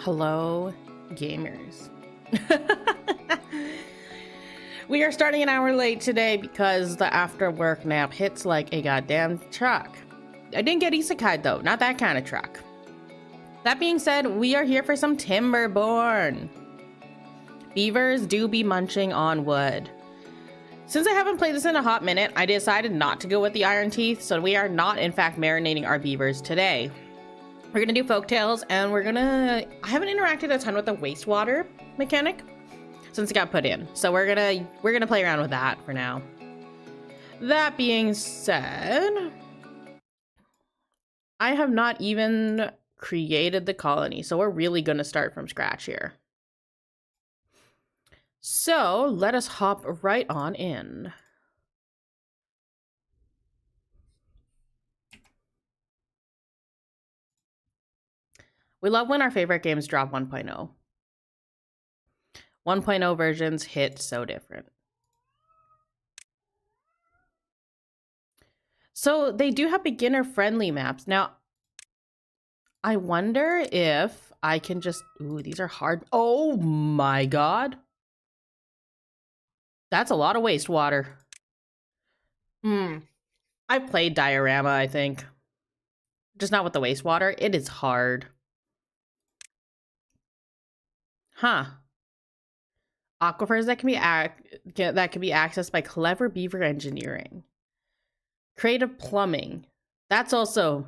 Hello, gamers. We are starting an hour late today because the after work nap hits like a goddamn truck. I didn't get isekai though, not that kind of truck. That being said, we are here for some Timberborn. Beavers do be munching on wood. Since I haven't played this in a hot minute, I decided not to go with the iron teeth, so we are not in fact marinating our beavers today. We're gonna do Folktails, and I haven't interacted a ton with the wastewater mechanic since it got put in. So we're gonna play around with that for now. That being said, I have not even created the colony, so we're really gonna start from scratch here. So let us hop right on in. We love when our favorite games drop 1.0. 1.0 versions hit so different. So they do have beginner-friendly maps. Now, I wonder if I can just... Ooh, these are hard. Oh my god. That's a lot of wastewater. I've played Diorama, I think. Just not with the wastewater. It is hard. Huh. Aquifers that can be accessed by clever beaver engineering. Creative plumbing. That's also...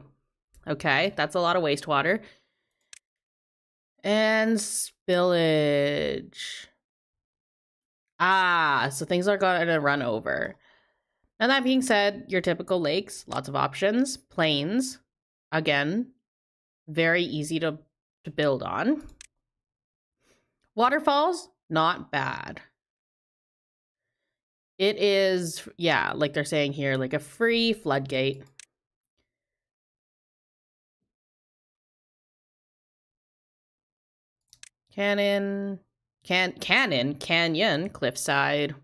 Okay, that's a lot of wastewater. And spillage. Ah, so things are going to run over. Now that being said, your typical lakes, lots of options. Plains, again, very easy to build on. Waterfalls, not bad. It is, yeah, like they're saying here, like a free floodgate. Canyon, cliffside.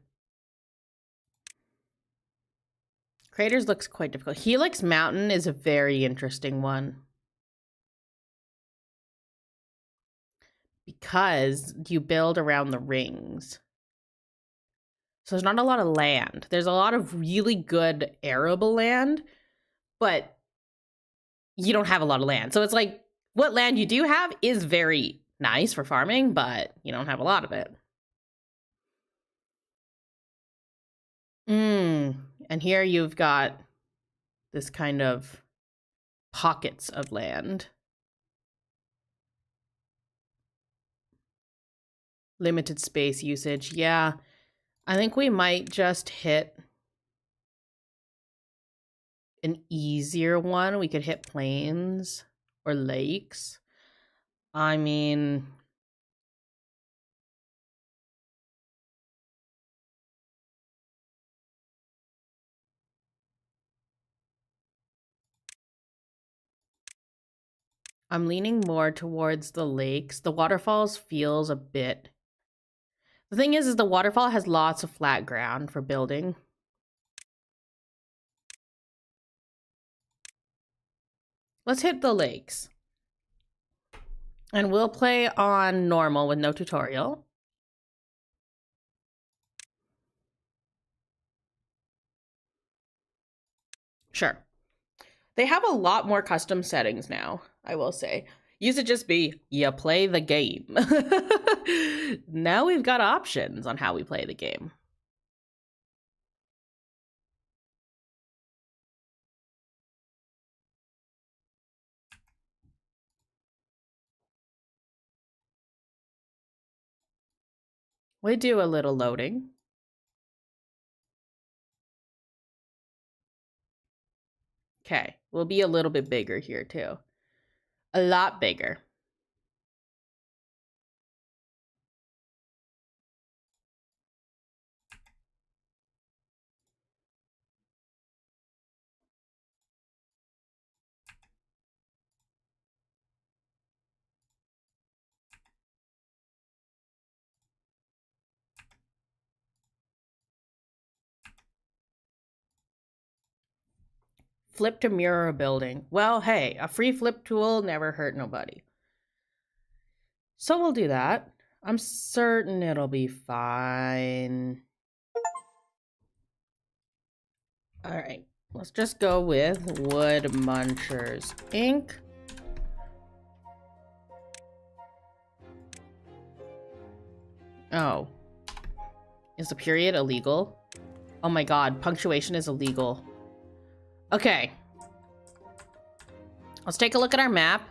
Craters looks quite difficult. Helix Mountain is a very interesting one. Because you build around the rings. So there's not a lot of land. There's a lot of really good arable land, but you don't have a lot of land. So it's like, what land you do have is very nice for farming, but you don't have a lot of it. And here you've got this kind of pockets of land. Limited space usage. Yeah, I think we might just hit an easier one. We could hit plains or lakes. I mean... I'm leaning more towards the lakes. The waterfalls feels a bit... The thing is the waterfall has lots of flat ground for building. Let's hit the lakes. And we'll play on normal with no tutorial. Sure. They have a lot more custom settings now, I will say. Used to just be, you play the game. Now we've got options on how we play the game. We do a little loading. Okay, we'll be a little bit bigger here too. A lot bigger. Flip to mirror a building. Well, hey, a free flip tool never hurt nobody. So we'll do that. I'm certain it'll be fine. All right, let's just go with Wood Munchers Inc. Oh. Is the period illegal? Oh my god, punctuation is illegal. Okay. Let's take a look at our map.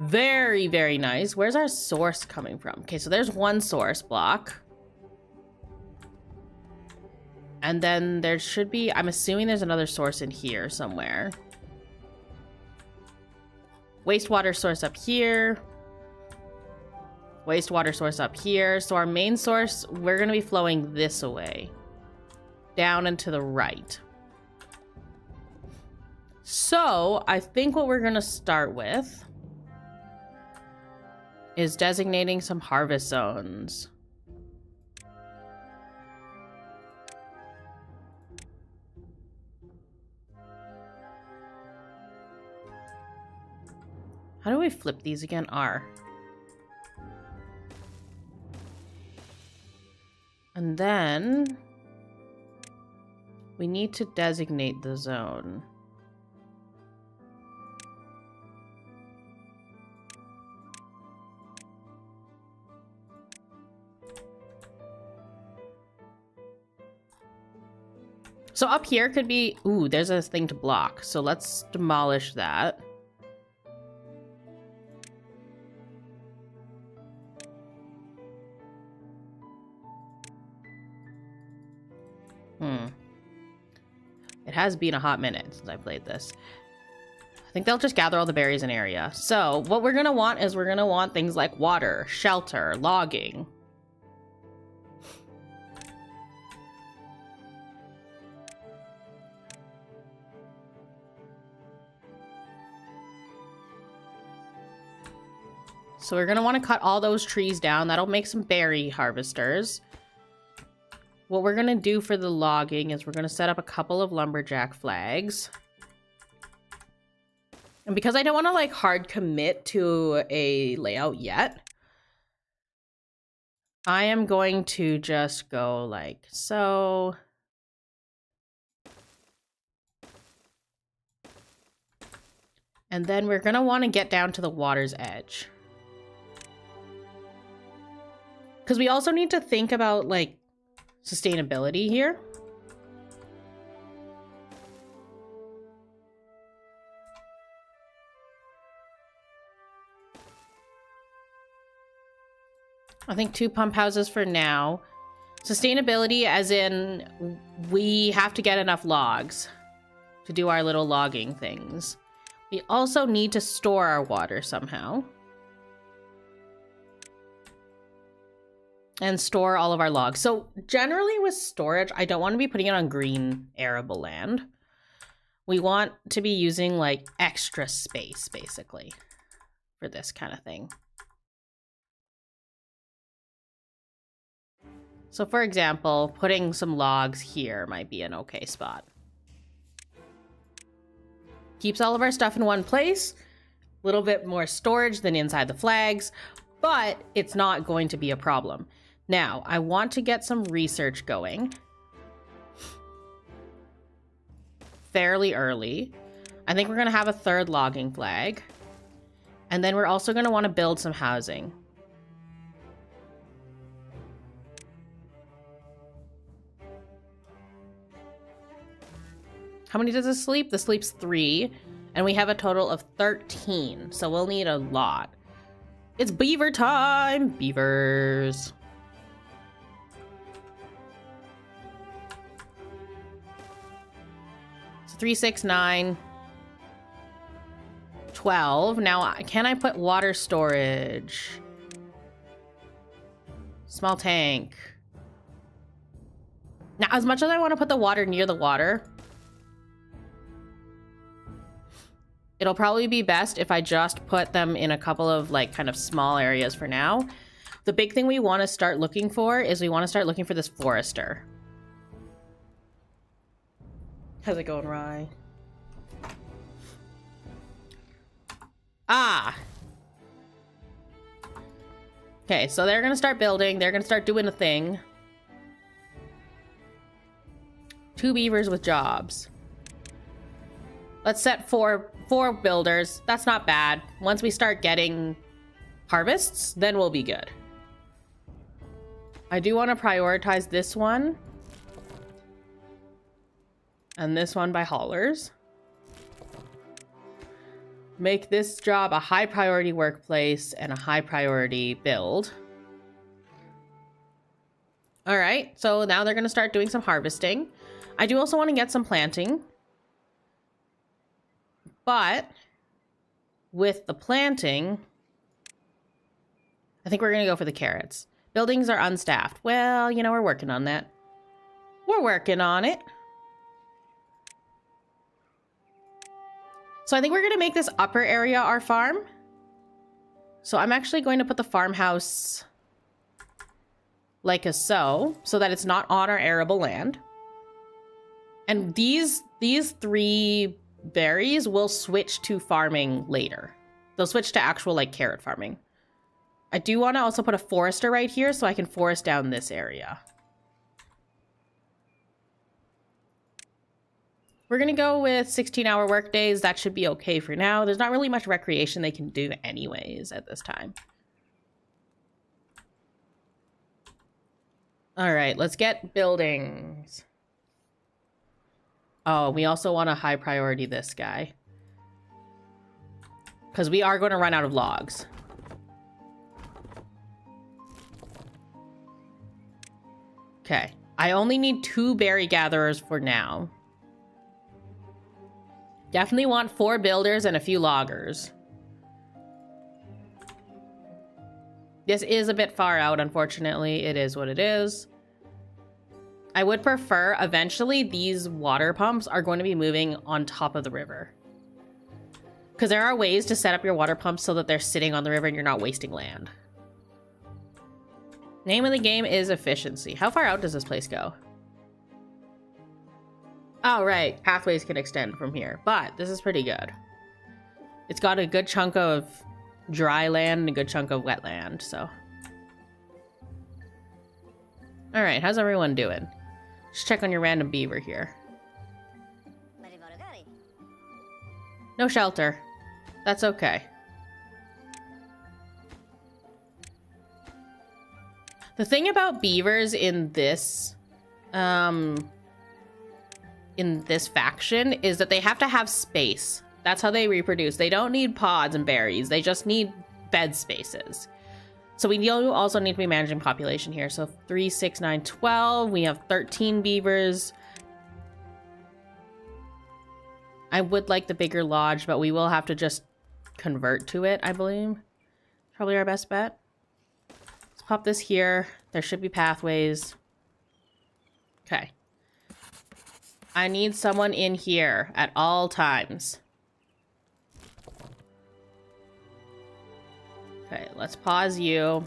Very, very nice. Where's our source coming from? Okay, so there's one source block. And then there should be, I'm assuming there's another source in here somewhere. Wastewater source up here. Wastewater source up here. So our main source, we're going to be flowing this away. Down and to the right. So I think what we're going to start with is designating some harvest zones. How do we flip these again? R. And then we need to designate the zone. So up here could be, ooh, there's a thing to block. So let's demolish that. It has been a hot minute since I played this. I think they'll just gather all the berries in area. So what we're gonna want is we're gonna want things like water, shelter, logging. So we're gonna want to cut all those trees down. That'll make some berry harvesters. What we're gonna do for the logging is we're gonna set up a couple of lumberjack flags. And because I don't want to like hard commit to a layout yet, I am going to just go like so. And then we're gonna want to get down to the water's edge. Because we also need to think about like sustainability here. I think 2 pump houses for now. Sustainability as in we have to get enough logs to do our little logging things. We also need to store our water somehow. And store all of our logs. So generally with storage, I don't want to be putting it on green arable land. We want to be using like extra space basically for this kind of thing. So for example, putting some logs here might be an okay spot. Keeps all of our stuff in one place. A little bit more storage than inside the flags, but it's not going to be a problem. Now, I want to get some research going fairly early. I think we're going to have a 3rd logging flag. And then we're also going to want to build some housing. How many does this sleep? This sleeps 3. And we have a total of 13. So we'll need a lot. It's beaver time! Beavers. So 3, 6, 9, 12. Now, can I put water storage? Small tank. Now, as much as I want to put the water near the water, it'll probably be best if I just put them in a couple of like kind of small areas for now. The big thing we want to start looking for is we want to start looking for this forester. How's it going, Rye? Ah! Okay, so they're gonna start building. They're gonna start doing a thing. 2 beavers with jobs. Let's set four builders. That's not bad. Once we start getting harvests, then we'll be good. I do want to prioritize this one. And this one by haulers. Make this job a high priority workplace and a high priority build. All right, so now they're going to start doing some harvesting. I do also want to get some planting. But with the planting, I think we're going to go for the carrots. Buildings are unstaffed. Well, you know, we're working on that. We're working on it. So I think we're going to make this upper area our farm. So I'm actually going to put the farmhouse like so that it's not on our arable land. And these 3 berries will switch to farming later. They'll switch to actual like carrot farming. I do want to also put a forester right here so I can forest down this area. We're going to go with 16-hour work days. That should be okay for now. There's not really much recreation they can do anyways at this time. All right, let's get buildings. Oh, we also want to high priority this guy. Because we are going to run out of logs. Okay. I only need 2 berry gatherers for now. Definitely want 4 builders and a few loggers. This is a bit far out, unfortunately. It is what it is. I would prefer, eventually, these water pumps are going to be moving on top of the river. Because there are ways to set up your water pumps so that they're sitting on the river and you're not wasting land. Name of the game is efficiency. How far out does this place go? Oh, right. Pathways can extend from here, but this is pretty good. It's got a good chunk of dry land and a good chunk of wet land, so. All right, how's everyone doing? Just check on your random beaver here. No shelter. That's okay. The thing about beavers in this faction is that they have to have space. That's how they reproduce. They don't need pods and berries. They just need bed spaces. So we also need to be managing population here. So 3, 6, 9, 12. We have 13 beavers. I would like the bigger lodge, but we will have to just convert to it, I believe. Probably our best bet. Let's pop this here. There should be pathways. Okay. I need someone in here at all times. Okay, let's pause you.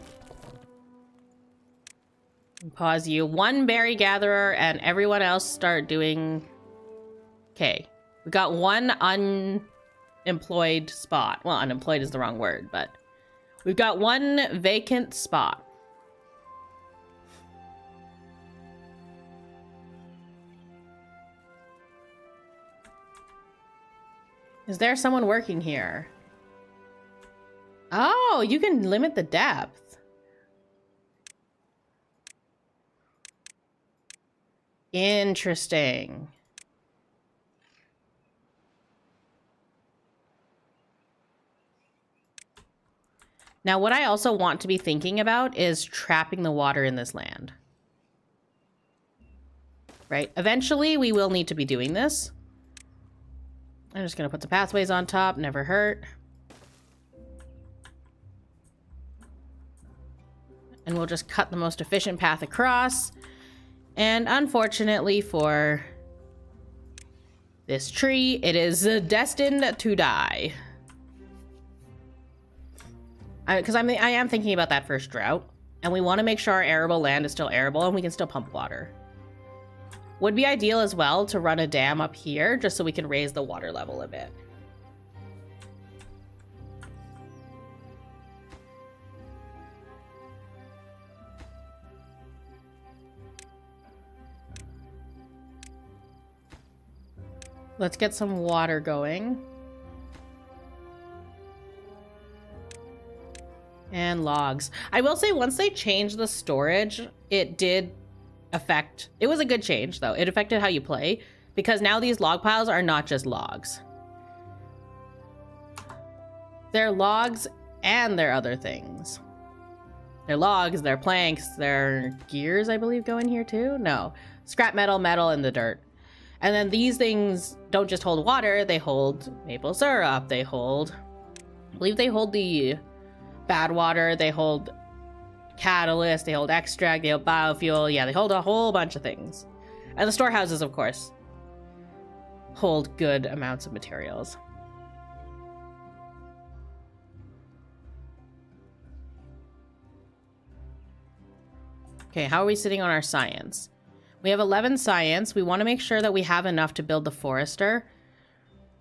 Pause you. 1 berry gatherer and everyone else start doing... Okay. We got 1 unemployed spot. Well, unemployed is the wrong word, but... We've got 1 vacant spot. Is there someone working here? Oh, you can limit the depth. Interesting. Now, what I also want to be thinking about is trapping the water in this land. Right? Eventually, we will need to be doing this. I'm just going to put the pathways on top. Never hurt. And we'll just cut the most efficient path across. And unfortunately for this tree, it is destined to die. Because I am thinking about that first drought. And we want to make sure our arable land is still arable and we can still pump water. Would be ideal as well to run a dam up here just so we can raise the water level a bit. Let's get some water going. And logs. I will say once they changed the storage, it did affect... It was a good change, though. It affected how you play, because now these log piles are not just logs. They're logs and they're other things. They're logs, they're planks, they're gears, I believe, go in here too? No. Scrap metal, metal, and the dirt. And then these things don't just hold water, they hold maple syrup, they hold... I believe they hold the bad water, they hold catalyst, they hold extract, they hold biofuel. Yeah, they hold a whole bunch of things. And the storehouses, of course, hold good amounts of materials. Okay, how are we sitting on our science? We have 11 science. We want to make sure that we have enough to build the forester.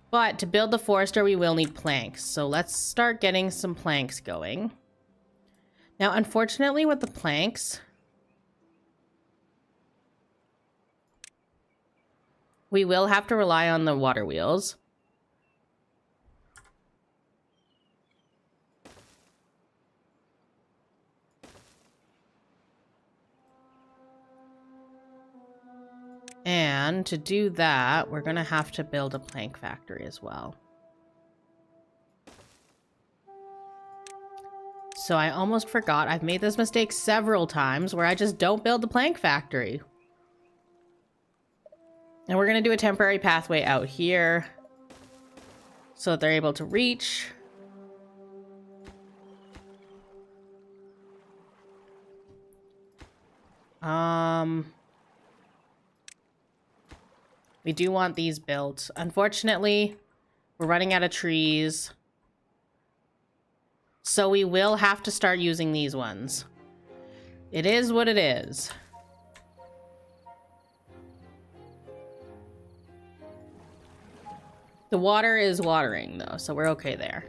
But to build the forester, we will need planks. So let's start getting some planks going. Now, unfortunately, with the planks, we will have to rely on the water wheels. And to do that, we're going to have to build a plank factory as well. So I almost forgot. I've made this mistake several times where I just don't build the plank factory. And we're going to do a temporary pathway out here so that they're able to reach. We do want these built. Unfortunately, we're running out of trees. So we will have to start using these ones. It is what it is. The water is watering, though, so we're okay there.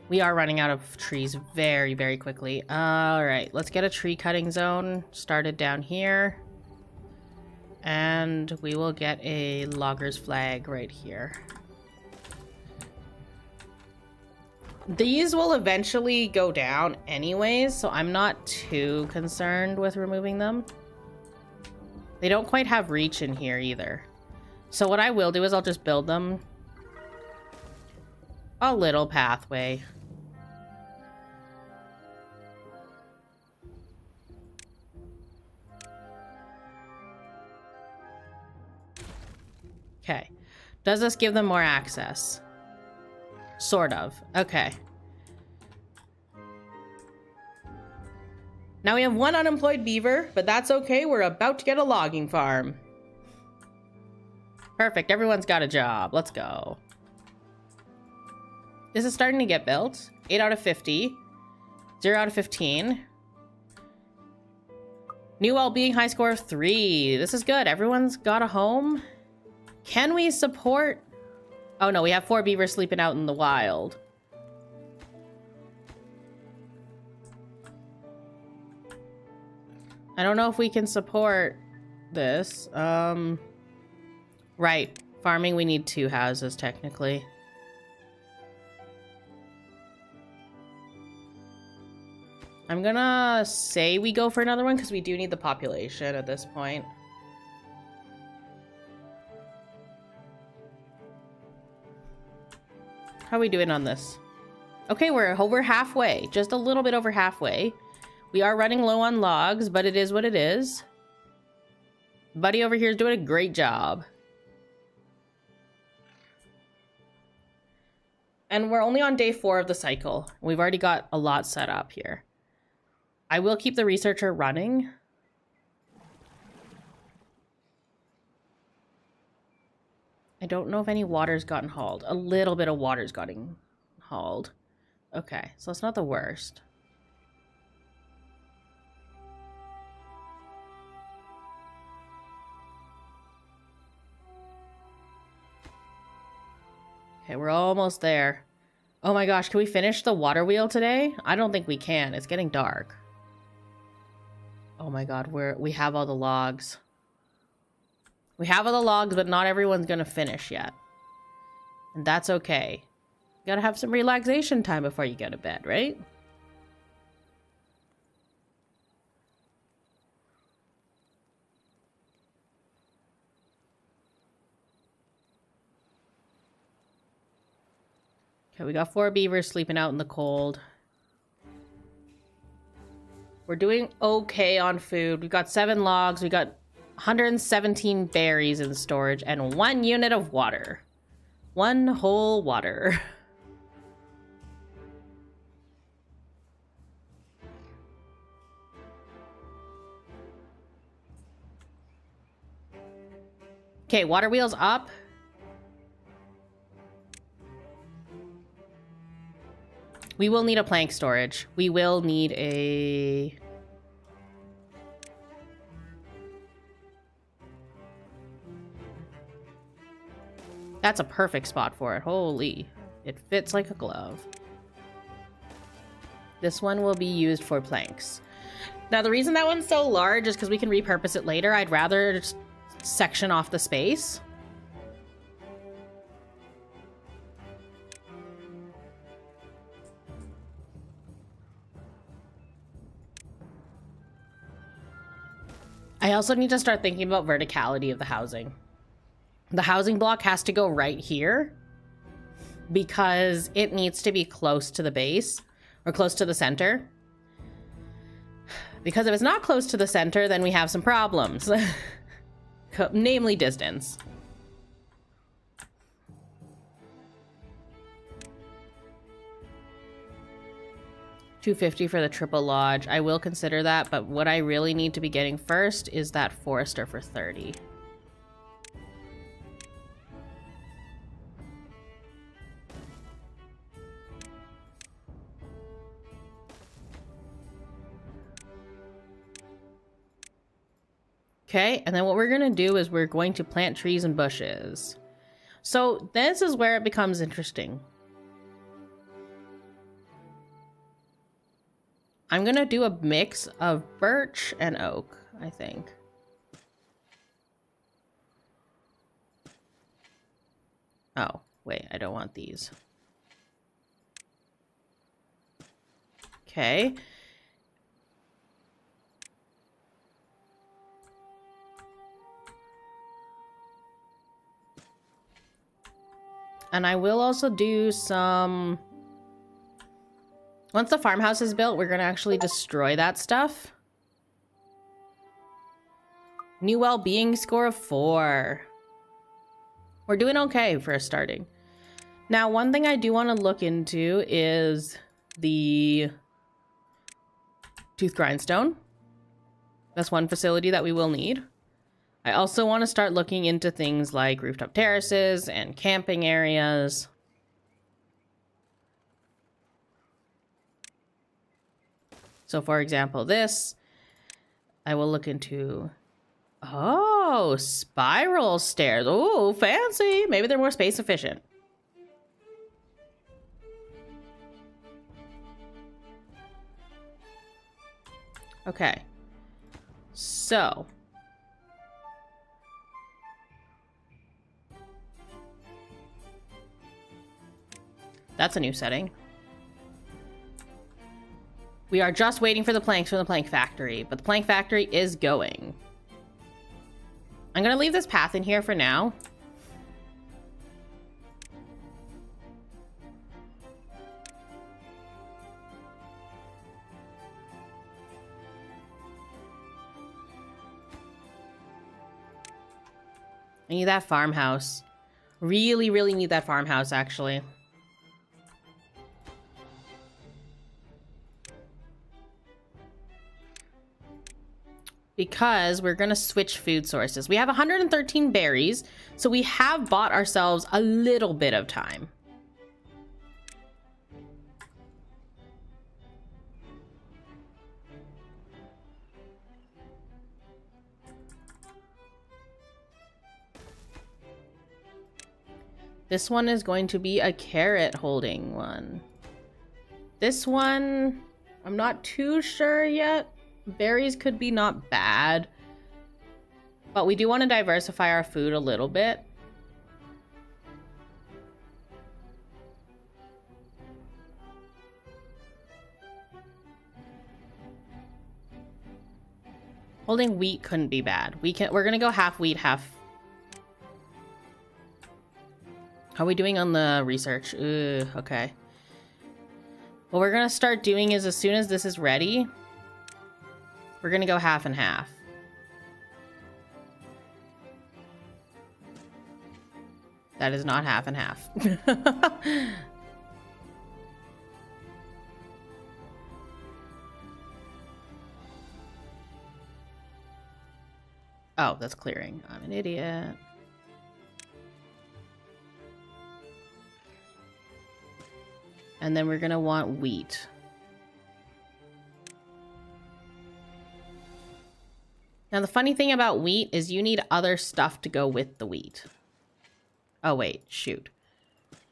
We are running out of trees very, very quickly. All right, let's get a tree cutting zone started down here. And we will get a logger's flag right here. These will eventually go down anyways, so I'm not too concerned with removing them. They don't quite have reach in here either. So what I will do is I'll just build them a little pathway. Okay. Does this give them more access? Sort of. Okay. Now we have one unemployed beaver, but that's okay. We're about to get a logging farm. Perfect. Everyone's got a job. Let's go. This is starting to get built. 8 out of 50. 0 out of 15. New well-being high score of 3. This is good. Everyone's got a home. Can we support... Oh no, we have 4 beavers sleeping out in the wild. I don't know if we can support this. Right. Farming, we need 2 houses, technically. I'm gonna say we go for another one, because we do need the population at this point. How are we doing on this? Okay, we're over halfway. Just a little bit over halfway. We are running low on logs, but it is what it is. Buddy over here is doing a great job. And we're only on day 4 of the cycle. We've already got a lot set up here. I will keep the researcher running. I don't know if any water's gotten hauled. A little bit of water's gotten hauled. Okay, so it's not the worst. Okay, we're almost there. Oh my gosh, can we finish the water wheel today? I don't think we can. It's getting dark. Oh my god, we have all the logs. We have all the logs, but not everyone's gonna finish yet. And that's okay. You gotta have some relaxation time before you go to bed, right? Okay, we got 4 beavers sleeping out in the cold. We're doing okay on food. We've got 7 logs. We got 117 berries in storage and 1 unit of water. 1 whole water. Okay, water wheels up. We will need a plank storage. We will need a... That's a perfect spot for it. Holy. It fits like a glove. This one will be used for planks. Now, the reason that one's so large is because we can repurpose it later. I'd rather just section off the space. I also need to start thinking about verticality of the housing. The housing block has to go right here because it needs to be close to the base or close to the center. Because if it's not close to the center, then we have some problems. Namely distance. $250 for the triple lodge. I will consider that, but what I really need to be getting first is that forester for 30. Okay, and then what we're gonna do is we're going to plant trees and bushes. So this is where it becomes interesting. I'm gonna do a mix of birch and oak, I think. Oh, wait, I don't want these. Okay. And I will also do some... Once the farmhouse is built, we're going to actually destroy that stuff. New well-being score of 4. We're doing okay for starting. Now, one thing I do want to look into is the tooth grindstone. That's one facility that we will need. I also want to start looking into things like rooftop terraces and camping areas. So for example, this, I will look into, oh, spiral stairs. Oh, fancy. Maybe they're more space efficient. Okay. So. That's a new setting. We are just waiting for the planks from the plank factory, but the plank factory is going. I'm going to leave this path in here for now. I need that farmhouse. Really, really need that farmhouse, actually. Because we're going to switch food sources. We have 113 berries, so we have bought ourselves a little bit of time. This one is going to be a carrot holding one. This one, I'm not too sure yet. Berries could be not bad, but we do want to diversify our food a little bit. Holding wheat couldn't be bad. We're gonna go half wheat, half. How are we doing on the research? Ooh, okay. What we're gonna start doing is as soon as this is ready, we're gonna go half and half. That is not half and half. Oh, that's clearing. I'm an idiot. And then we're gonna want wheat. Now the funny thing about wheat is you need other stuff to go with the wheat. Oh wait, shoot.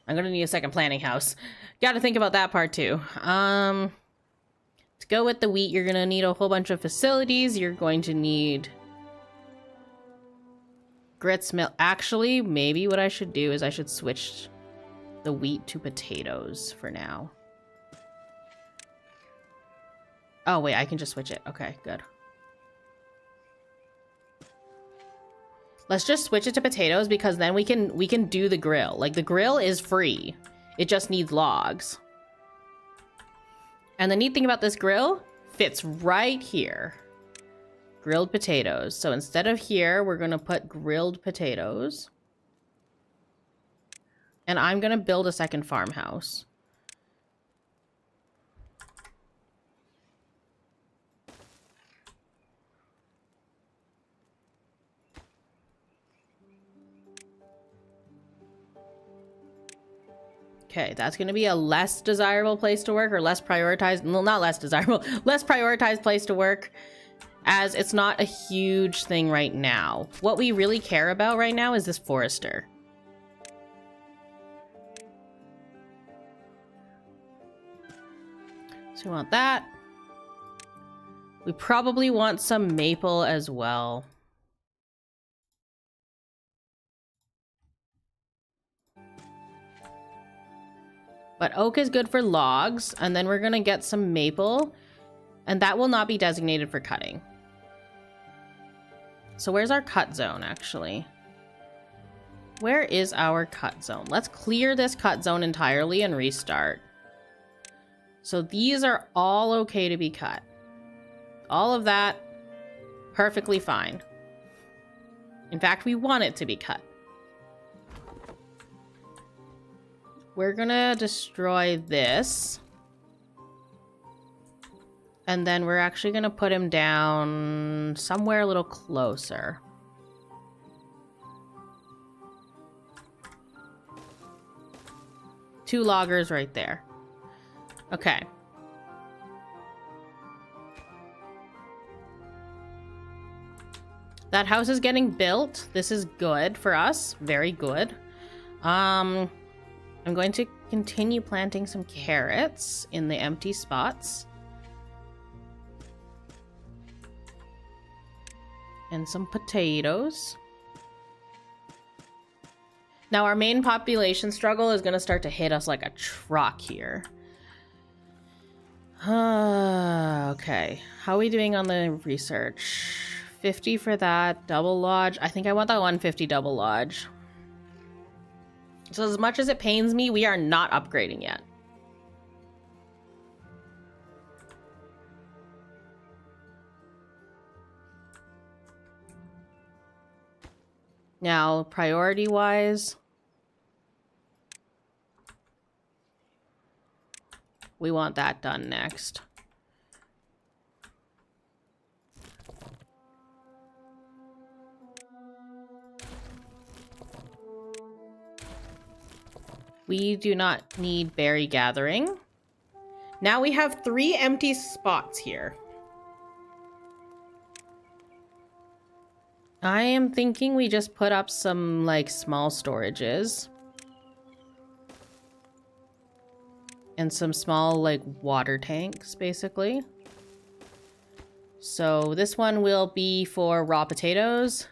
I'm gonna need a second planting house. Gotta think about that part too. To go with the wheat, you're gonna need a whole bunch of facilities. You're going to need grits, milk. Actually, maybe what I should do is I should switch the wheat to potatoes for now. Oh wait, I can just switch it. Okay, good. Let's just switch it to potatoes because then we can do the grill. Like the grill is free. It just needs logs. And the neat thing about this grill fits right here. Grilled potatoes. So instead of here, we're going to put grilled potatoes. And I'm going to build a second farmhouse. Okay, that's going to be a less desirable place to work, or less prioritized. Well, not less desirable, less prioritized place to work, as it's not a huge thing right now. What we really care about right now is this forester. So we want that. We probably want some maple as well. But oak is good for logs, and then we're gonna get some maple, and that will not be designated for cutting. So where's our cut zone, actually? Where is our cut zone? Let's clear this cut zone entirely and restart. So these are all okay to be cut. All of that, perfectly fine. In fact, we want it to be cut. We're gonna destroy this. And then we're actually gonna put him down somewhere a little closer. Two loggers right there. Okay. That house is getting built. This is good for us. Very good. I'm going to continue planting some carrots in the empty spots. And some potatoes. Now our main population struggle is going to start to hit us like a truck here. Okay. How are we doing on the research? 50 for that. Double lodge. I think I want that 150 double lodge. So as much as it pains me, we are not upgrading yet. Now, priority-wise, we want that done next. We do not need berry gathering. Now we have 3 empty spots here. I am thinking we just put up some, like, small storages. And some small, like, water tanks, basically. So this one will be for raw potatoes.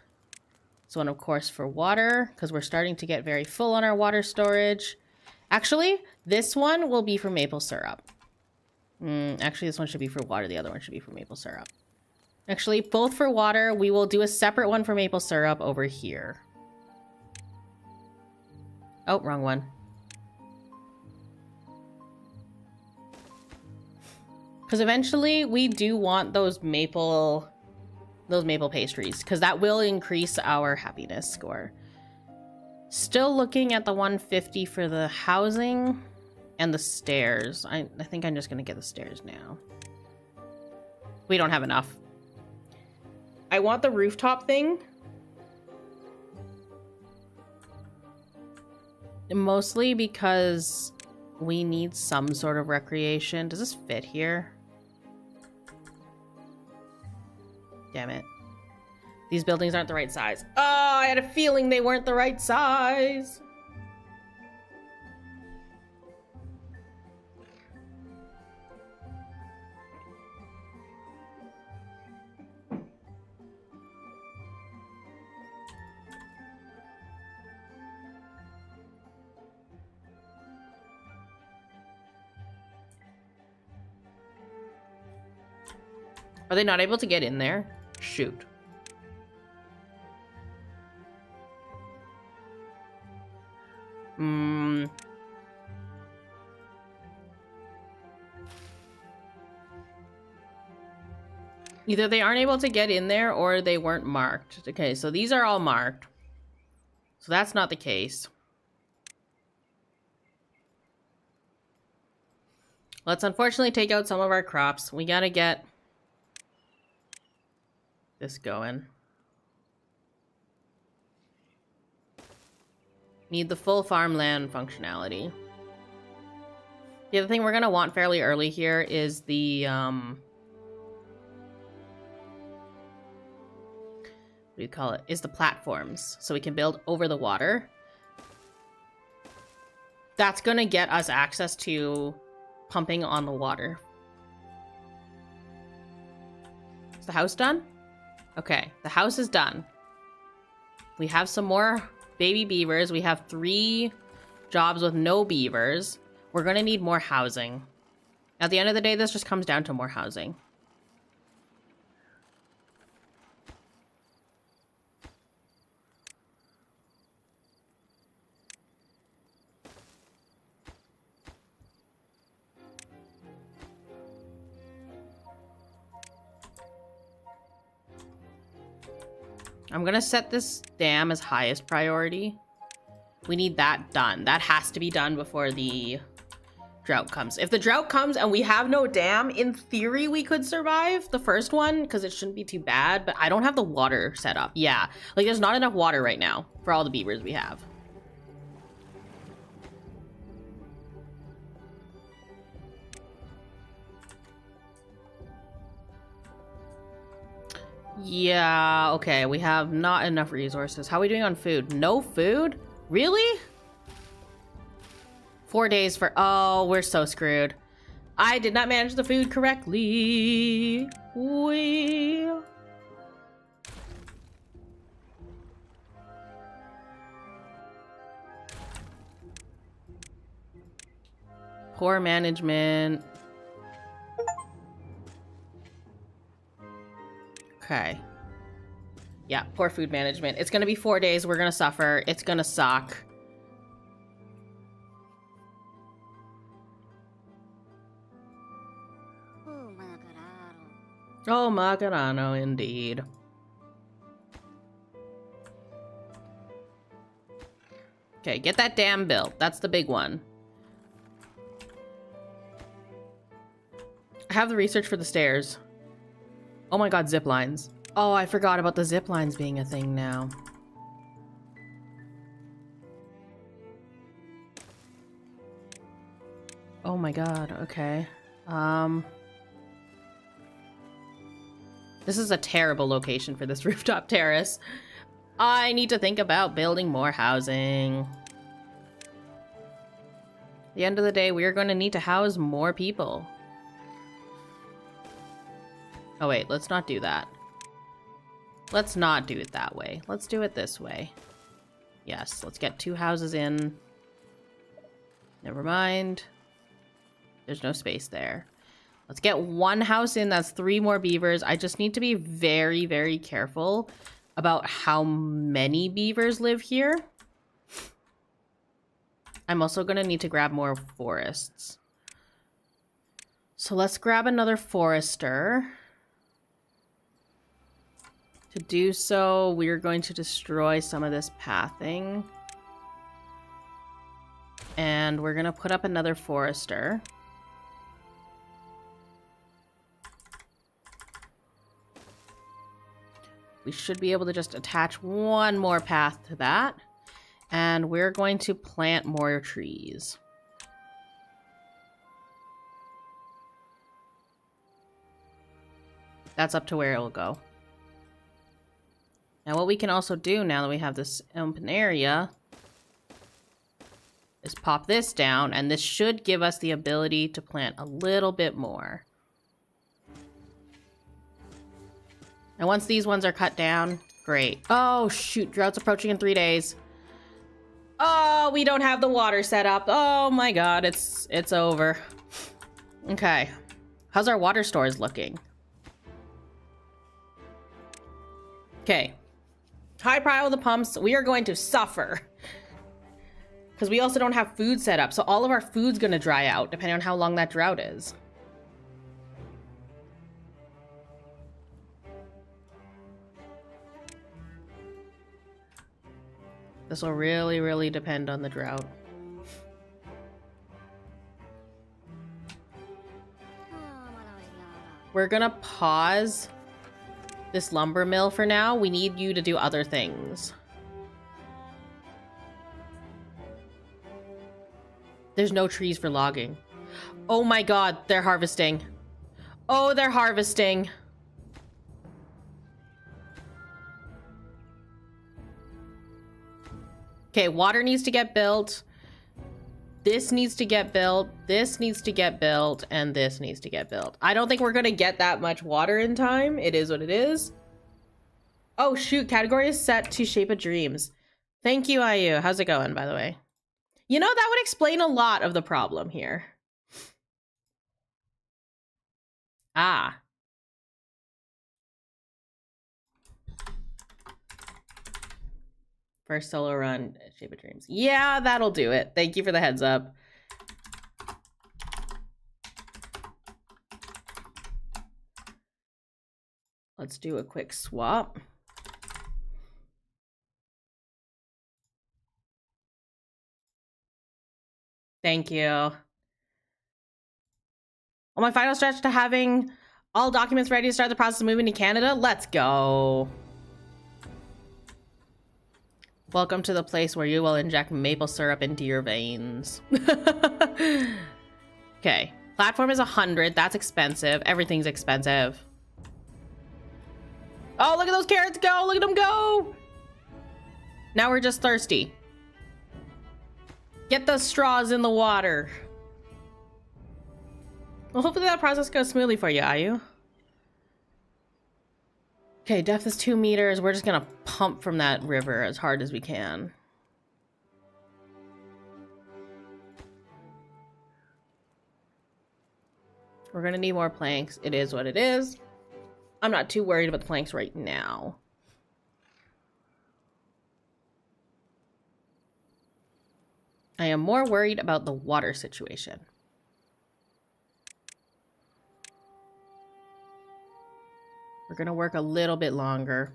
This one, of course, for water, because we're starting to get very full on our water storage. Actually, this one will be for maple syrup. Actually, this one should be for water. The other one should be for maple syrup. Actually, both for water. We will do a separate one for maple syrup over here. Oh, wrong one. Because eventually we do want those maple pastries, because that will increase our happiness score. Still looking at the 150 for the housing and the stairs. I think I'm just going to get the stairs now. We don't have enough. I want the rooftop thing. Mostly because we need some sort of recreation. Does this fit here? Damn it. These buildings aren't the right size. Oh, I had a feeling they weren't the right size. Are they not able to get in there? Shoot. Either they aren't able to get in there or they weren't marked. Okay, so these are all marked. So that's not the case. Let's unfortunately take out some of our crops. We gotta get this going. Need the full farmland functionality. The other thing we're gonna want fairly early here is the what do you call it? Is the platforms, so we can build over the water. That's gonna get us access to pumping on the water. Is the house done? Okay, the house is done. We have some more baby beavers. We have 3 jobs with no beavers. We're gonna need more housing. At the end of the day, this just comes down to more housing. I'm gonna set this dam as highest priority. We need that done. That has to be done before the drought comes. If the drought comes and we have no dam, in theory we could survive the first one because it shouldn't be too bad, but I don't have the water set up. Yeah, like there's not enough water right now for all the beavers we have. Yeah, okay, we have not enough resources. How are we doing on food? No food? Really? 4 days for... Oh, we're so screwed. I did not manage the food correctly. Poor management. Okay. Yeah, poor food management. It's gonna be 4 days. We're gonna suffer. It's gonna suck. Oh, Macarano, indeed. Okay, get that dam built. That's the big one. I have the research for the stairs. Oh my god, zip lines. Oh, I forgot about the zip lines being a thing now. Oh my god, okay. This is a terrible location for this rooftop terrace. I need to think about building more housing. At the end of the day, we are going to need to house more people. Oh wait, let's not do that. Let's not do it that way. Let's do it this way. Yes, let's get 2 houses in. Never mind. There's no space there. Let's get 1 house in. That's 3 more beavers. I just need to be very, very careful about how many beavers live here. I'm also going to need to grab more forests. So let's grab another forester. To do so, we're going to destroy some of this pathing. And we're going to put up another forester. We should be able to just attach 1 more path to that. And we're going to plant more trees. That's up to where it'll go. Now what we can also do now that we have this open area is pop this down, and this should give us the ability to plant a little bit more. And once these ones are cut down, great. Oh shoot, drought's approaching in 3 days. Oh, we don't have the water set up. Oh my god, it's over. Okay. How's our water stores looking? Okay. High pile of the pumps. We are going to suffer. Because we also don't have food set up. So all of our food's going to dry out depending on how long that drought is. This will really, really depend on the drought. We're gonna pause this lumber mill for now. We need you to do other things. There's no trees for logging. Oh my god, they're harvesting. Oh, they're harvesting. Okay, water needs to get built. This needs to get built. This needs to get built. And this needs to get built. I don't think we're going to get that much water in time. It is what it is. Oh, shoot. Category is set to Shape of Dreams. Thank you, IU. How's it going, by the way? You know, that would explain a lot of the problem here. Ah. First solo run, Shape of Dreams. Yeah, that'll do it. Thank you for the heads up. Let's do a quick swap. Thank you. On my final stretch to having all documents ready to start the process of moving to Canada. Let's go. Welcome to the place where you will inject maple syrup into your veins. Okay. Platform is 100. That's expensive. Everything's expensive. Oh, look at those carrots go. Look at them go. Now we're just thirsty. Get those straws in the water. Well, hopefully that process goes smoothly for you, Ayu. Okay, depth is 2 meters. We're just gonna pump from that river as hard as we can. We're gonna need more planks. It is what it is. I'm not too worried about the planks right now. I am more worried about the water situation. We're gonna work a little bit longer.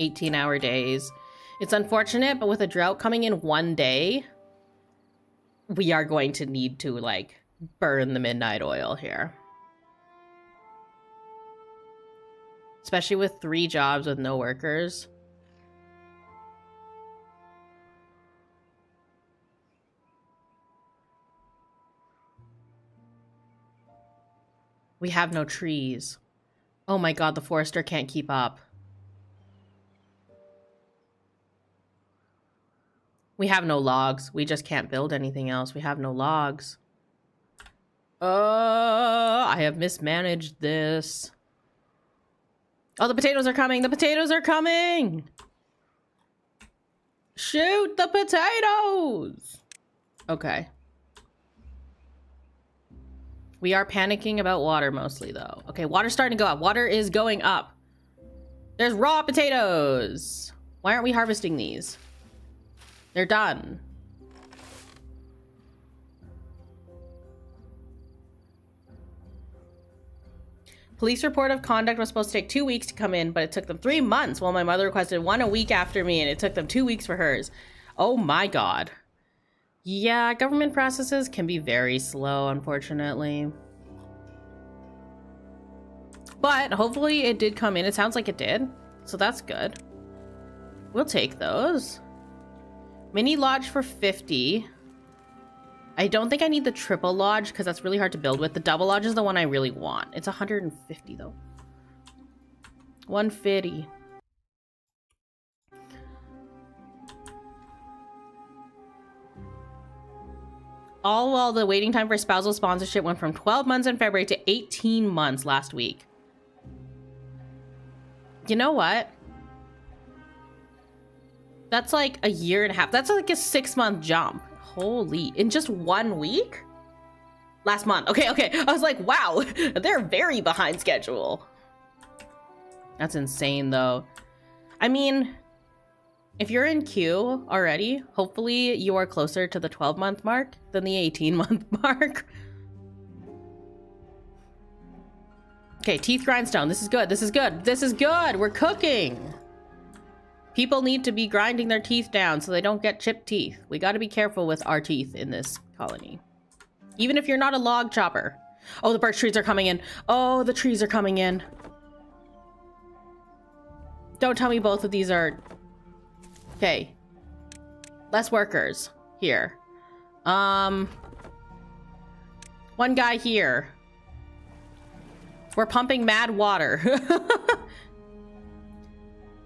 18-hour days. It's unfortunate, but with a drought coming in 1 day, we are going to need to, like, burn the midnight oil here. Especially with 3 jobs with no workers. We have no trees. Oh my god, the forester can't keep up. We have no logs. We just can't build anything else. We have no logs. I have mismanaged this. Oh, the potatoes are coming. The potatoes are coming. Shoot the potatoes. Okay. We are panicking about water mostly, though. Okay, water's starting to go up. Water is going up. There's raw potatoes. Why aren't we harvesting these? They're done. Police report of conduct was supposed to take 2 weeks to come in, but it took them 3 months, while my mother requested one a week after me, and it took them 2 weeks for hers. Oh my god. Yeah, government processes can be very slow, unfortunately. But hopefully it did come in. It sounds like it did, so that's good. We'll take those. Mini lodge for 50. I don't think I need the triple lodge because that's really hard to build with. The double lodge is the one I really want. It's 150 though. 150. All while the waiting time for spousal sponsorship went from 12 months in February to 18 months last week. You know what? That's like a year and a half. That's like a 6-month jump. Holy, in just 1 week? Last month. Okay. I was like, wow, they're very behind schedule. That's insane though. I mean, if you're in queue already, hopefully you are closer to the 12-month mark than the 18-month mark. Okay, teeth grindstone. This is good. This is good. This is good. We're cooking. People need to be grinding their teeth down so they don't get chipped teeth. We got to be careful with our teeth in this colony. Even if you're not a log chopper. Oh, the birch trees are coming in. Oh, the trees are coming in. Don't tell me both of these are... Okay. Less workers. Here. One guy here. We're pumping mad water.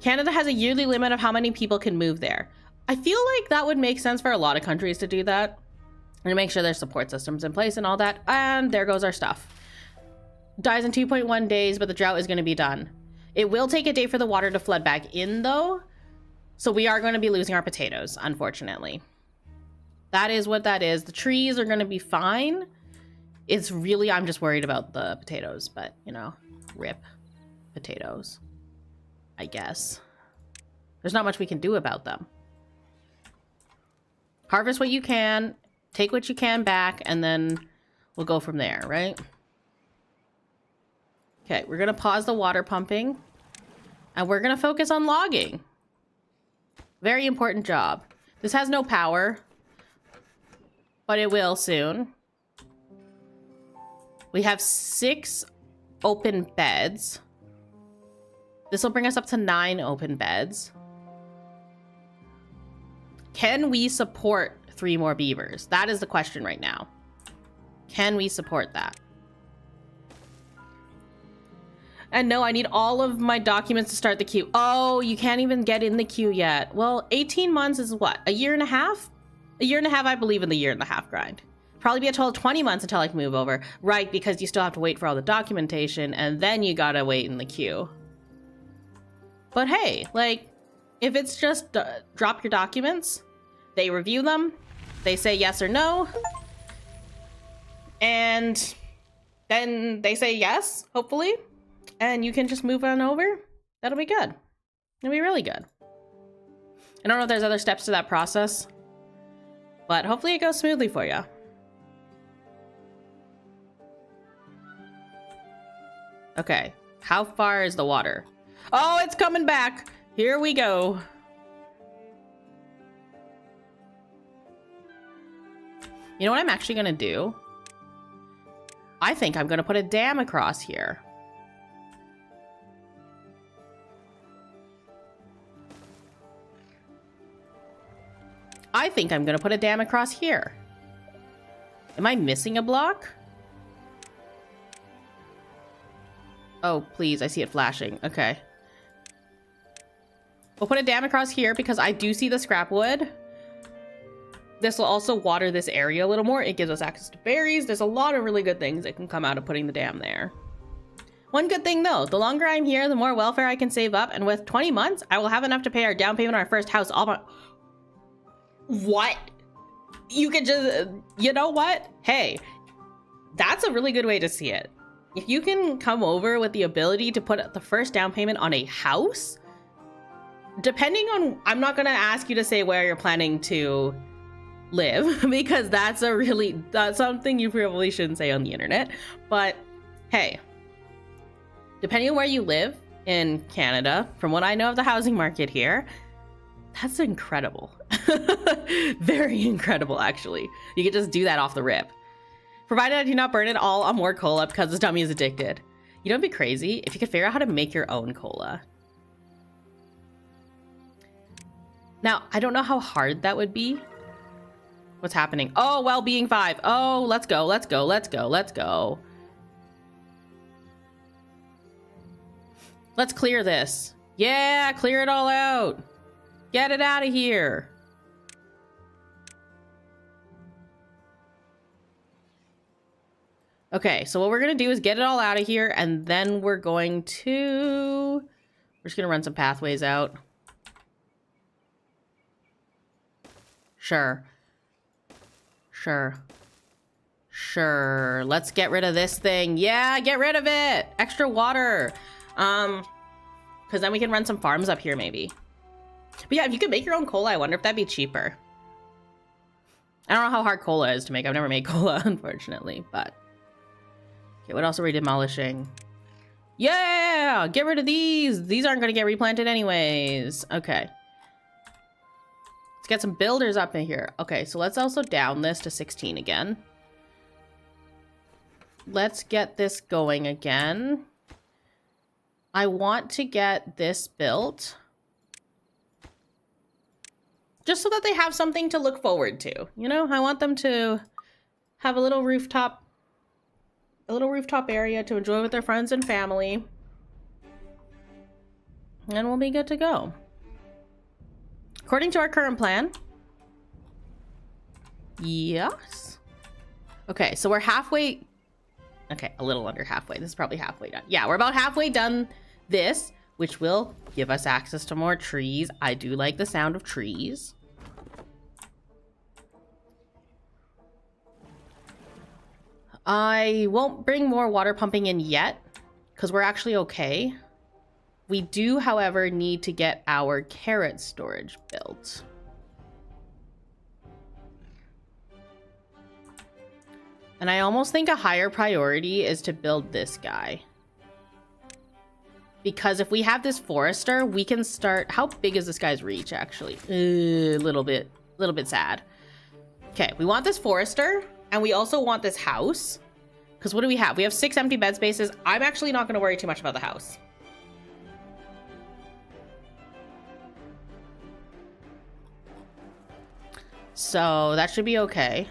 Canada has a yearly limit of how many people can move there. I feel like that would make sense for a lot of countries to do that. And to make sure there's support systems in place and all that. And there goes our stuff. Dies in 2.1 days, but the drought is going to be done. It will take a day for the water to flood back in, though. So we are going to be losing our potatoes, unfortunately. That is what that is. The trees are going to be fine. It's really, I'm just worried about the potatoes, but, you know, rip potatoes. I guess. There's not much we can do about them. Harvest what you can, take what you can back, and then we'll go from there, right? Okay, we're gonna pause the water pumping, and we're gonna focus on logging. Very important job. This has no power, but it will soon. We have 6 open beds. This will bring us up to 9 open beds. Can we support 3 more beavers? That is the question right now. Can we support that? And no, I need all of my documents to start the queue. Oh, you can't even get in the queue yet. Well, 18 months is what? A year and a half? A year and a half, I believe in the year and a half grind. Probably be a total of 20 months until I can move over. Right, because you still have to wait for all the documentation, and then you gotta wait in the queue. But hey, like, if it's just drop your documents, they review them, they say yes or no, and then they say yes, hopefully, and you can just move on over. That'll be good. It'll be really good. I don't know if there's other steps to that process, but hopefully it goes smoothly for you. Okay, how far is the water? Oh, it's coming back. Here we go. You know what I'm actually gonna do? I think I'm gonna put a dam across here. I think I'm gonna put a dam across here. Am I missing a block? Oh, please, I see it flashing. Okay. We'll put a dam across here because I do see the scrap wood. This will also water this area a little more. It gives us access to berries. There's a lot of really good things that can come out of putting the dam there. One good thing though, the longer I'm here, the more welfare I can save up, and with 20 months, I will have enough to pay our down payment on our first house. What? You could just, you know what? Hey, that's a really good way to see it. If you can come over with the ability to put the first down payment on a house, depending on, I'm not gonna ask you to say where you're planning to live, because that's something you probably shouldn't say on the internet, but hey, depending on where you live in Canada, from what I know of the housing market here, that's incredible. Very incredible, actually. You could just do that off the rip. Provided I do not burn it all on more cola because this dummy is addicted. You know what'd be crazy? If you could figure out how to make your own cola. Now, I don't know how hard that would be. What's happening? Oh, well-being 5. Oh, let's go, let's go, let's go, let's go. Let's clear this. Yeah, clear it all out. Get it out of here. Okay, so what we're gonna do is get it all out of here, and then we're just gonna run some pathways out. Sure. Let's get rid of this thing. Yeah, get rid of it. Extra water. Because then we can run some farms up here, maybe. But yeah, if you could make your own cola, I wonder if that'd be cheaper. I don't know how hard cola is to make. I've never made cola, unfortunately, but... Okay, what else are we demolishing? Yeah! Get rid of these! These aren't going to get replanted anyways. Okay. Let's get some builders up in here. Okay, so let's also down this to 16 again. Let's get this going again. I want to get this built. Just so that they have something to look forward to. You know, I want them to have a little rooftop area to enjoy with their friends and family. And we'll be good to go. According to our current plan. Yes. Okay, so we're halfway. Okay, a little under halfway. This is probably halfway done. Yeah, we're about halfway done this, which will give us access to more trees. I do like the sound of trees. I won't bring more water pumping in yet, because we're actually okay. We do, however, need to get our carrot storage built. And I almost think a higher priority is to build this guy. Because if we have this forester, we can start... How big is this guy's reach, actually? A little bit sad. Okay, we want this forester, and we also want this house. Because what do we have? We have 6 empty bed spaces. I'm actually not going to worry too much about the house. So that should be okay.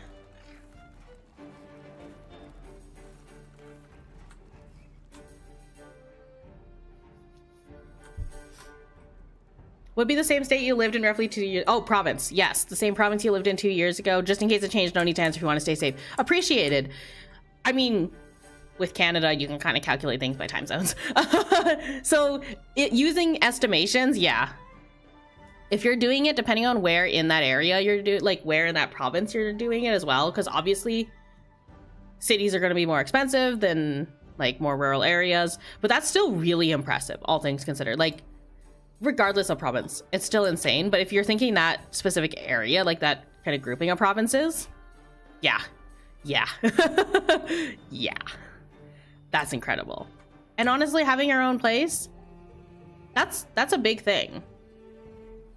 Would be the same state you lived in roughly 2 years. Oh, province. Yes, the same province you lived in 2 years ago. Just in case it changed, no need to answer if you want to stay safe. Appreciated. I mean, with Canada, you can kind of calculate things by time zones. So using estimations, yeah. If you're doing it, depending on where in that area you're doing, like where in that province you're doing it as well, because obviously cities are going to be more expensive than like more rural areas, but that's still really impressive, all things considered. Like, regardless of province, it's still insane. But if you're thinking that specific area, like that kind of grouping of provinces, yeah, yeah, that's incredible. And honestly, having your own place, that's a big thing.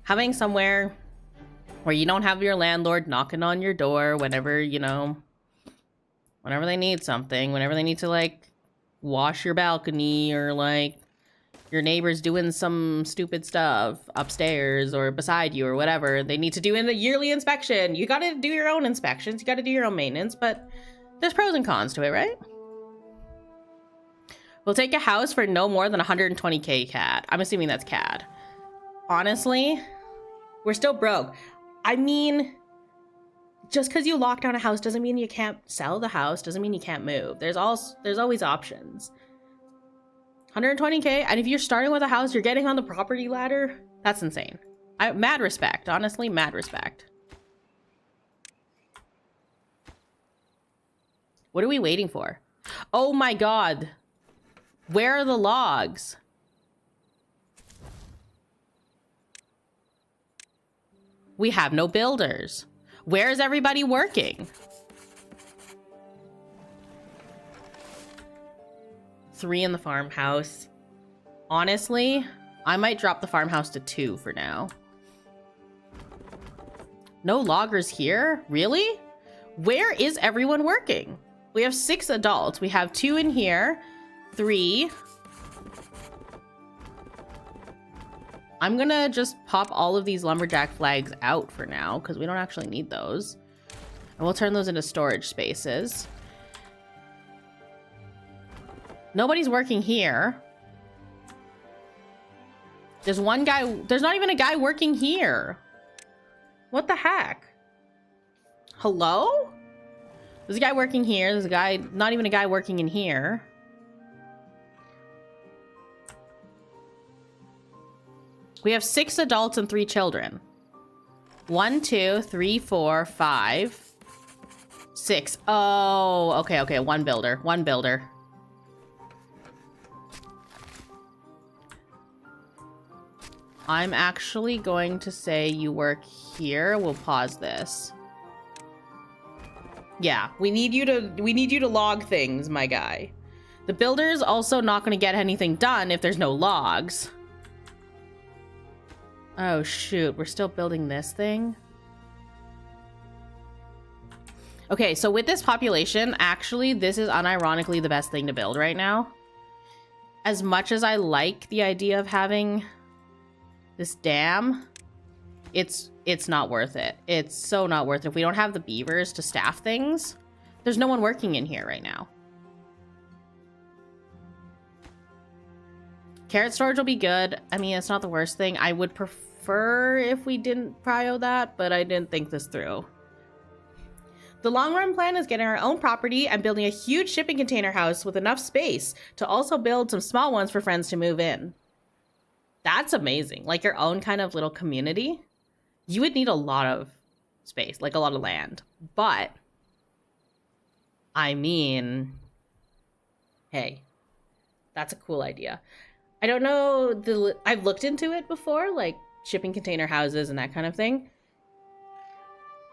Having somewhere where you don't have your landlord knocking on your door whenever, you know, whenever they need something, whenever they need to like wash your balcony, or like your neighbor's doing some stupid stuff upstairs or beside you or whatever. They need to do in a yearly inspection. You got to do your own inspections. You got to do your own maintenance, but there's pros and cons to it, right? We'll take a house for no more than 120k CAD. I'm assuming that's CAD. Honestly, we're still broke. I mean, just because you lock down a house doesn't mean you can't sell the house, doesn't mean you can't move. There's always options. 120K, and if you're starting with a house, you're getting on the property ladder. That's insane. Mad respect, honestly, mad respect. What are we waiting for? Oh my god. Where are the logs? We have no builders. Where is everybody working? 3 in the farmhouse. Honestly, I might drop the farmhouse to 2 for now. No loggers here? Really? Where is everyone working? We have 6 adults. We have 2 in here. 3. I'm gonna just pop all of these lumberjack flags out for now because we don't actually need those. And we'll turn those into storage spaces. Nobody's working here. There's one guy. There's not even a guy working here. What the heck? Hello? There's a guy working here. There's a guy, not even a guy working in here. We have 6 adults and 3 children. 1, 2, 3, 4, 5, 6. Oh, okay. One builder. One builder. I'm actually going to say you work here. We'll pause this. Yeah, we need you to log things, my guy. The builder's also not going to get anything done if there's no logs. Oh shoot, we're still building this thing. Okay, so with this population, actually, this is unironically the best thing to build right now. As much as I like the idea of having this dam, it's not worth it. It's so not worth it. If we don't have the beavers to staff things, there's no one working in here right now. Carrot storage will be good. I mean, it's not the worst thing. I would prefer if we didn't prio that, but I didn't think this through. The long run plan is getting our own property and building a huge shipping container house with enough space to also build some small ones for friends to move in. That's amazing. Like your own kind of little community. You would need a lot of space, like a lot of land. But, I mean, hey, that's a cool idea. I don't know, I've looked into it before, like shipping container houses and that kind of thing.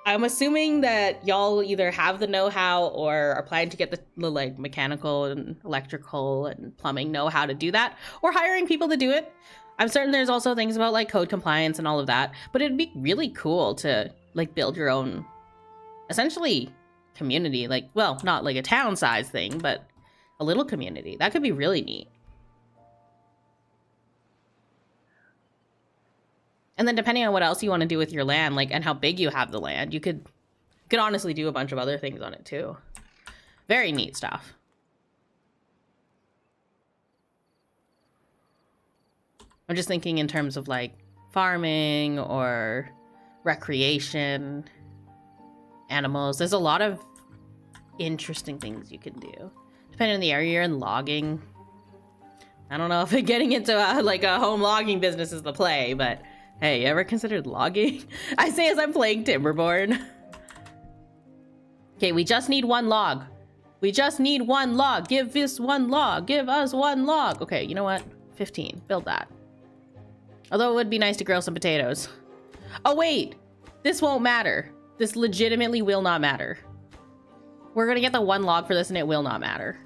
I'm assuming that y'all either have the know-how or are planning to get the like mechanical and electrical and plumbing know-how to do that, or hiring people to do it. I'm certain there's also things about like code compliance and all of that, but it'd be really cool to like build your own, essentially, community. Like, well, not like a town size thing, but a little community. That could be really neat. And then depending on what else you want to do with your land, like, and how big you have the land, you could honestly do a bunch of other things on it too. Very neat stuff. I'm just thinking in terms of like farming or recreation, animals. There's a lot of interesting things you can do. Depending on the area you're in, logging. I don't know if getting into like a home logging business is the play, but hey, you ever considered logging? I say as I'm playing Timberborn. Okay, we just need 1 log. We just need 1 log. Give us 1 log. Give us 1 log. Okay, you know what? 15. Build that. Although it would be nice to grill some potatoes. Oh, wait. This won't matter. This legitimately will not matter. We're going to get the 1 log for this and it will not matter.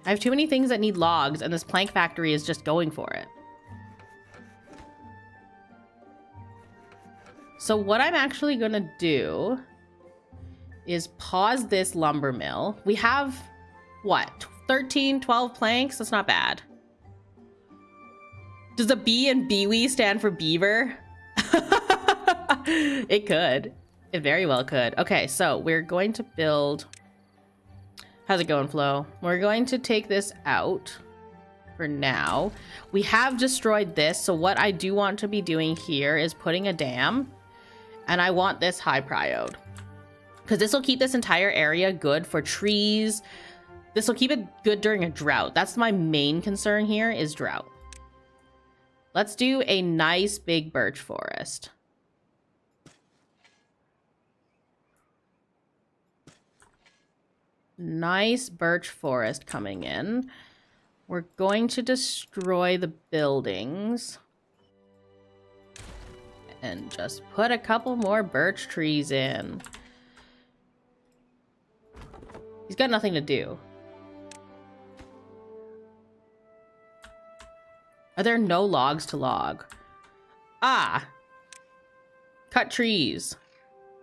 I have too many things that need logs and this plank factory is just going for it. So what I'm actually going to do is pause this lumber mill. We have, what, 13, 12 planks? That's not bad. Does the B in Beewee stand for beaver? It could. It very well could. Okay, so we're going to build... How's it going, Flo? We're going to take this out for now. We have destroyed this, so what I do want to be doing here is putting a dam. And I want this high prioed. Because this will keep this entire area good for trees, This will keep it good during a drought. That's my main concern here, is drought. Let's do a nice big birch forest. Nice birch forest coming in. We're going to destroy the buildings. And just put a couple more birch trees in. He's got nothing to do. Are there no logs to log? Ah! Cut trees.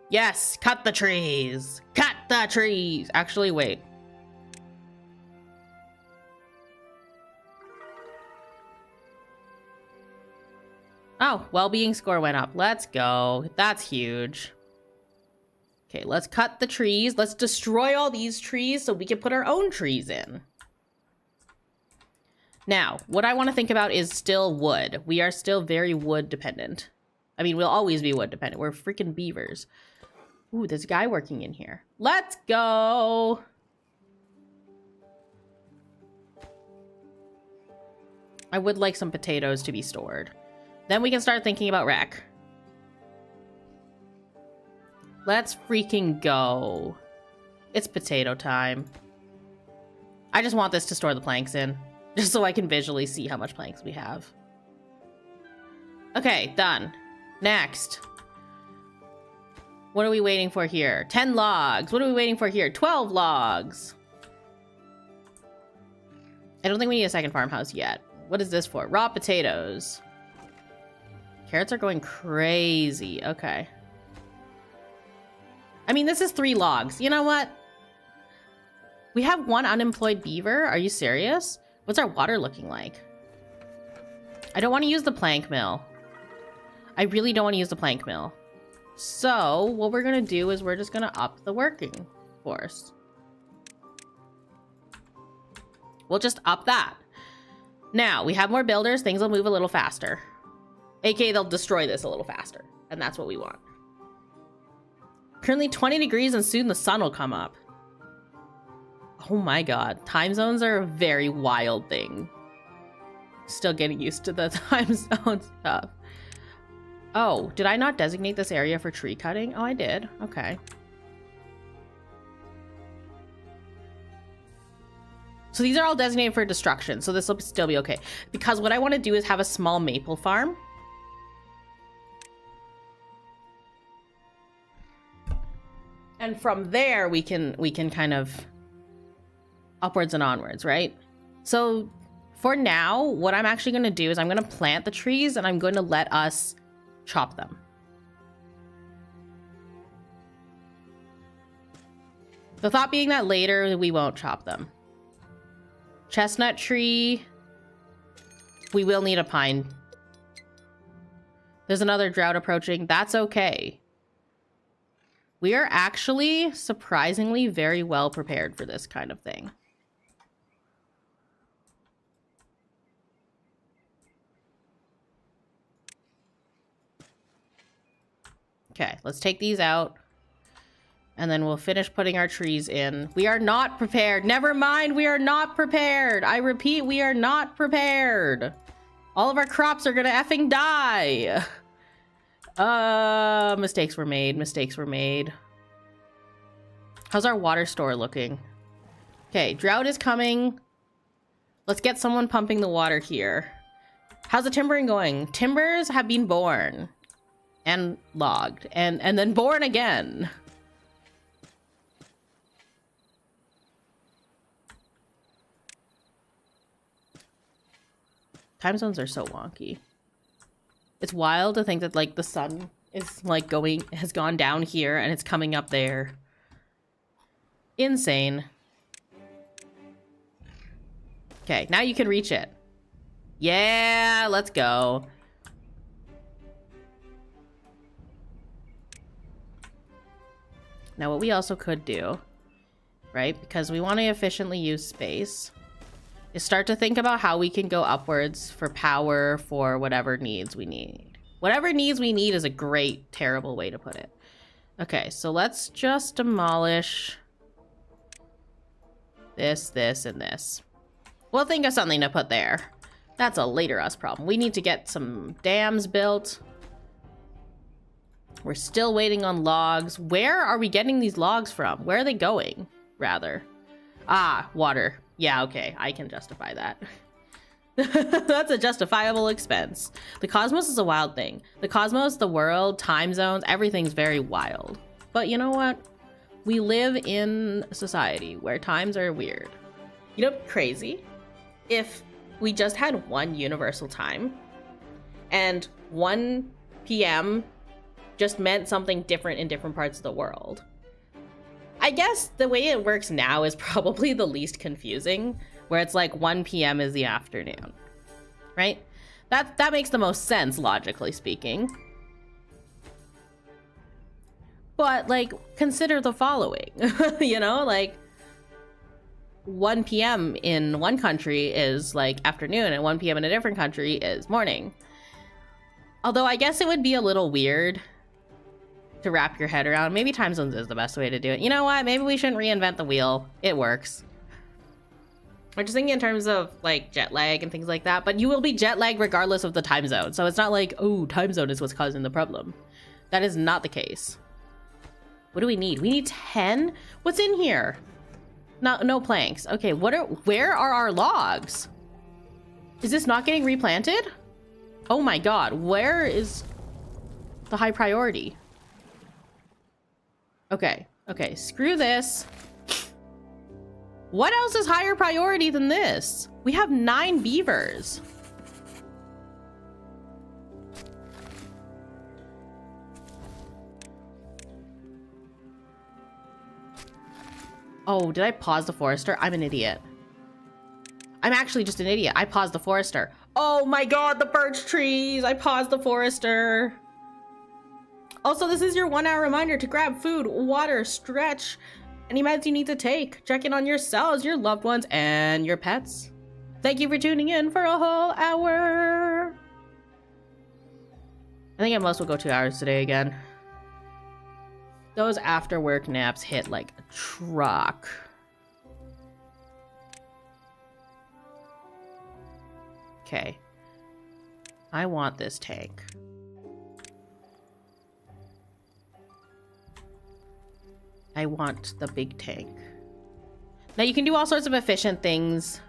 Yes, cut the trees. Cut the trees. Actually, wait. Oh, well-being score went up. Let's go. That's huge. Okay, let's cut the trees. Let's destroy all these trees so we can put our own trees in. Now, what I want to think about is still wood. We are still very wood dependent. I mean, we'll always be wood dependent. We're freaking beavers. Ooh, there's a guy working in here. Let's go. I would like some potatoes to be stored. Then we can start thinking about rec. Let's freaking go. It's potato time. I just want this to store the planks in. Just so I can visually see how much planks we have. Okay, done. Next. What are we waiting for here? 10 logs. What are we waiting for here? 12 logs. I don't think we need a second farmhouse yet. What is this for? Raw potatoes. Carrots are going crazy. Okay. I mean, this is 3 logs. You know what? We have 1 unemployed beaver. Are you serious? What's our water looking like? I don't want to use the plank mill. I really don't want to use the plank mill. So what we're going to do is we're just going to up the working force. We'll just up that. Now, we have more builders. Things will move a little faster. AKA, they'll destroy this a little faster. And that's what we want. Currently 20 degrees and soon the sun will come up. Oh my god. Time zones are a very wild thing. Still getting used to the time zone stuff. Oh, did I not designate this area for tree cutting? Oh, I did. Okay. So these are all designated for destruction. So this will still be okay. Because what I want to do is have a small maple farm. And from there, we can kind of upwards and onwards, right? So for now, what I'm actually going to do is I'm going to plant the trees and I'm going to let us chop them. The thought being that later we won't chop them. Chestnut tree. We will need a pine. There's another drought approaching. That's okay. We are actually surprisingly very well prepared for this kind of thing. Okay, let's take these out. And then we'll finish putting our trees in. We are not prepared. Never mind, we are not prepared. I repeat, we are not prepared. All of our crops are gonna effing die. Mistakes were made. Mistakes were made. How's our water store looking? Okay, drought is coming. Let's get someone pumping the water here. How's the timbering going? Timbers have been born. And logged. And then born again. Time zones are so wonky. It's wild to think that like the sun is like has gone down here and it's coming up there. Insane. Okay, now you can reach it. Yeah, let's go. Now what we also could do, right, because we want to efficiently use space, is start to think about how we can go upwards for power for whatever needs we need. Whatever needs we need is a great, terrible way to put it. Okay, so let's just demolish This, and this. We'll think of something to put there. That's a later us problem. We need to get some dams built. We're still waiting on logs. Where are we getting these logs from? Where are they going, rather? Ah, water. Yeah, okay. I can justify that. That's a justifiable expense. The cosmos is a wild thing. The cosmos, the world, time zones, everything's very wild. But you know what? We live in a society where times are weird. You know, crazy? If we just had one universal time and 1 p.m. just meant something different in different parts of the world. I guess the way it works now is probably the least confusing, where it's like 1 p.m. is the afternoon, right? That makes the most sense, logically speaking. But, like, consider the following, you know, like 1 p.m. in one country is like afternoon and 1 p.m. in a different country is morning. Although I guess it would be a little weird to wrap your head around. Maybe time zones is the best way to do it. You know what? Maybe we shouldn't reinvent the wheel. It works. We're just thinking in terms of like jet lag and things like that, but you will be jet lagged regardless of the time zone. So it's not like, oh, time zone is what's causing the problem. That is not the case. What do we need? We need 10? What's in here? No planks. Okay, where are our logs? Is this not getting replanted? Oh my god, where is the high priority? Okay, screw this. What else is higher priority than this? We have 9 beavers. Oh, did I pause the forester? I'm an idiot. I'm actually just an idiot. I paused the forester. Oh my god, the birch trees! I paused the forester. Also, this is your 1 hour reminder to grab food, water, stretch, any meds you need to take. Check in on yourselves, your loved ones, and your pets. Thank you for tuning in for a whole hour. I think at most we'll go 2 hours today again. Those after work naps hit like a truck. Okay. I want this tank. I want the big tank. Now you can do all sorts of efficient things.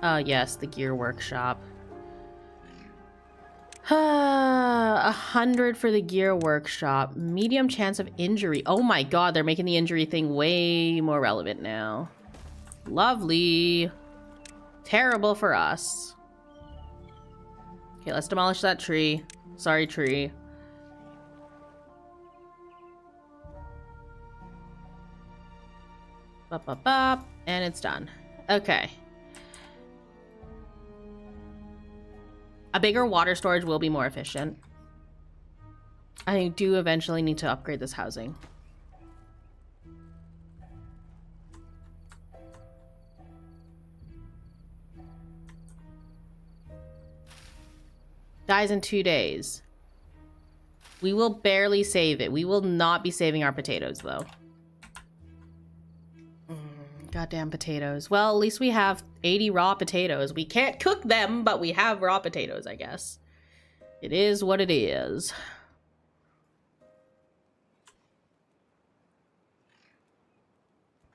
Yes, the gear workshop. 100 for the gear workshop. Medium chance of injury. Oh my god, they're making the injury thing way more relevant now. Lovely. Terrible for us. Okay, let's demolish that tree. Sorry, tree. Bop, bop, bop. And it's done. Okay. A bigger water storage will be more efficient. I do eventually need to upgrade this housing. Dies in 2 days. We will barely save it. We will not be saving our potatoes, though. Goddamn potatoes. Well, at least we have 80 raw potatoes. We can't cook them, but we have raw potatoes, I guess. It is what it is.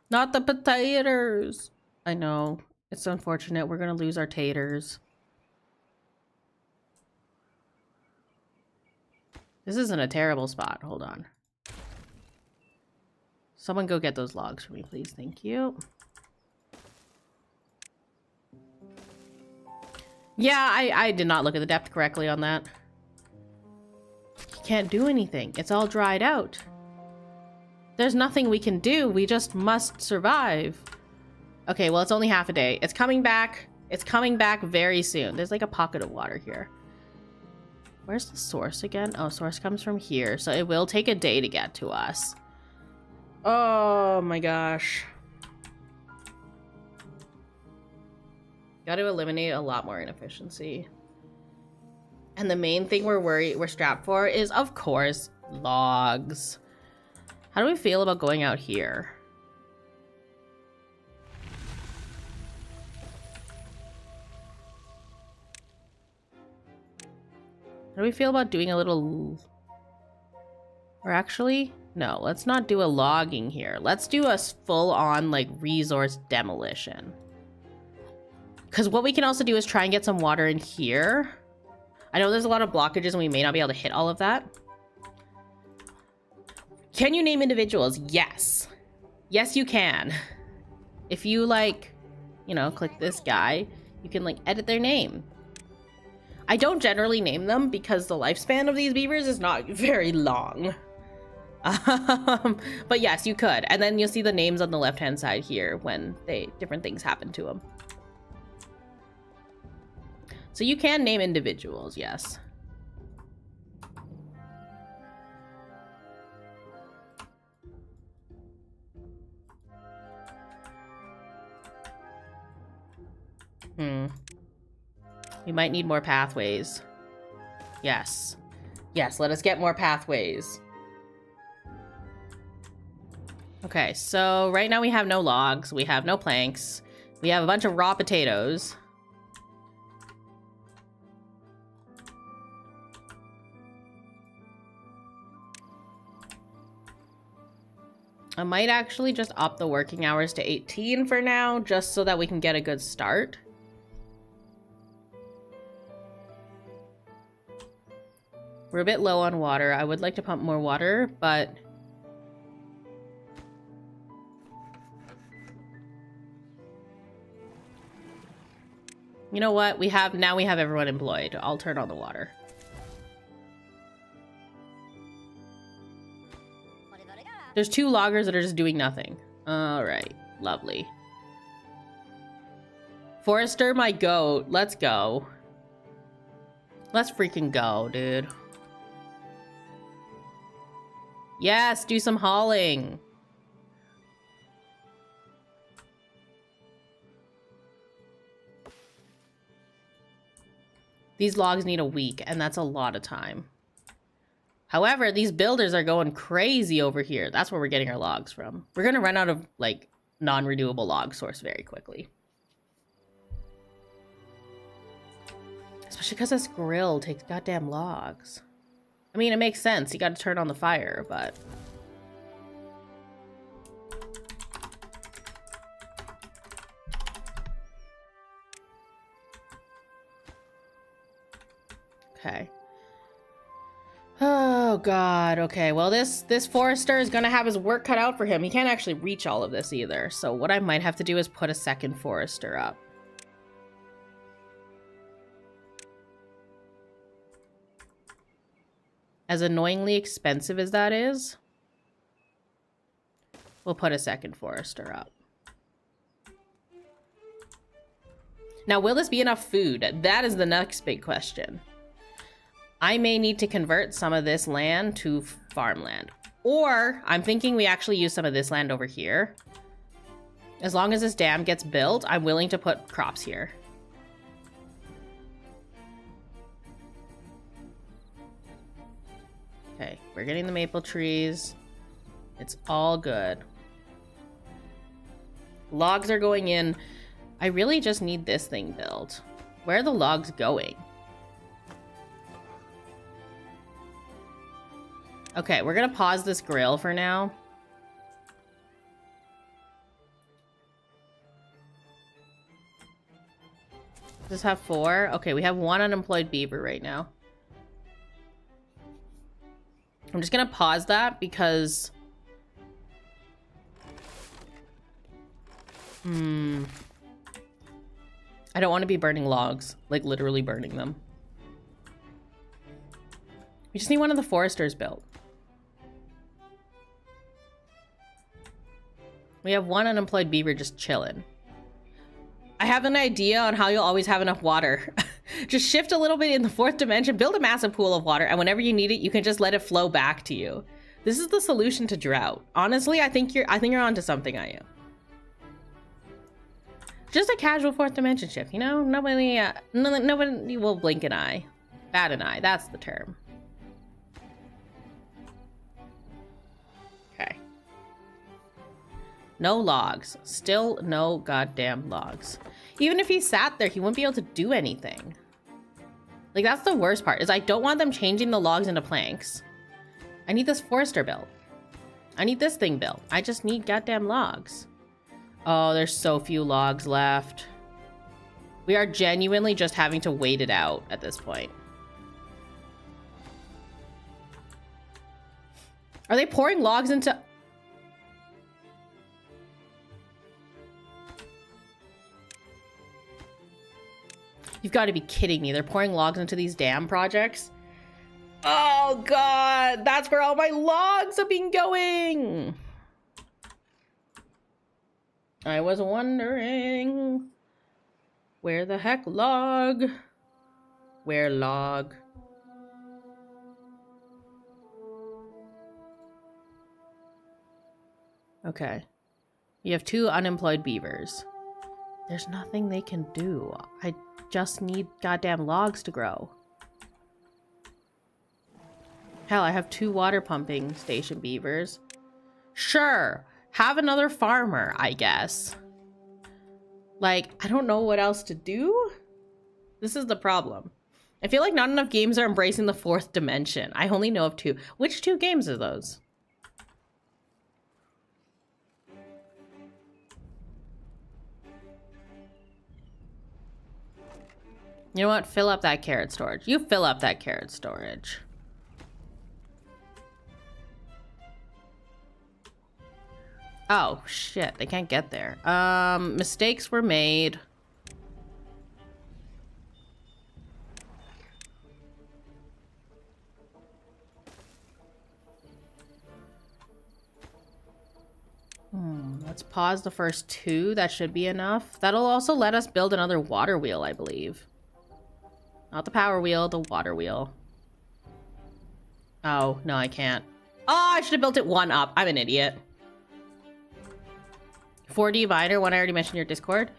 Not the potatoes. I know. It's unfortunate. We're gonna lose our taters. This isn't a terrible spot. Hold on. Someone go get those logs for me, please. Thank you. Yeah, I did not look at the depth correctly on that. You can't do anything. It's all dried out. There's nothing we can do. We just must survive. Okay, well, it's only half a day. It's coming back. It's coming back very soon. There's like a pocket of water here. Where's the source again? Oh, source comes from here. So it will take a day to get to us. Oh my gosh. Got to eliminate a lot more inefficiency. And the main thing we're strapped for is, of course, logs. How do we feel about going out here? How do we feel about doing a little... Or actually, no, let's not do a logging here. Let's do a full-on, like, resource demolition. Because what we can also do is try and get some water in here. I know there's a lot of blockages and we may not be able to hit all of that. Can you name individuals? Yes. Yes, you can. If you, like, you know, click this guy, you can, like, edit their name. I don't generally name them because the lifespan of these beavers is not very long. But yes, you could. And then you'll see the names on the left-hand side here when different things happen to them. So you can name individuals, yes. We might need more pathways. Yes. Yes, let us get more pathways. Okay, so right now we have no logs. We have no planks. We have a bunch of raw potatoes. I might actually just up the working hours to 18 for now, just so that we can get a good start. We're a bit low on water. I would like to pump more water, but... You know what? Now we have everyone employed. I'll turn on the water. There's 2 loggers that are just doing nothing. All right. Lovely. Forester, my goat. Let's go. Let's freaking go, dude. Yes, do some hauling. These logs need a week, and that's a lot of time. However, these builders are going crazy over here. That's where we're getting our logs from. We're going to run out of, like, non-renewable log source very quickly. Especially because this grill takes goddamn logs. I mean, it makes sense. You got to turn on the fire, but... Okay. Oh, God. Okay, well, this forester is going to have his work cut out for him. He can't actually reach all of this either. So what I might have to do is put a second forester up. As annoyingly expensive as that is, we'll put a second forester up. Now, will this be enough food? That is the next big question. I may need to convert some of this land to farmland. Or, I'm thinking we actually use some of this land over here. As long as this dam gets built, I'm willing to put crops here. Okay, we're getting the maple trees. It's all good. Logs are going in. I really just need this thing built. Where are the logs going? Okay, we're gonna pause this grill for now. Does this have 4? Okay, we have 1 unemployed beaver right now. I'm just gonna pause that because... I don't want to be burning logs. Like, literally burning them. We just need one of the foresters built. We have 1 unemployed beaver just chilling. I have an idea on how you'll always have enough water. Just shift a little bit in the 4th dimension, build a massive pool of water, and whenever you need it, you can just let it flow back to you. This is the solution to drought. Honestly, I think you're onto something, aren't you? Just a casual 4th dimension shift, you know? Nobody will blink an eye. Bat an eye, that's the term. Okay. No logs. Still no goddamn logs. Even if he sat there, he wouldn't be able to do anything. Like, that's the worst part, is I don't want them changing the logs into planks. I need this forester built. I need this thing built. I just need goddamn logs. Oh, there's so few logs left. We are genuinely just having to wait it out at this point. Are they pouring logs into... You've got to be kidding me. They're pouring logs into these dam projects. Oh, God. That's where all my logs have been going. I was wondering... Where the heck log? Where log? Okay. You have 2 unemployed beavers. There's nothing they can do. I just need goddamn logs to grow. Hell, I have 2 water pumping station beavers. Sure, have another farmer, I guess. Like, I don't know what else to do. This is the problem. I feel like not enough games are embracing the 4th dimension. I only know of 2. Which 2 games are those? You know what? Fill up that carrot storage. You fill up that carrot storage. Oh, shit. They can't get there. Mistakes were made. Let's pause the first 2. That should be enough. That'll also let us build another water wheel, I believe. Not the power wheel, the water wheel. Oh, no, I can't. Oh, I should have built it 1 up. I'm an idiot. 4D miner, one I already mentioned in your Discord.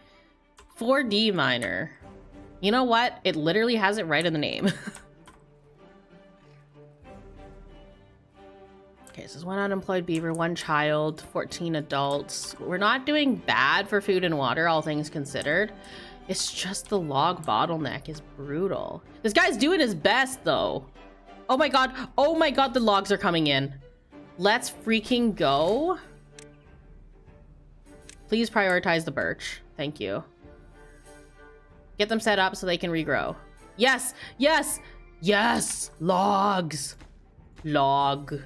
4D miner. You know what? It literally has it right in the name. Okay, so there's 1 unemployed beaver, 1 child, 14 adults. We're not doing bad for food and water, all things considered. It's just the log bottleneck is brutal. This guy's doing his best, though. Oh my god. Oh my god, the logs are coming in. Let's freaking go. Please prioritize the birch. Thank you. Get them set up so they can regrow. Yes! Yes! Yes! Logs! Log.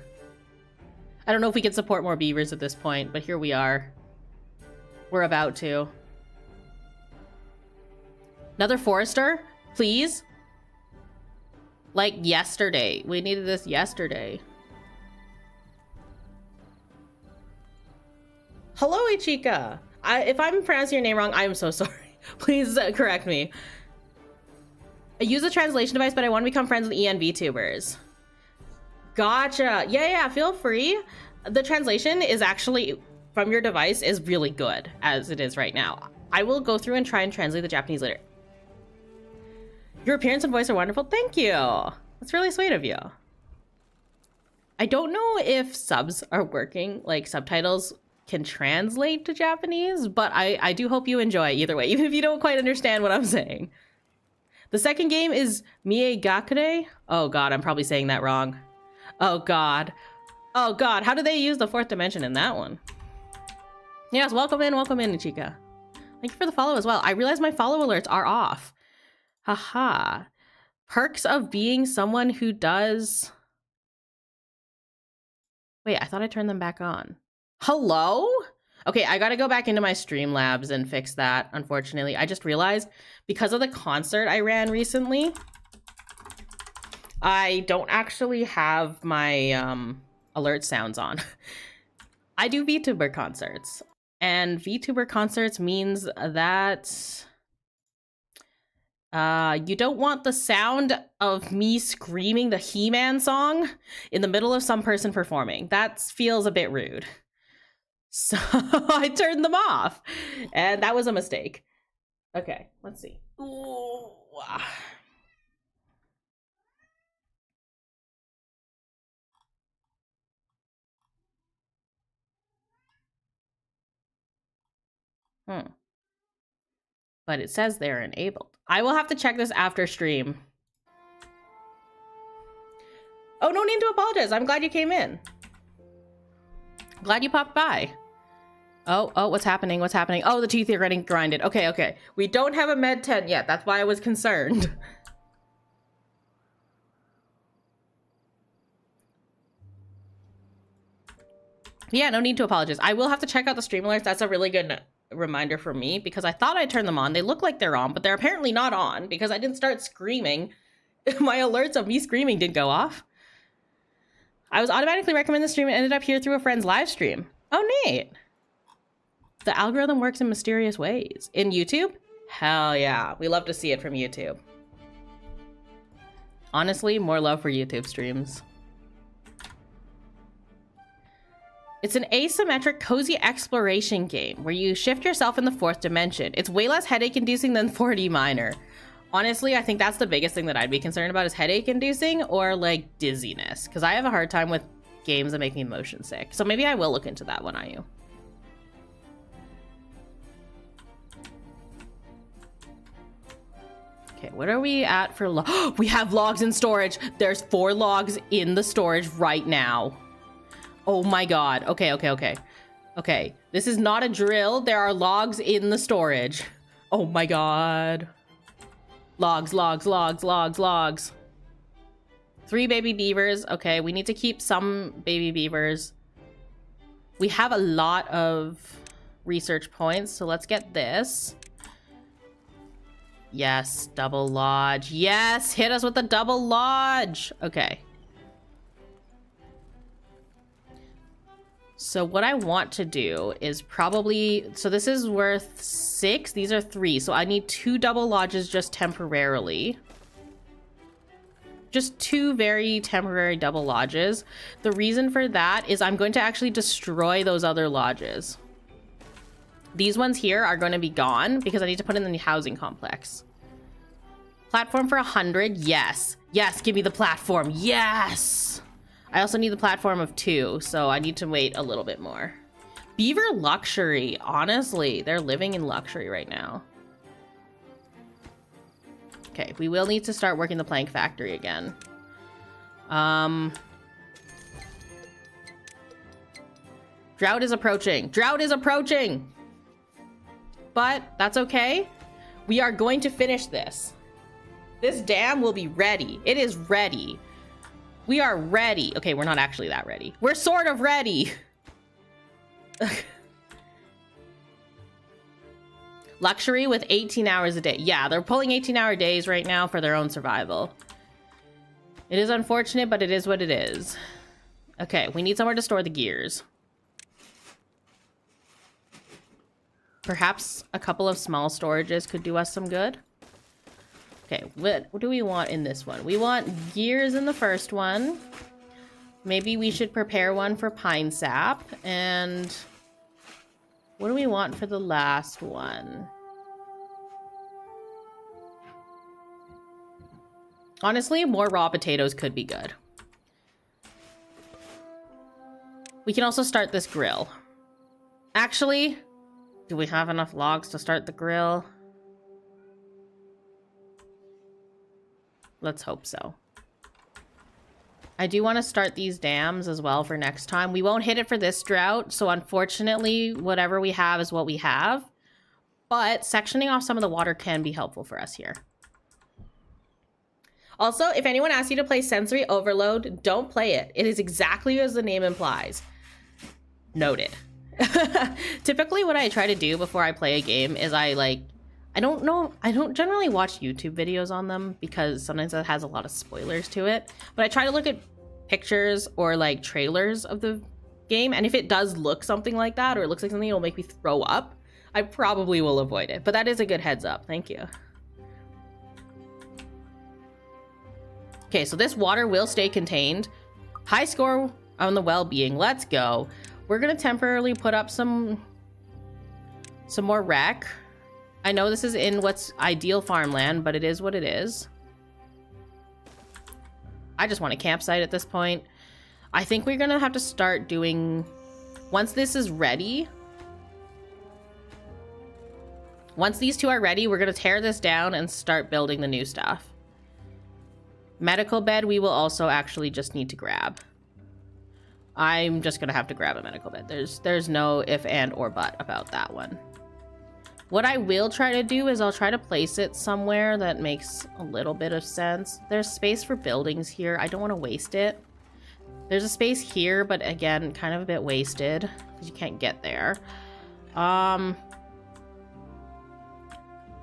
I don't know if we can support more beavers at this point, but here we are. We're about to. Another forester? Please? Like yesterday. We needed this yesterday. Hello, Ichika. If I'm pronouncing your name wrong, I'm so sorry. Please correct me. I use a translation device, but I want to become friends with ENV tubers. Gotcha. Yeah, feel free. The translation is actually, from your device, is really good, as it is right now. I will go through and try and translate the Japanese later. Your appearance and voice are wonderful. Thank you. That's really sweet of you. I don't know if subs are working, like subtitles can translate to Japanese, but I do hope you enjoy either way, even if you don't quite understand what I'm saying. The second game is Mie Gakure. Oh god, I'm probably saying that wrong. Oh god. Oh god, how do they use the 4th dimension in that one? Yes, welcome in, Ichika. Thank you for the follow as well. I realize my follow alerts are off. Haha. Perks of being someone who does... Wait, I thought I turned them back on. Hello? Okay, I gotta go back into my Streamlabs and fix that, unfortunately. I just realized, because of the concert I ran recently, I don't actually have my alert sounds on. I do VTuber concerts, and VTuber concerts means that you don't want the sound of me screaming the He-Man song in the middle of some person performing. That feels a bit rude. So I turned them off, and that was a mistake. Okay, let's see. Ooh. But it says they're enabled. I will have to check this after stream. Oh, no need to apologize. I'm glad you came in. Glad you popped by. Oh, what's happening? What's happening? Oh, the teeth are getting grinded. Okay, okay. We don't have a med tent yet. That's why I was concerned. Yeah, no need to apologize. I will have to check out the stream alerts. That's a really good reminder for me because I thought I turned them on. They look like they're on, but they're apparently not on because I didn't start screaming. My alerts of me screaming didn't go off. I was automatically recommended the stream and ended up here through a friend's live stream. Oh, neat. The algorithm works in mysterious ways. In YouTube? Hell yeah. We love to see it from YouTube. Honestly, more love for YouTube streams. It's an asymmetric, cozy exploration game where you shift yourself in the 4th dimension. It's way less headache-inducing than 4D Minor. Honestly, I think that's the biggest thing that I'd be concerned about is headache-inducing or, like, dizziness. Because I have a hard time with games that make me motion sick. So maybe I will look into that one, IU. Okay, what are we at for we have logs in storage. There's 4 logs in the storage right now. Oh my god. Okay, okay, okay. Okay, this is not a drill. There are logs in the storage. Oh my god. Logs, logs, logs, logs, logs. 3 baby beavers. Okay, we need to keep some baby beavers. We have a lot of research points, so let's get this. Yes, double lodge. Yes, hit us with the double lodge. Okay. So what I want to do is probably, so this is worth 6, these are 3. So I need 2 double lodges just temporarily. Just 2 very temporary double lodges. The reason for that is I'm going to actually destroy those other lodges. These ones here are going to be gone because I need to put in the housing complex. Platform for 100, yes. Yes, give me the platform, yes! I also need the platform of 2, so I need to wait a little bit more. Beaver luxury, honestly, they're living in luxury right now. Okay, we will need to start working the plank factory again. Drought is approaching. Drought is approaching! But that's okay. We are going to finish this. This dam will be ready. It is ready. We are ready. Okay, we're not actually that ready. We're sort of ready. Luxury with 18 hours a day. Yeah, they're pulling 18-hour days right now for their own survival. It is unfortunate, but it is what it is. Okay, we need somewhere to store the gears. Perhaps a couple of small storages could do us some good. Okay, what do we want in this one? We want gears in the first one. Maybe we should prepare one for pine sap. And what do we want for the last one? Honestly, more raw potatoes could be good. We can also start this grill. Actually, do we have enough logs to start the grill? Let's hope so. I do want to start these dams as well for next time. We won't hit it for this drought, so unfortunately, whatever we have is what we have. But sectioning off some of the water can be helpful for us here. Also, if anyone asks you to play Sensory Overload, don't play it. It is exactly as the name implies. Noted. Typically, what I try to do before I play a game is I don't generally watch YouTube videos on them because sometimes that has a lot of spoilers to it. But I try to look at pictures or like trailers of the game. And if it does look something like that, or it looks like something that will make me throw up, I probably will avoid it. But that is a good heads up. Thank you. Okay, so this water will stay contained. High score on the well-being. Let's go. We're going to temporarily put up some more rec. I know this is in what's ideal farmland, but it is what it is. I just want a campsite at this point. I think we're gonna have to start doing, once this is ready, once these 2 are ready, we're gonna tear this down and start building the new stuff. Medical bed, we will also actually just need to grab. I'm just gonna have to grab a medical bed. There's no if and or but about that one. What I will try to do is I'll try to place it somewhere that makes a little bit of sense. There's space for buildings here. I don't want to waste it. There's a space here, but again, kind of a bit wasted because you can't get there.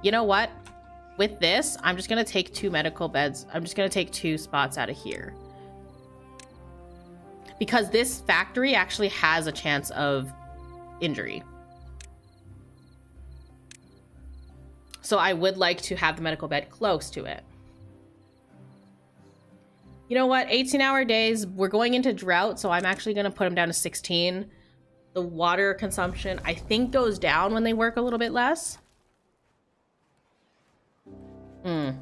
You know what? With this, I'm just going to take 2 medical beds. I'm just going to take 2 spots out of here. Because this factory actually has a chance of injury. So I would like to have the medical bed close to it. You know what? 18-hour days. We're going into drought, so I'm actually going to put them down to 16. The water consumption, I think, goes down when they work a little bit less. I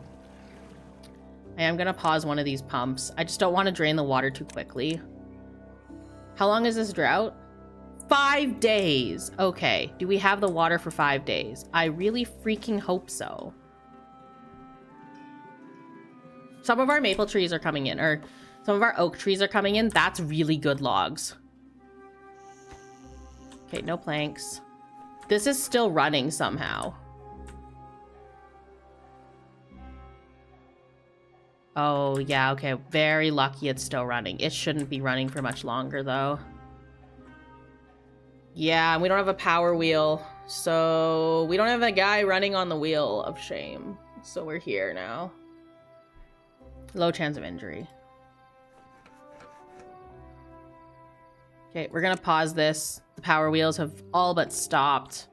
am going to pause one of these pumps. I just don't want to drain the water too quickly. How long is this drought? 5 days. Okay. Do we have the water for 5 days? I really freaking hope so. Some of our maple trees are coming in, or some of our oak trees are coming in. That's really good logs. Okay, no planks. This is still running somehow. Oh, yeah, okay. Very lucky it's still running. It shouldn't be running for much longer, though. Yeah, we don't have a power wheel, so we don't have a guy running on the wheel of shame. So we're here now. Low chance of injury. Okay, we're gonna pause this. The power wheels have all but stopped.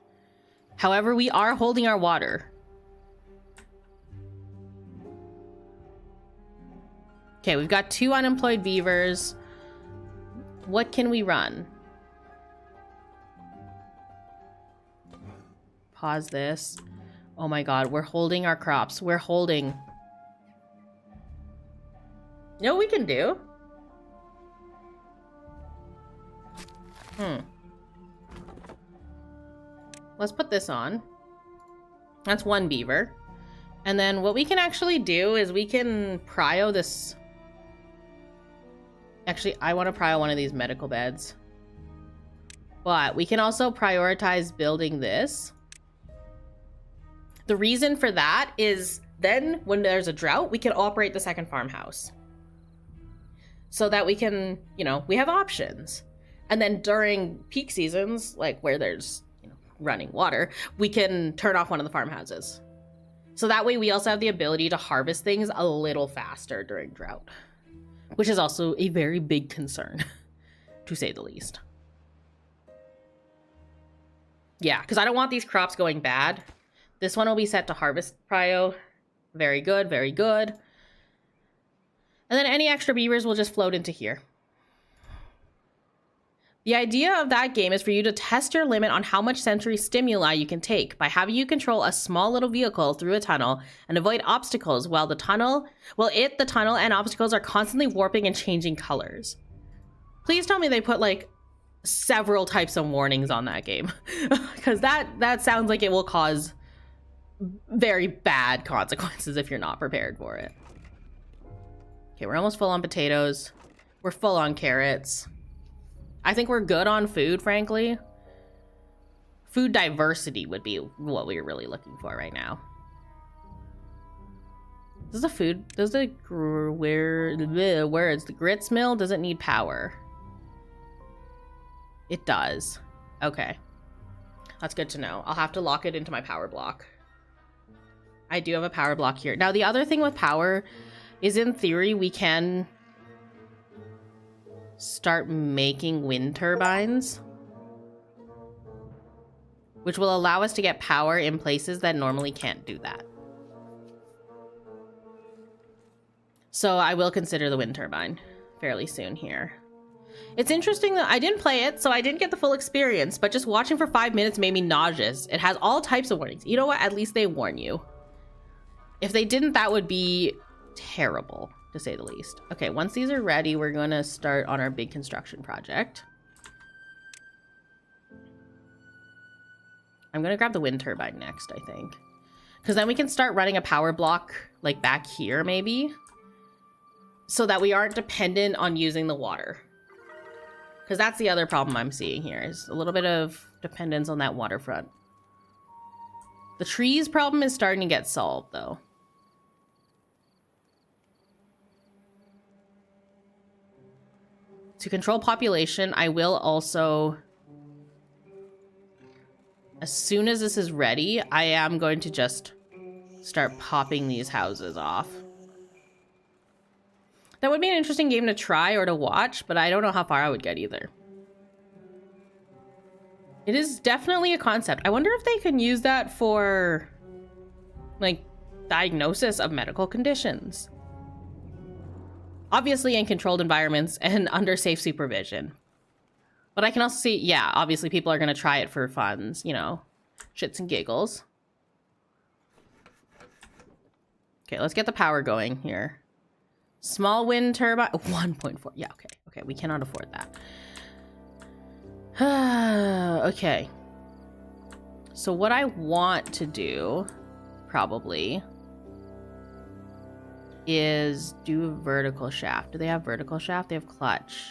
However, we are holding our water. Okay, we've got 2 unemployed beavers. What can we run? Pause this. Oh my god, we're holding our crops. We're holding. You know what we can do? Let's put this on. That's 1 beaver. And then what we can actually do is we can prio this. Actually, I want to prio one of these medical beds. But we can also prioritize building this. The reason for that is then when there's a drought, we can operate the second farmhouse. So that we can, you know, we have options. And then during peak seasons, like where there's, you know, running water, we can turn off one of the farmhouses. So that way we also have the ability to harvest things a little faster during drought. Which is also a very big concern, to say the least. Yeah, because I don't want these crops going bad. This one will be set to harvest prio. Very good, very good. And then any extra beavers will just float into here. The idea of that game is for you to test your limit on how much sensory stimuli you can take by having you control a small little vehicle through a tunnel and avoid obstacles while the tunnel and obstacles are constantly warping and changing colors. Please tell me they put like several types of warnings on that game, because that sounds like it will cause very bad consequences if you're not prepared for it. Okay, we're almost full on potatoes. We're full on carrots. I think we're good on food, frankly. Food diversity would be what we're really looking for right now. Does the grits mill, does it need power? It does. Okay. That's good to know. I'll have to lock it into my power block. I do have a power block here. Now, the other thing with power is, in theory, we can start making wind turbines, which will allow us to get power in places that normally can't do that. So I will consider the wind turbine fairly soon here. It's interesting that I didn't play it, so I didn't get the full experience, but just watching for 5 minutes made me nauseous. It has all types of warnings. You know what? At least they warn you. If they didn't, that would be terrible, to say the least. Okay, once these are ready, we're going to start on our big construction project. I'm going to grab the wind turbine next, I think. Because then we can start running a power block, like, back here, maybe. so that we aren't dependent on using the water. Because that's the other problem I'm seeing here, is a little bit of dependence on that waterfront. The trees problem is starting to get solved, though. To control population, I will also... As soon as this is ready, I am going to just start popping these houses off. That would be an interesting game to try or to watch, but I don't know how far I would get either. It is definitely a concept. I wonder if they can use that for, like, diagnosis of medical conditions. Obviously in controlled environments and under safe supervision. But I can also see, yeah, obviously people are going to try it for funds, you know, shits and giggles. Okay, let's get the power going here. Small wind turbine, 1.4. Yeah, okay. Okay, we cannot afford that. Okay. So what I want to do, probably, is do a vertical shaft. Do they have vertical shaft? They have clutch.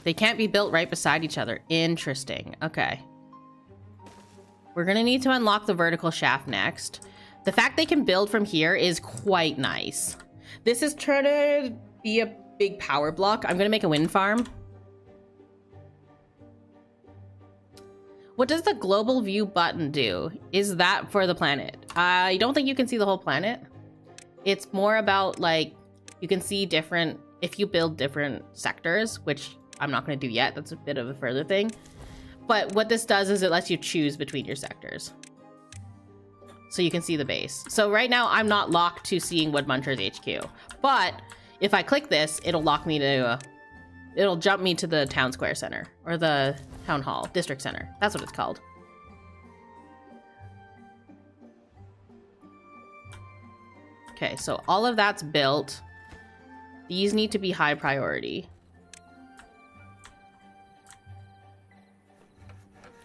They can't be built right beside each other. Interesting. Okay. We're going to need to unlock the vertical shaft next. The fact they can build from here is quite nice. This is trying to be a big power block. I'm going to make a wind farm. What does the global view button do? Is that for the planet? I don't think you can see the whole planet. It's more about, like, you can see different, if you build different sectors, which I'm not going to do yet. That's a bit of a further thing. But what this does is it lets you choose between your sectors. So you can see the base. So right now I'm not locked to seeing Wood Munchers HQ. But if I click this, it'll lock me to, it'll jump me to the town square center. Or the town hall, district center. That's what it's called. Okay, so all of that's built. These need to be high priority.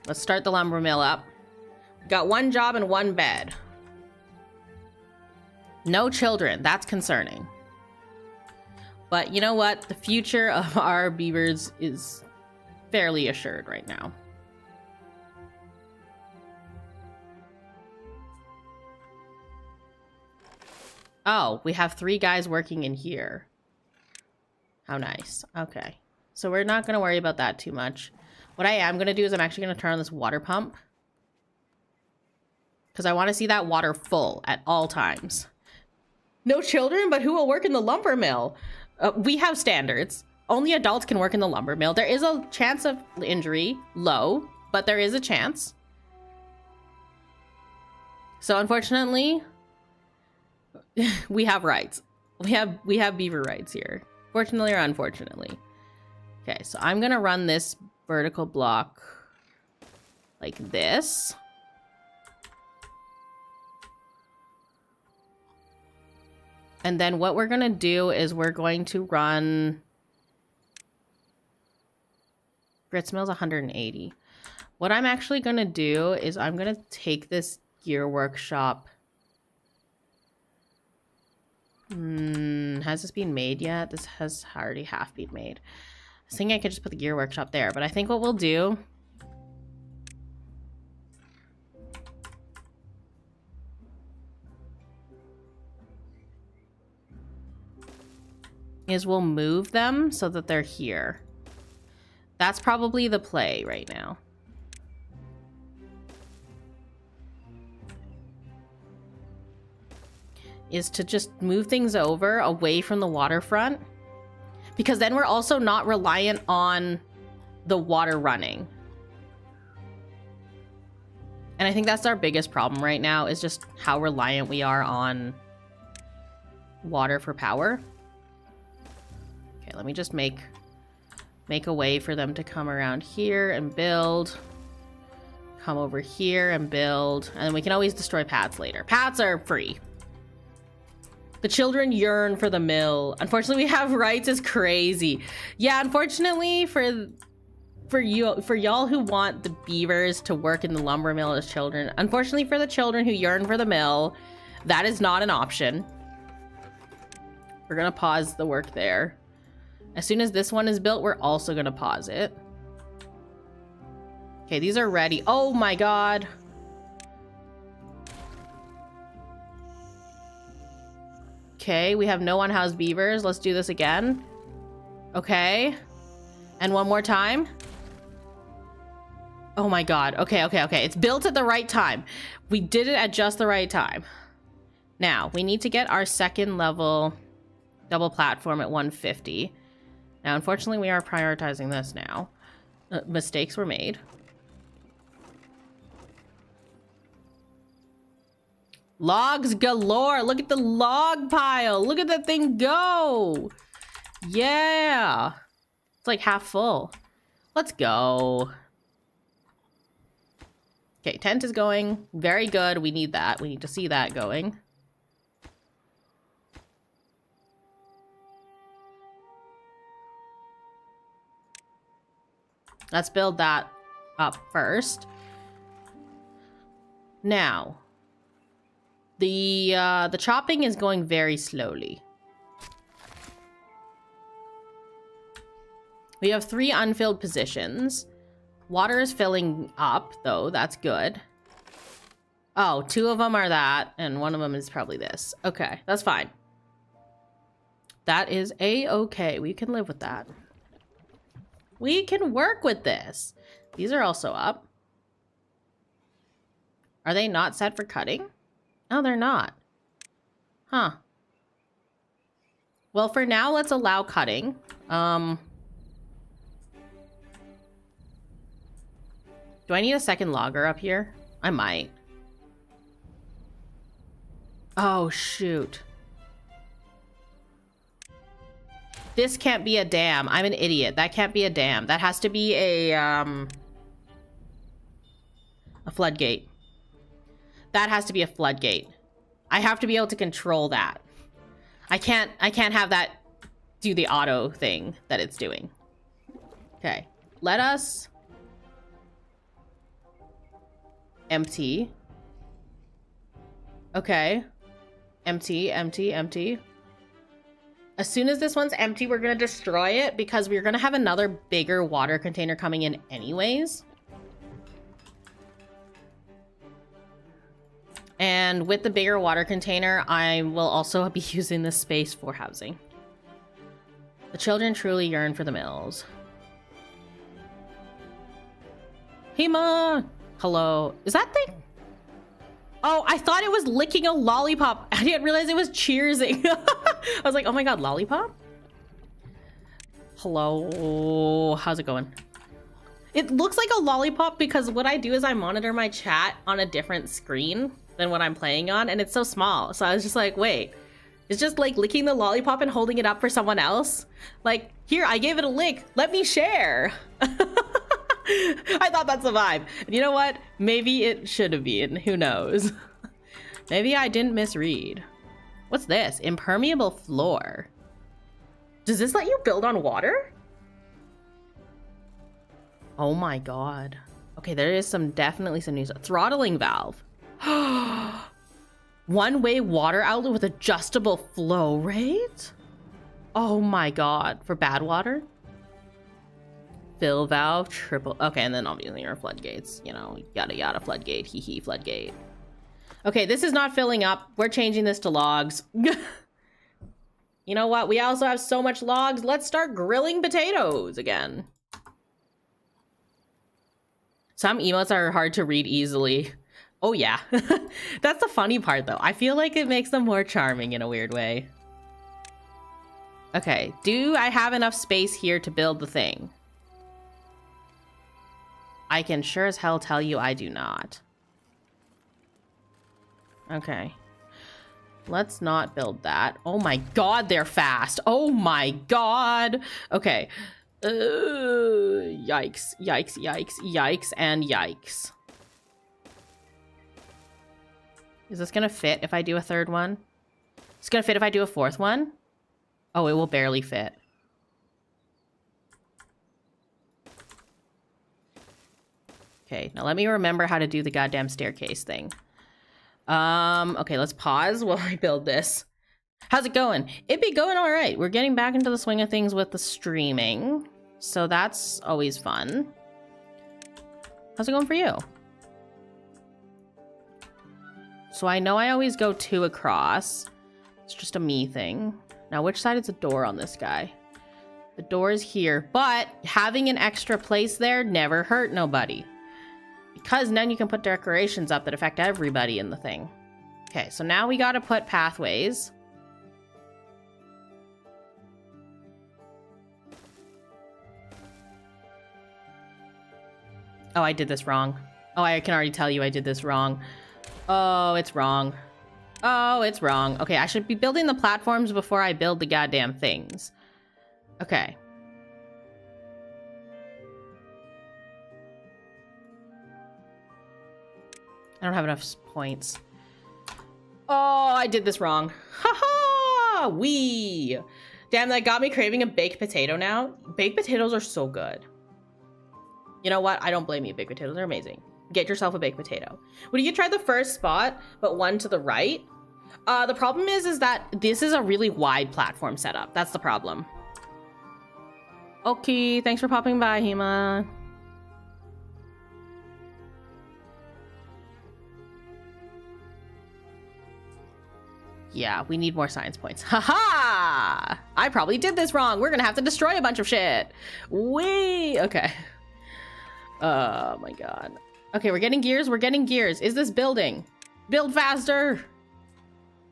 Let's start the lumber mill up. Got one job and one bed. No children. That's concerning. But you know what? The future of our beavers is fairly assured right now. Oh, we have 3 guys working in here. How nice. Okay. So we're not going to worry about that too much. What I am going to do is I'm actually going to turn on this water pump. Because I want to see that water full at all times. No children, but who will work in the lumber mill? We have standards. Only adults can work in the lumber mill. There is a chance of injury, low, but there is a chance. So unfortunately, we have rights. We have beaver rights here. Fortunately or unfortunately. Okay, so I'm going to run this vertical block like this. And then what we're going to do is we're going to run... Grits mill's 180. What I'm actually going to do is I'm going to take this gear workshop. Has this been made yet? This has already half been made. I was thinking I could just put the gear workshop there, but I think what we'll do is we'll move them so that they're here. That's probably the play right now. Is to just move things over away from the waterfront. Because then we're also not reliant on the water running. And I think that's our biggest problem right now, is just how reliant we are on water for power. Okay, let me just make a way for them to come around here and build. Come over here and build. And then we can always destroy paths later. Paths are free. The children yearn for the mill. Unfortunately, we have rights is crazy. Yeah, unfortunately for y'all who want the beavers to work in the lumber mill as children, unfortunately for the children who yearn for the mill, that is not an option. We're gonna pause the work there. As soon as this one is built, we're also gonna pause it. Okay, these are ready. Oh my god. Okay, we have no unhoused beavers. Let's do this again. Okay. And one more time. Oh my god. Okay. It's built at the right time. We did it at just the right time. Now, we need to get our second level double platform at 150. Now, unfortunately, we are prioritizing this now. Mistakes were made. Logs galore. Look at the log pile. Look at that thing go. Yeah. It's like half full. Let's go. Okay, tent is going. Very good. We need that. We need to see that going. Let's build that up first. Now, the chopping is going very slowly. We have 3 unfilled positions. Water is filling up, though. That's good. Oh, 2 of them are that, and 1 of them is probably this. Okay, that's fine. That is a-okay. We can live with that. We can work with this. These are also up. Are they not set for cutting? No, they're not. Huh. Well, for now, let's allow cutting. Do I need a second logger up here? I might. Oh, shoot. This can't be a dam. I'm an idiot. That can't be a dam. That has to be a floodgate. That has to be a floodgate. I have to be able to control that. I can't have that do the auto thing that it's doing. Okay. Let us empty. Okay. Empty, empty, empty. As soon as this one's empty, we're going to destroy it because we're going to have another bigger water container coming in anyways. And with the bigger water container, I will also be using this space for housing. The children truly yearn for the mills. Hema! Hello. Is that thing? Oh, I thought it was licking a lollipop. I didn't realize it was cheersing. I was like, oh my god, lollipop? Hello. How's it going? It looks like a lollipop because what I do is I monitor my chat on a different screen than what I'm playing on, and it's so small. So I was just like, wait, it's just like licking the lollipop and holding it up for someone else? Like, here, I gave it a lick. Let me share. I thought that's the vibe. And you know what? Maybe it should have been. Who knows? Maybe I didn't misread. What's this? Impermeable floor. Does this let you build on water? Oh my god. Okay, there is definitely some news. Throttling valve. One-way water outlet with adjustable flow rate? Oh my god. For bad water? Fill valve, triple. Okay, and then obviously our floodgates. You know, yada yada floodgate, hee hee floodgate. Okay, this is not filling up. We're changing this to logs. You know what? We also have so much logs. Let's start grilling potatoes again. Some emotes are hard to read easily. Oh yeah. That's the funny part though. I feel like it makes them more charming in a weird way. Okay, do I have enough space here to build the thing? I can sure as hell tell you I do not. Okay. Let's not build that. Oh my god, they're fast. Oh my god. Okay. Yikes, yikes, yikes, yikes, and yikes. Is this gonna fit if I do a third one? It's gonna fit if I do a fourth one. Oh, it will barely fit. Okay, now let me remember how to do the goddamn staircase thing. Okay, let's pause while I build this. How's it going? It be going all right. We're getting back into the swing of things with the streaming. So that's always fun. How's it going for you? So I know I always go 2 across. It's just a me thing. Now, which side is the door on this guy? The door is here, but having an extra place there never hurt nobody. Because then you can put decorations up that affect everybody in the thing. Okay, so now we gotta put pathways. Oh, I did this wrong. Oh, I can already tell you I did this wrong. Oh, it's wrong. Oh, it's wrong. Okay, I should be building the platforms before I build the goddamn things. Okay. I don't have enough points. Oh, I did this wrong. Haha! Wee! Damn, that got me craving a baked potato now. Baked potatoes are so good. You know what? I don't blame you. Baked potatoes are amazing. Get yourself a baked potato. Would you try the first spot, but one to the right? The problem is that this is a really wide platform setup. That's the problem. Okay, thanks for popping by, Hema. Yeah, we need more science points. Haha! I probably did this wrong. We're gonna have to destroy a bunch of shit. Wait, okay. Oh my god. Okay, we're getting gears. We're getting gears. Is this building? Build faster!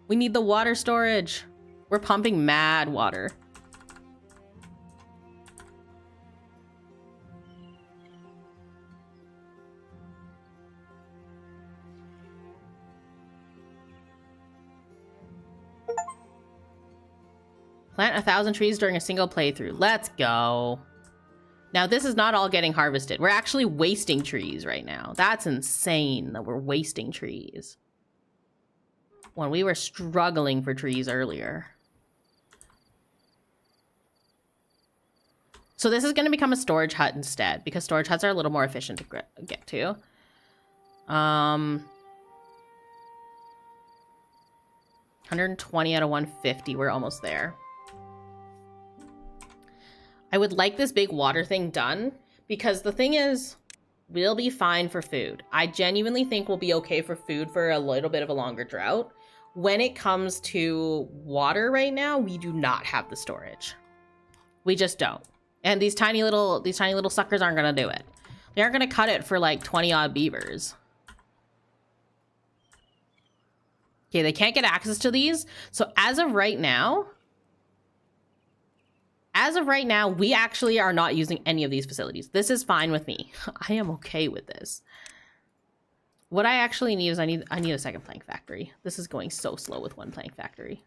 We need the water storage. We're pumping mad water. Plant 1,000 trees during a single playthrough. Let's go. Now, this is not all getting harvested. We're actually wasting trees right now. That's insane that we're wasting trees. When we were struggling for trees earlier. So this is going to become a storage hut instead, because storage huts are a little more efficient to get to. 120 out of 150. We're almost there. I would like this big water thing done, because the thing is, we'll be fine for food. I genuinely think we'll be okay for food for a little bit of a longer drought. When it comes to water right now, we do not have the storage. We just don't. And these tiny little suckers aren't gonna do it. They aren't gonna cut it for like 20 odd beavers. Okay, they can't get access to these. So as of right now, we actually are not using any of these facilities. This is fine with me. I am okay with this. What I actually need is I need a second plank factory. This is going so slow with one plank factory.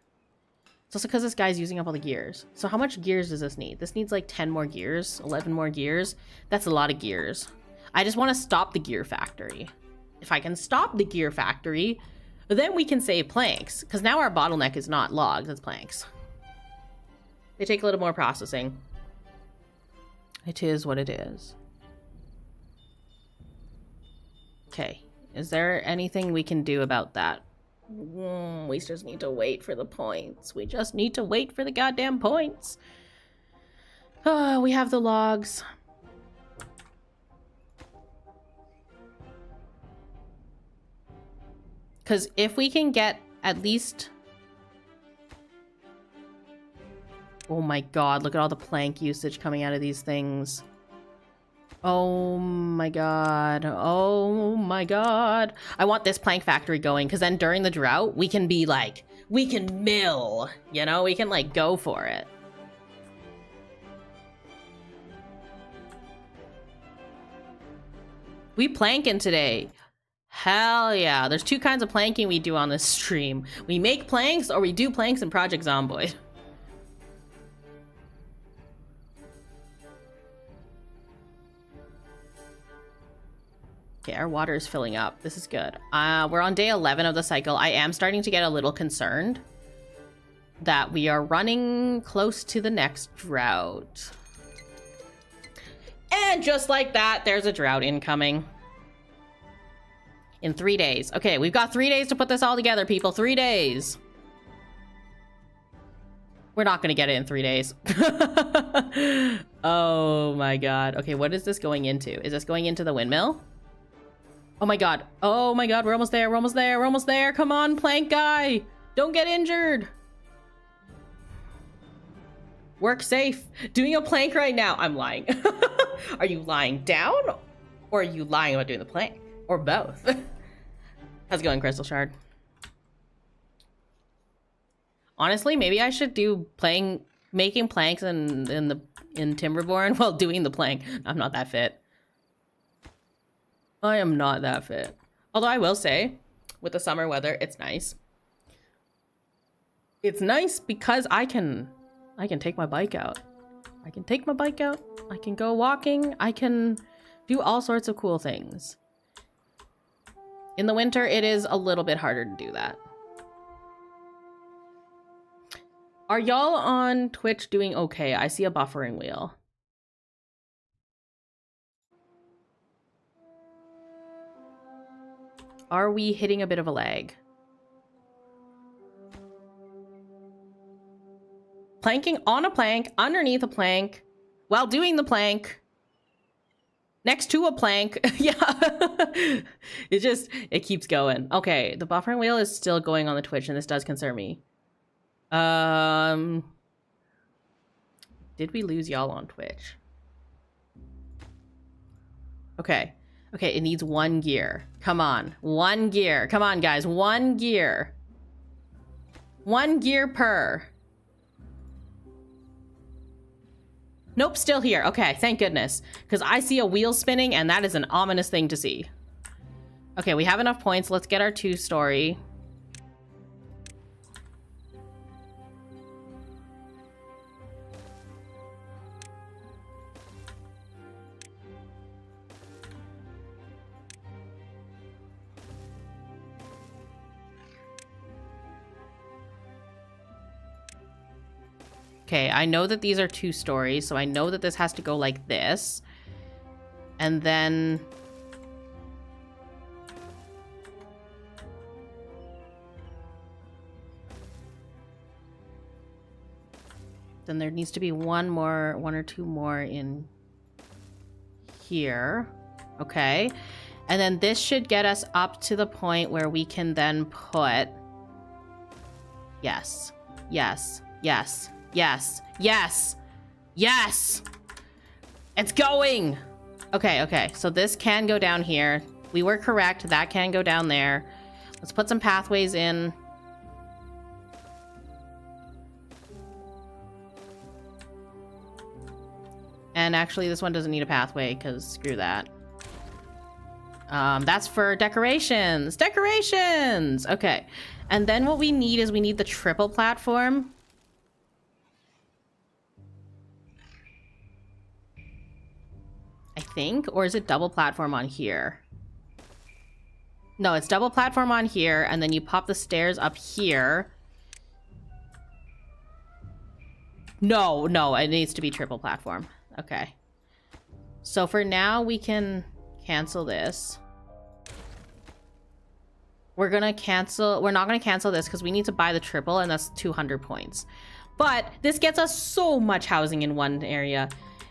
It's also because this guy's using up all the gears. So how much gears does this need? This needs like 10 more gears, 11 more gears. That's a lot of gears. I just want to stop the gear factory. If I can stop the gear factory, then we can save planks. Because now our bottleneck is not logs, it's planks. They take a little more processing. It is what it is. Okay. Is there anything we can do about that? We just need to wait for the points. We just need to wait for the goddamn points. Oh, we have the logs. Because if we can get at least... Oh my god, look at all the plank usage coming out of these things. Oh my god. Oh my god. I want this plank factory going, because then during the drought, we can be like, we can mill, you know? We can like go for it. We planking today. Hell yeah. There's 2 kinds of planking we do on this stream. We make planks, or we do planks in Project Zomboid. Okay, our water is filling up. This is good. We're on day 11 of the cycle. I am starting to get a little concerned that we are running close to the next drought. And just like that, there's a drought incoming. In 3 days. Okay, we've got 3 days to put this all together, people. 3 days. We're not gonna get it in 3 days. Oh my god. Okay, what is this going into? Is this going into the windmill? Oh my god. Oh my god, we're almost there. We're almost there. We're almost there. Come on, plank guy. Don't get injured. Work safe. Doing a plank right now. I'm lying. Are you lying down? Or are you lying about doing the plank? Or both? How's it going, Crystal Shard? Honestly, maybe I should do making planks in Timberborn while doing the plank. I'm not that fit. I am not that fit. Although I will say, with the summer weather, it's nice. It's nice because I can take my bike out. I can take my bike out. I can go walking. I can do all sorts of cool things. In the winter, it is a little bit harder to do that. Are y'all on Twitch doing okay? I see a buffering wheel. Are we hitting a bit of a lag? Planking on a plank, underneath a plank, while doing the plank, next to a plank. Yeah. It keeps going. Okay, the buffering wheel is still going on the Twitch, and this does concern me. Did we lose y'all on Twitch? Okay. Okay, it needs 1 gear. Come on. 1 gear. Come on, guys. 1 gear. 1 gear per. Nope, still here. Okay, thank goodness. Because I see a wheel spinning, and that is an ominous thing to see. Okay, we have enough points. Let's get our 2-story. Okay, I know that these are 2 stories, so I know that this has to go like this. And then... then there needs to be one or two more in here. Okay. And then this should get us up to the point where we can then put... Yes. Yes. Yes. Yes. Yes. Yes. It's going. Okay. Okay. So this can go down here. We were correct. That can go down there. Let's put some pathways in. And actually, this one doesn't need a pathway because screw that. That's for decorations. Decorations. Okay. And then what we need is we need the triple platform. I think, or is it double platform on here? No, it's double platform on here, and then you pop the stairs up here. No, no, it needs to be triple platform. Okay. So for now, we can cancel this. We're not gonna cancel this because we need to buy the triple, and that's 200 points. But this gets us so much housing in one area.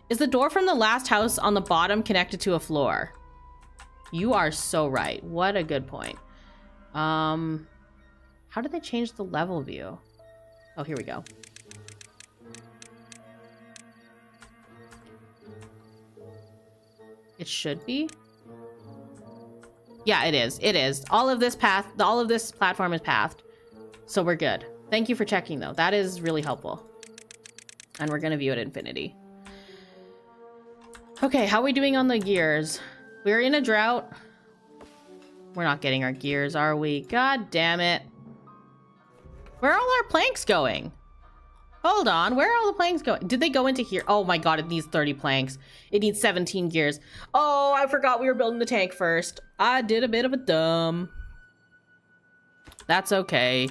Is the door from the last house on the bottom connected to a floor? You are so right. What a good point. How did they change the level view? Oh, here we go. It should be. Yeah, it is. It is. All of this platform is pathed. So we're good. Thank you for checking though. That is really helpful. And we're gonna view at infinity. Okay, how are we doing on the gears? We're in a drought. We're not getting our gears, are we? God damn it. Where are all our planks going? Hold on, where are all the planks going? Did they go into here? Oh my god, it needs 30 planks. It needs 17 gears. Oh, I forgot we were building the tank first. I did a bit of a dumb. That's okay.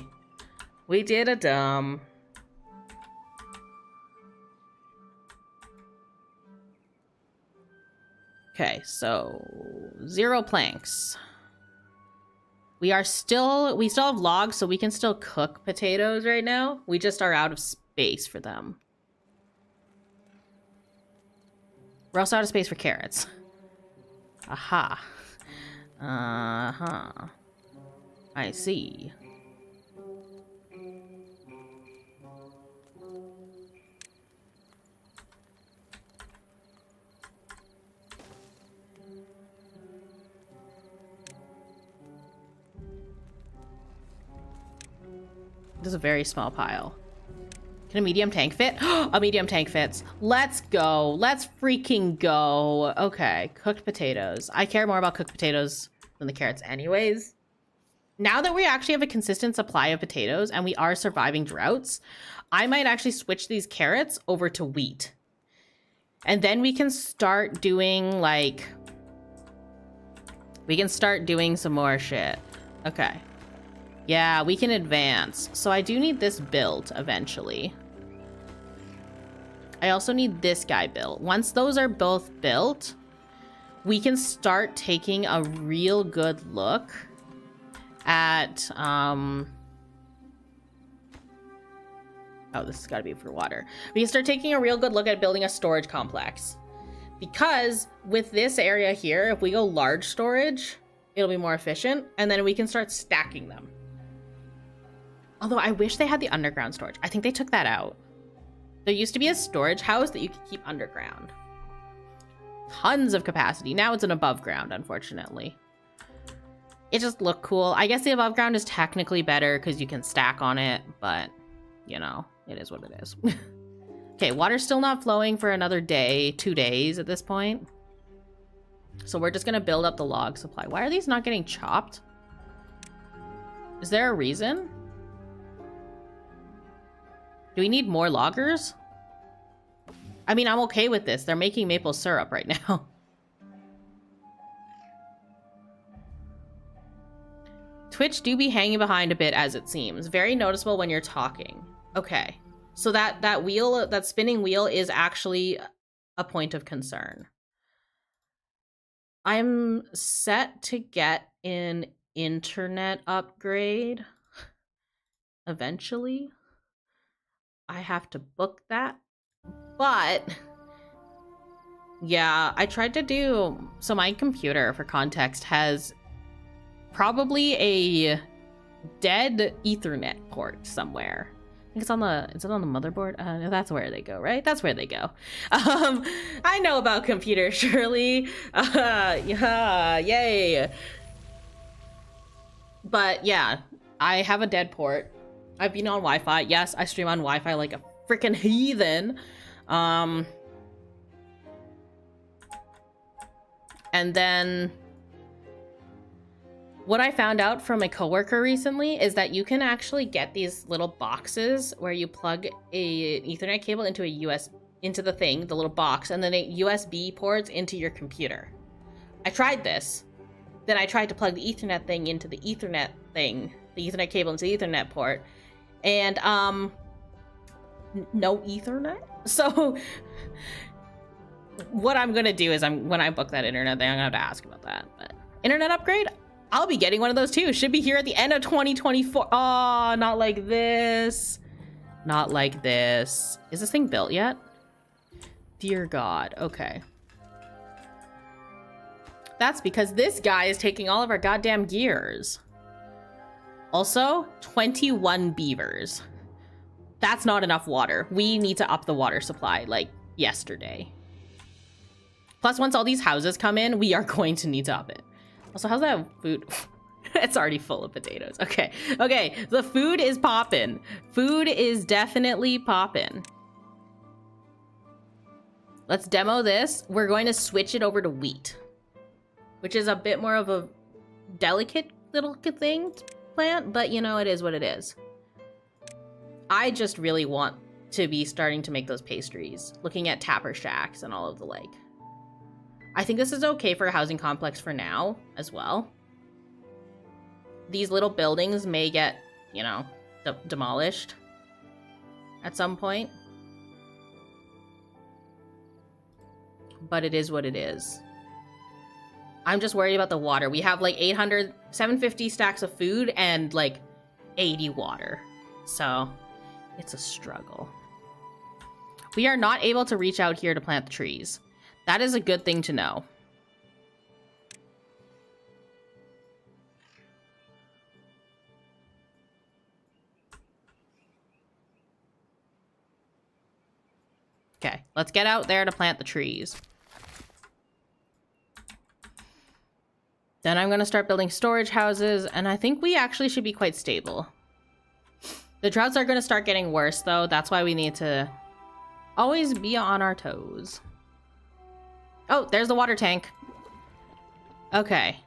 We did a dumb. Okay, so 0 planks. We still have logs, so we can still cook potatoes right now. We just are out of space for them. We're also out of space for carrots. Aha. Uh-huh. I see. This is a very small pile. Can a medium tank fit? A medium tank fits. Let's go. Let's freaking go. Okay, cooked potatoes. I care more about cooked potatoes than the carrots anyways. Now that we actually have a consistent supply of potatoes and we are surviving droughts, I might actually switch these carrots over to wheat. And then we can start doing like... We can start doing some more shit. Okay. Yeah, we can advance. So I do need this built eventually. I also need this guy built. Once those are both built, we can start taking a real good look at, oh, this has got to be for water. We can start taking a real good look at building a storage complex. Because with this area here, if we go large storage, it'll be more efficient. And then we can start stacking them. Although I wish they had the underground storage. I think they took that out. There used to be a storage house that you could keep underground. Tons of capacity. Now it's an above ground, unfortunately. It just looked cool. I guess the above ground is technically better because you can stack on it, but, you know, it is what it is. Okay, water's still not flowing for another day, 2 days at this point. So we're just going to build up the log supply. Why are these not getting chopped? Is there a reason? Do we need more loggers? I mean, I'm okay with this. They're making maple syrup right now. Twitch do be hanging behind a bit as it seems. Very noticeable when you're talking. Okay. So that wheel, that spinning wheel is actually a point of concern. I'm set to get an internet upgrade eventually. I have to book that, but yeah, I tried to do, so my computer, for context, has probably a dead Ethernet port somewhere. I think it's on the, is it on the motherboard? That's where they go, right? That's where they go. I know about computers, Shirley. Yeah, yay. But yeah, I have a dead port. I've been on Wi-Fi. Yes, I stream on Wi-Fi like a freaking heathen. And then what I found out from a coworker recently is that you can actually get these little boxes where you plug a Ethernet cable into into the thing, the little box, and then it USB ports into your computer. I tried this. Then I tried to plug the Ethernet thing into the Ethernet thing, the Ethernet cable into the Ethernet port. And, no Ethernet. So what I'm going to do is when I book that internet thing, I'm going to have to ask about that. But internet upgrade, I'll be getting one of those too. Should be here at the end of 2024. Oh, not like this. Not like this. Is this thing built yet? Dear God. Okay. That's because this guy is taking all of our goddamn gears. Also, 21 beavers. That's not enough water. We need to up the water supply, like, yesterday. Plus, once all these houses come in, we are going to need to up it. Also, how's that food? It's already full of potatoes. Okay, okay, the food is poppin'. Food is definitely poppin'. Let's demo this. We're going to switch it over to wheat, which is a bit more of a delicate little thing to plant, but you know, it is what it is. I just really want to be starting to make those pastries, looking at tapper shacks and all of the like. I think this is okay for a housing complex for now as well. These little buildings may get, you know, demolished at some point. But it is what it is. I'm just worried about the water. We have like 750 stacks of food and like 80 water. So it's a struggle. We are not able to reach out here to plant the trees. That is a good thing to know. Okay, let's get out there to plant the trees. Then I'm going to start building storage houses, and I think we actually should be quite stable. The droughts are going to start getting worse, though. That's why we need to always be on our toes. Oh, there's the water tank. Okay.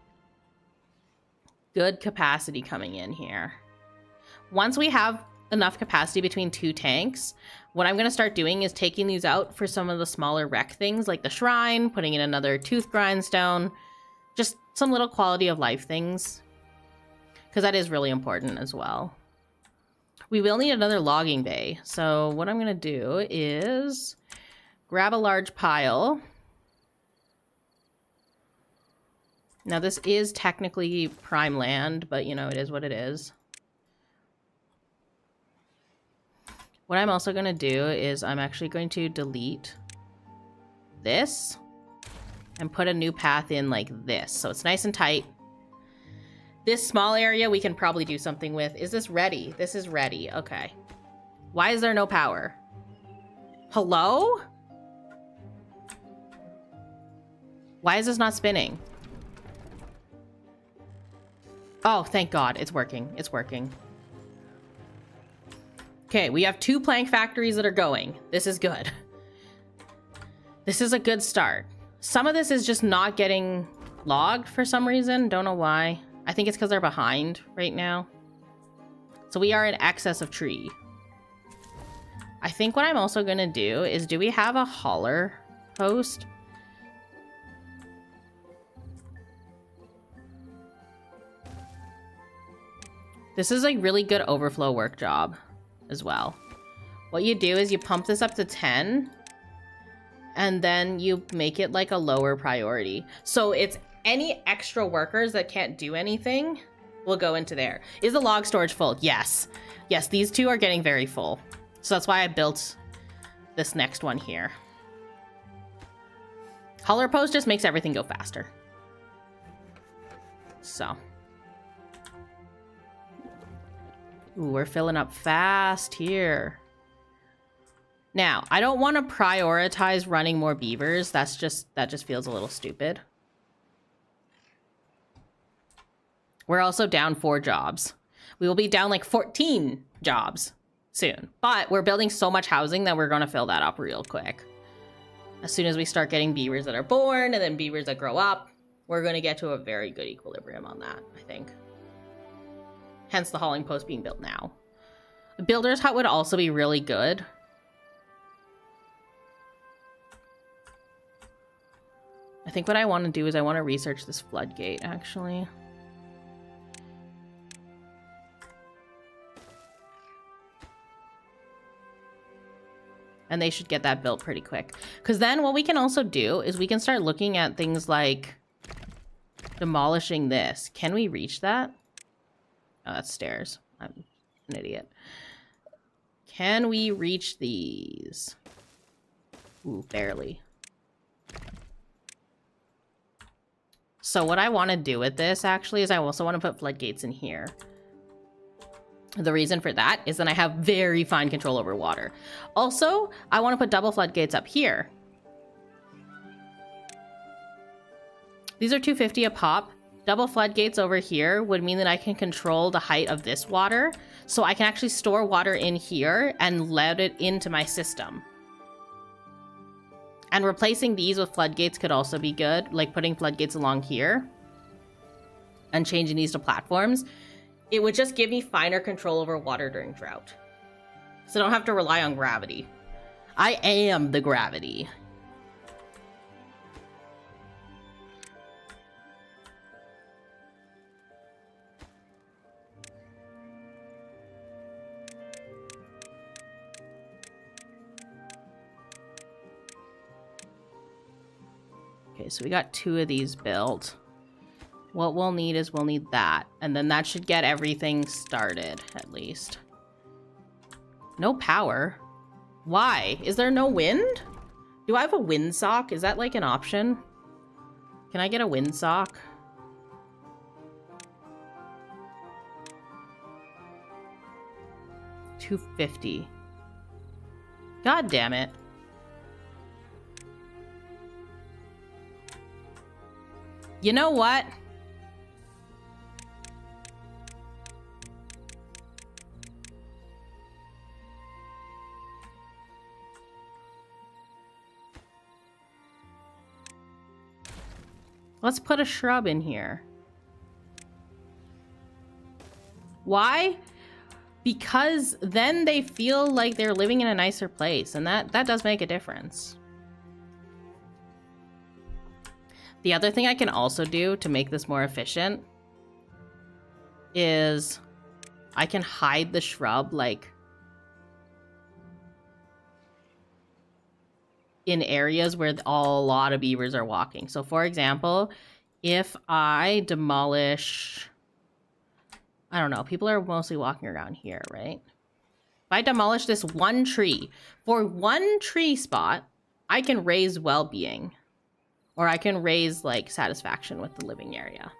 Good capacity coming in here. Once we have enough capacity between 2 tanks, what I'm going to start doing is taking these out for some of the smaller wreck things, like the shrine, putting in another tooth grindstone, just some little quality of life things, because that is really important as well. We will need another logging bay, so what I'm going to do is grab a large pile. Now this is technically prime land, but you know, it is what it is. What I'm also going to do is I'm actually going to delete this and put a new path in like this. So it's nice and tight. This small area we can probably do something with. Is this ready? This is ready. Okay. Why is there no power? Hello? Why is this not spinning? Oh, thank God. It's working. It's working. Okay, we have 2 plank factories that are going. This is good. This is a good start. Some of this is just not getting logged for some reason. Don't know why. I think it's because they're behind right now. So we are in excess of tree. I think what I'm also going to do is, do we have a hauler post? This is a really good overflow work job as well. What you do is you pump this up to 10 and then you make it like a lower priority. So it's any extra workers that can't do anything will go into there. Is the log storage full? Yes. Yes, these 2 are getting very full. So that's why I built this next one here. Hauler post just makes everything go faster. So. Ooh, we're filling up fast here. Now, I don't want to prioritize running more beavers. That just feels a little stupid. We're also down 4 jobs. We will be down like 14 jobs soon. But we're building so much housing that we're going to fill that up real quick. As soon as we start getting beavers that are born and then beavers that grow up, we're going to get to a very good equilibrium on that, I think. Hence the hauling post being built now. The builder's hut would also be really good. I think what I want to do is I want to research this floodgate, actually. And they should get that built pretty quick. Because then what we can also do is we can start looking at things like demolishing this. Can we reach that? Oh, that's stairs. I'm an idiot. Can we reach these? Ooh, barely. So what I want to do with this, actually, is I also want to put floodgates in here. The reason for that is then I have very fine control over water. Also, I want to put double floodgates up here. These are 250 a pop. Double floodgates over here would mean that I can control the height of this water. So I can actually store water in here and let it into my system. And replacing these with floodgates could also be good, like putting floodgates along here and changing these to platforms. It would just give me finer control over water during drought. So I don't have to rely on gravity. I am the gravity. Okay, so we got 2 of these built. What we'll need is we'll need that. And then that should get everything started, at least. No power. Why? Is there no wind? Do I have a windsock? Is that like an option? Can I get a windsock? $250. God damn it. You know what? Let's put a shrub in here. Why? Because then they feel like they're living in a nicer place, and that does make a difference. The other thing I can also do to make this more efficient is I can hide the shrub, like, in areas where a lot of beavers are walking. So for example, if I demolish, I don't know, people are mostly walking around here, right? If I demolish this one tree, for one tree spot, I can raise well-being, or I can raise like satisfaction with the living area.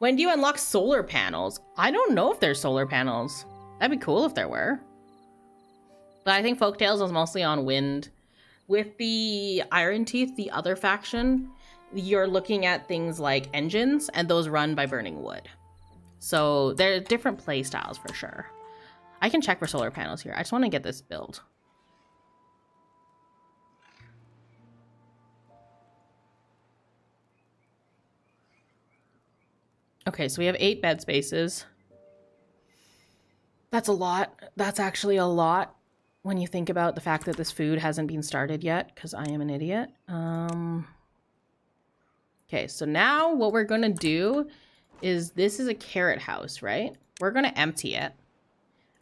When do you unlock solar panels? I don't know if there's solar panels. That'd be cool if there were. But I think Folktails is mostly on wind. With the Iron Teeth, the other faction, you're looking at things like engines, and those run by burning wood. So there are different play styles for sure. I can check for solar panels here. I just want to get this built. Okay, so we have 8 bed spaces. That's a lot. That's actually a lot when you think about the fact that this food hasn't been started yet, because I am an idiot. Okay, so now what we're gonna do is, this is a carrot house, right? We're gonna empty it,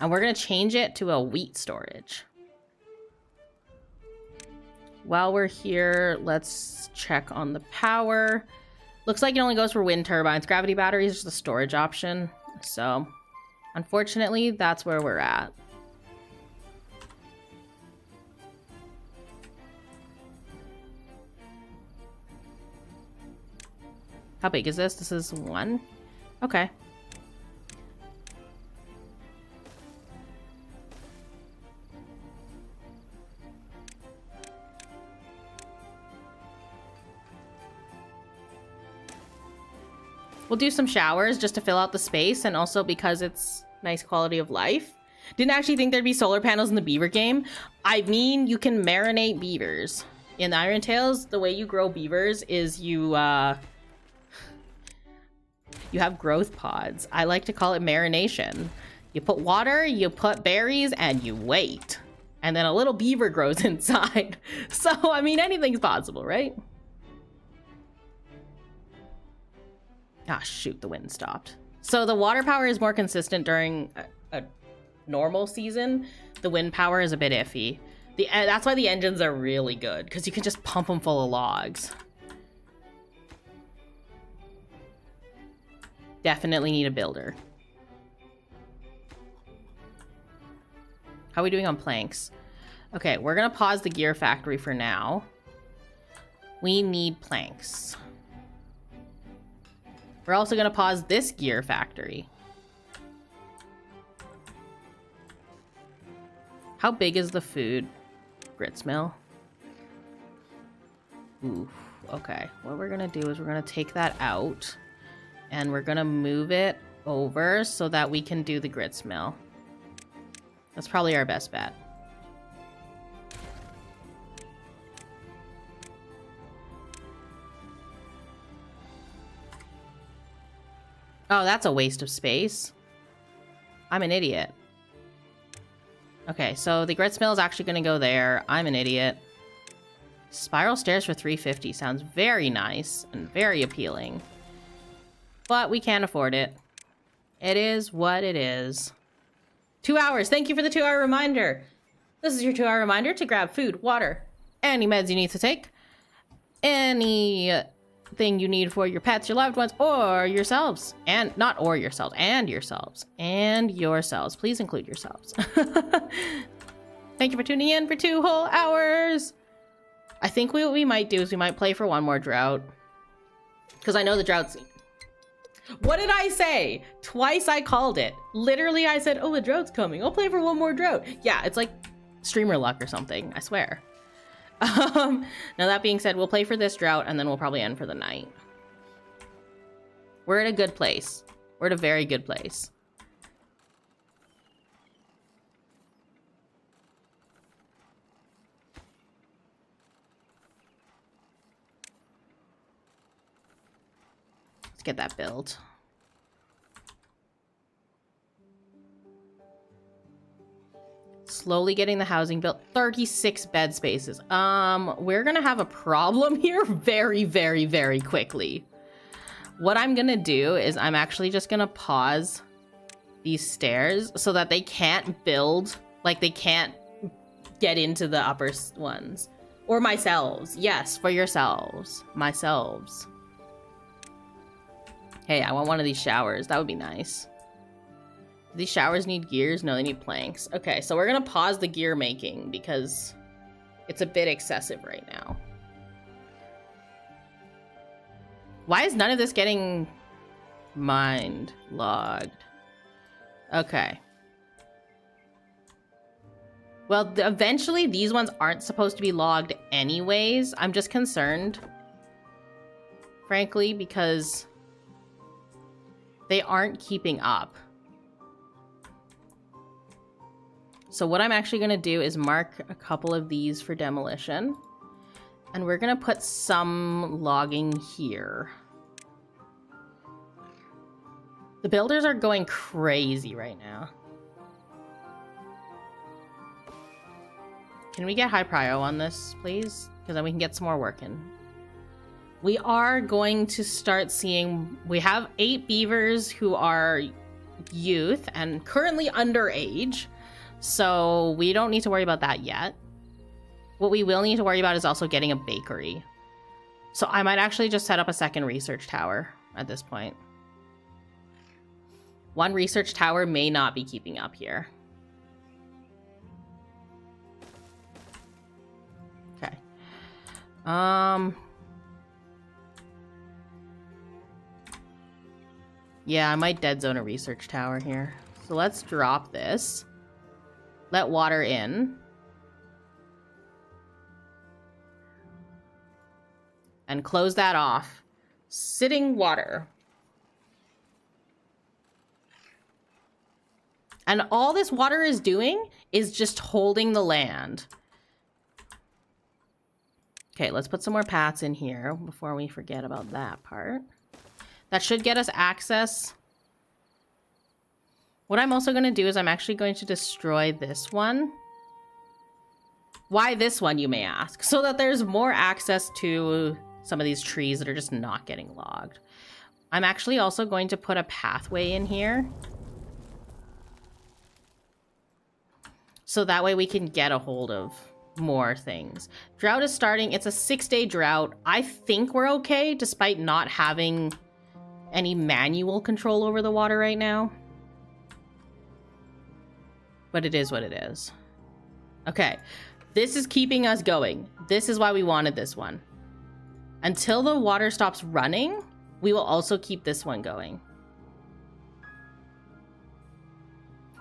and we're gonna change it to a wheat storage. While we're here, let's check on the power. Looks like it only goes for wind turbines. Gravity batteries is just a storage option. So, unfortunately, that's where we're at. How big is this? This is 1. Okay. We'll do some showers just to fill out the space, and also because it's nice quality of life. Didn't actually think there'd be solar panels in the beaver game. I mean, you can marinate beavers. In Iron Tales, the way you grow beavers is you have growth pods. I like to call it marination. You put water, you put berries, and you wait. And then a little beaver grows inside. So, I mean, anything's possible, right? Ah, shoot, the wind stopped. So the water power is more consistent during a normal season. The wind power is a bit iffy. That's why the engines are really good, because you can just pump them full of logs. Definitely need a builder. How are we doing on planks? Okay, we're gonna pause the gear factory for now. We need planks. We're also gonna pause this gear factory. How big is the food grits mill? Ooh, okay. What we're gonna do is we're gonna take that out, and we're gonna move it over so that we can do the grits mill. That's probably our best bet. Oh, that's a waste of space. I'm an idiot. Okay, so the grits mill is actually gonna go there. I'm an idiot. Spiral stairs for $350 sounds very nice and very appealing. But we can't afford it. It is what it is. 2 hours. Thank you for the 2-hour reminder. This is your 2-hour reminder to grab food, water, any meds you need to take, any thing you need for your pets, your loved ones, or yourselves. And not or yourselves, and yourselves. And yourselves. Please include yourselves. Thank you for tuning in for 2 whole hours. I think what we might do is we might play for one more drought. Because I know the droughts... What did I say? Twice I called it. Literally, I said, oh, the drought's coming. I'll play for one more drought. Yeah, it's like streamer luck or something. I swear. Now, that being said, we'll play for this drought, and then we'll probably end for the night. We're at a good place. We're at a very good place. Get that built. Slowly getting the housing built. 36 bed spaces. We're gonna have a problem here very, very, very quickly. What I'm gonna do is I'm actually just gonna pause these stairs so that they can't build, like they can't get into the upper ones. Or myself. Yes, for yourselves. Myselves. Hey, I want one of these showers. That would be nice. Do these showers need gears? No, they need planks. Okay, so we're gonna pause the gear making because it's a bit excessive right now. Why is none of this getting mined, logged? Okay. Well, eventually these ones aren't supposed to be logged anyways. I'm just concerned, frankly, because they aren't keeping up. So what I'm actually going to do is mark a couple of these for demolition. And we're going to put some logging here. The builders are going crazy right now. Can we get high prio on this, please? Because then we can get some more work in. We are going to start seeing, we have 8 beavers who are youth and currently underage, so we don't need to worry about that yet. What we will need to worry about is also getting a bakery. So I might actually just set up a second research tower at this point. One research tower may not be keeping up here. Okay. Yeah, I might dead zone a research tower here. So let's drop this. Let water in. And close that off. Sitting water. And all this water is doing is just holding the land. Okay, let's put some more paths in here before we forget about that part. That should get us access. What I'm also going to do is I'm actually going to destroy this one. Why this one, you may ask? So that there's more access to some of these trees that are just not getting logged. I'm actually also going to put a pathway in here. So that way we can get a hold of more things. Drought is starting. It's a 6-day drought. I think we're okay despite not having any manual control over the water right now. But it is what it is. Okay. This is keeping us going. This is why we wanted this one. Until the water stops running, we will also keep this one going.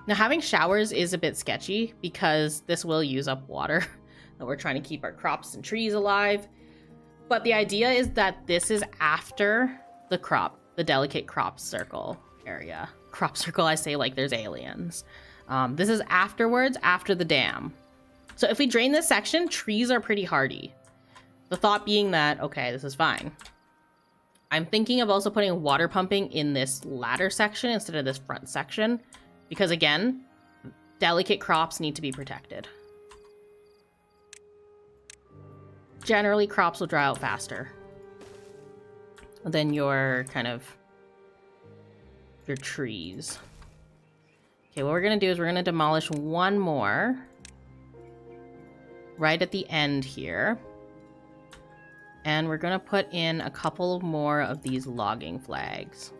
Now, having showers is a bit sketchy because this will use up water that we're trying to keep our crops and trees alive. But the idea is that this is after the crop, the delicate crop circle area. Crop circle, I say like there's aliens. This is afterwards, after the dam. So if we drain this section, trees are pretty hardy. The thought being that, okay, this is fine. I'm thinking of also putting water pumping in this latter section instead of this front section. Because again, delicate crops need to be protected. Generally, crops will dry out faster than your your trees. Okay, what we're gonna do is we're gonna demolish one more right at the end here. And we're gonna put in a couple more of these logging flags.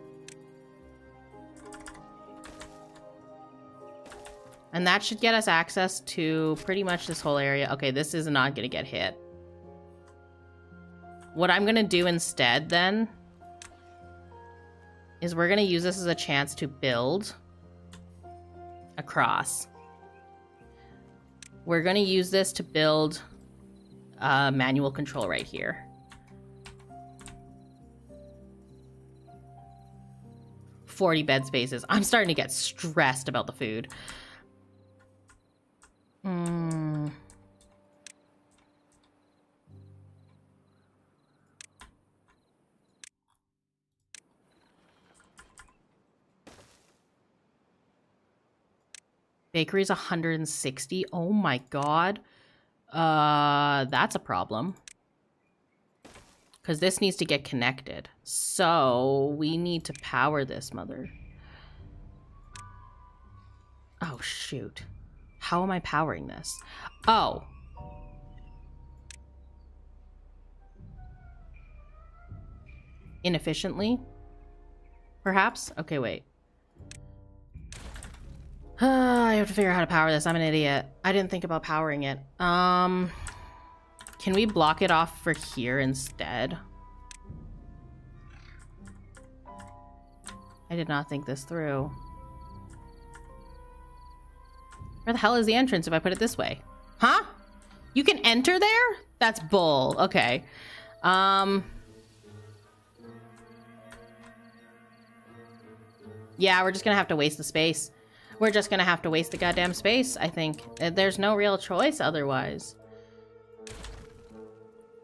And that should get us access to pretty much this whole area. Okay, this is not gonna get hit. What I'm gonna do instead then is we're gonna use this as a chance to build across. We're gonna use this to build manual control right here. $40 bed spaces. I'm starting to get stressed about the food. Bakery's 160. Oh my god. That's a problem. Because this needs to get connected. So we need to power this mother. Oh shoot. How am I powering this? Oh. Inefficiently? Perhaps? Okay, wait. I have to figure out how to power this. I'm an idiot. I didn't think about powering it. Can we block it off for here instead? I did not think this through. Where the hell is the entrance if I put it this way? Huh? You can enter there? That's bull. Okay. Yeah, we're just gonna have to waste the space. We're just gonna have to waste the goddamn space, I think. There's no real choice otherwise.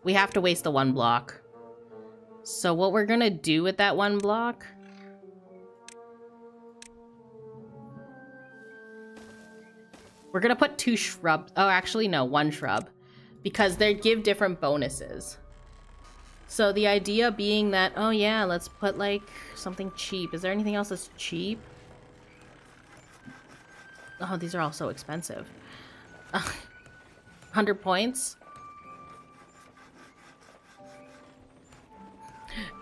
We have to waste the one block. So what we're gonna do with that one block... We're gonna put 2 shrubs. Oh, actually, no, 1 shrub. Because they give different bonuses. So the idea being that, oh yeah, let's put like something cheap. Is there anything else that's cheap? Oh, these are all so expensive. 100 points.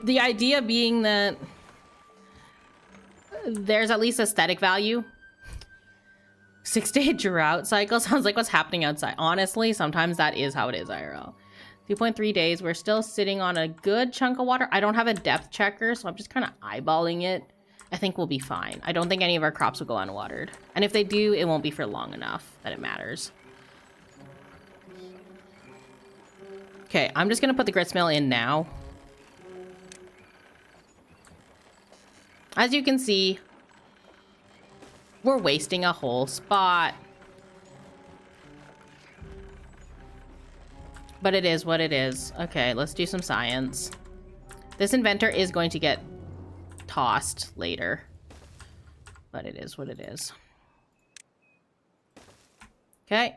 The idea being that there's at least aesthetic value. 6-day drought cycle sounds like what's happening outside. Honestly, sometimes that is how it is IRL. 2.3 days. We're still sitting on a good chunk of water. I don't have a depth checker, so I'm just kind of eyeballing it. I think we'll be fine. I don't think any of our crops will go unwatered. And if they do, it won't be for long enough that it matters. Okay, I'm just going to put the grist mill in now. As you can see, we're wasting a whole spot. But it is what it is. Okay, let's do some science. This inventor is going to get tossed later. But it is what it is. Okay.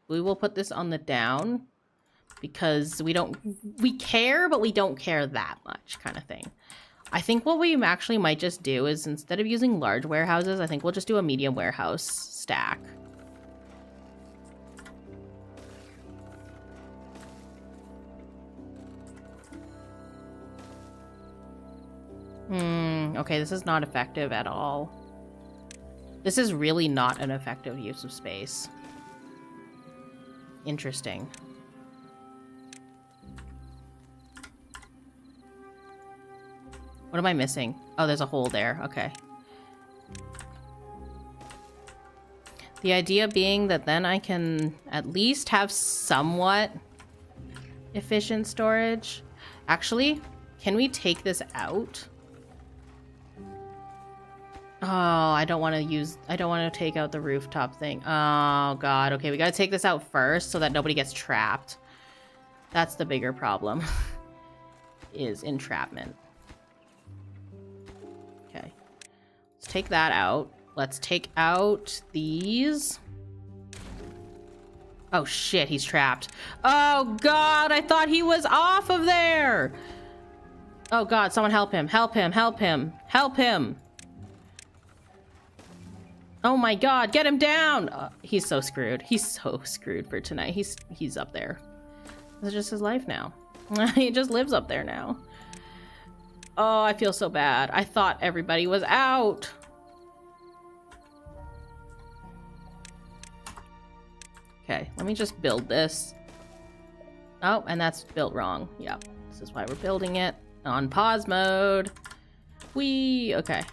We will put this on the down. Because we care, but we don't care that much kind of thing. I think what we actually might just do is instead of using large warehouses, I think we'll just do a medium warehouse stack. Okay, this is not effective at all. This is really not an effective use of space. Interesting. What am I missing? Oh, there's a hole there. Okay. The idea being that then I can at least have somewhat efficient storage. Actually, can we take this out? Oh, I don't want to take out the rooftop thing. Oh, God. Okay, we got to take this out first so that nobody gets trapped. That's the bigger problem. Is entrapment. Okay. Let's take that out. Let's take out these. Oh, shit. He's trapped. Oh, God. I thought he was off of there. Oh, God. Someone help him. Help him. Help him. Help him. Oh my god, get him down! He's so screwed. He's so screwed for tonight. He's up there. This is just his life now. He just lives up there now. Oh, I feel so bad. I thought everybody was out. Okay, let me just build this. Oh, and that's built wrong. Yep, this is why we're building it on pause mode. Okay.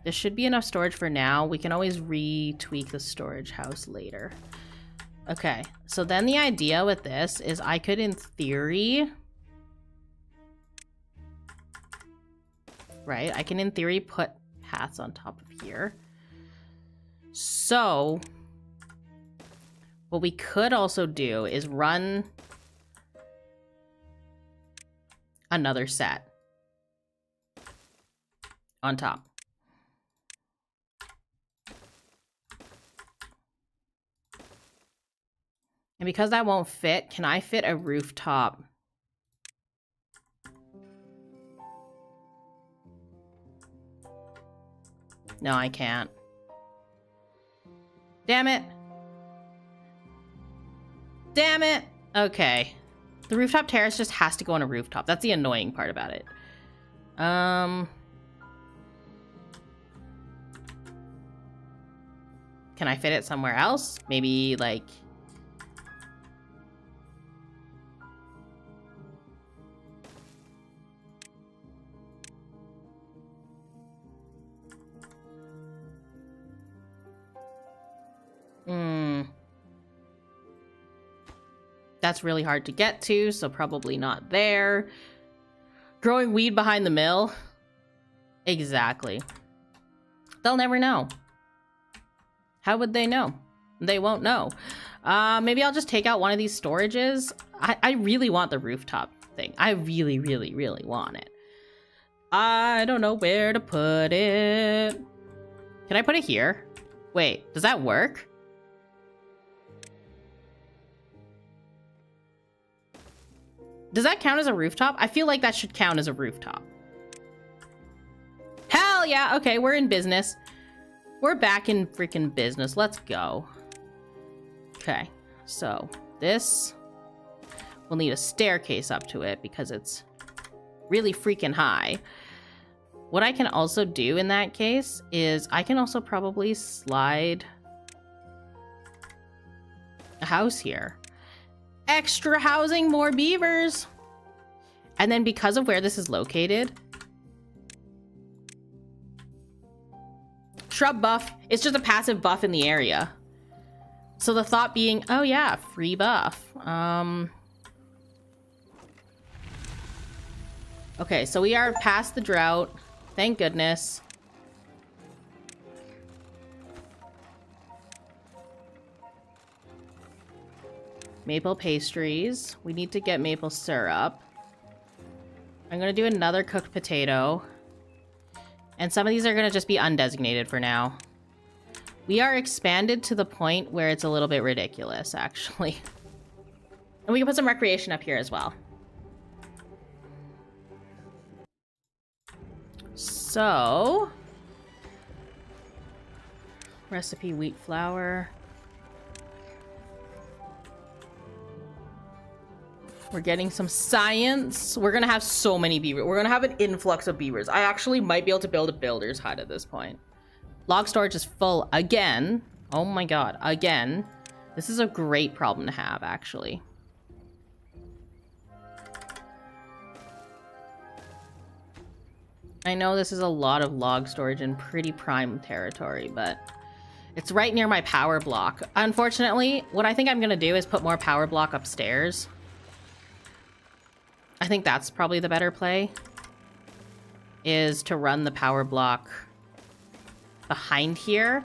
This should be enough storage for now. We can always retweak the storage house later. Okay, so then the idea with this is I could, in theory... Right, I can, in theory, put paths on top of here. So, what we could also do is run another set on top. And because that won't fit, can I fit a rooftop? No, I can't. Damn it. Damn it. Okay. The rooftop terrace just has to go on a rooftop. That's the annoying part about it. Can I fit it somewhere else? Maybe like... That's really hard to get to, so probably not there. Growing weed behind the mill? Exactly. They'll never know. How would they know? They won't know. Maybe I'll just take out one of these storages. I really want the rooftop thing. I really, really, really want it. I don't know where to put it. Can I put it here? Wait, does that work? Does that count as a rooftop? I feel like that should count as a rooftop. Hell yeah! Okay, we're in business. We're back in freaking business. Let's go. Okay, so this will need a staircase up to it because it's really freaking high. What I can also do in that case is I can also probably slide a house here. Extra housing, more beavers. And then because of where this is located, shrub buff, it's just a passive buff in the area. So the thought being, oh yeah, free buff. Okay, so we are past the drought. Thank goodness. Maple pastries. We need to get maple syrup. I'm gonna do another cooked potato. And some of these are gonna just be undesignated for now. We are expanded to the point where it's a little bit ridiculous, actually. And we can put some recreation up here as well. So... recipe wheat flour. We're getting some science. We're gonna have so many beavers. We're gonna have an influx of beavers. I actually might be able to build a builder's hut at this point. Log storage is full again. Oh my god, again. This is a great problem to have, actually. I know this is a lot of log storage in pretty prime territory, but it's right near my power block. Unfortunately, what I think I'm gonna do is put more power block upstairs. I think that's probably the better play, is to run the power block behind here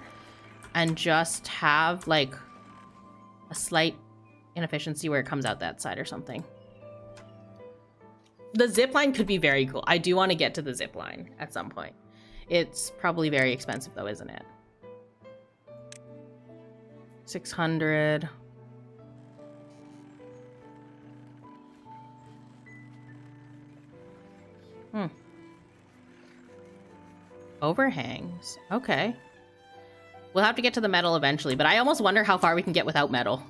and just have like a slight inefficiency where it comes out that side or something. The zip line could be very cool. I do want to get to the zip line at some point. It's probably very expensive though, isn't it? 600. Overhangs. Okay. We'll have to get to the metal eventually, but I almost wonder how far we can get without metal.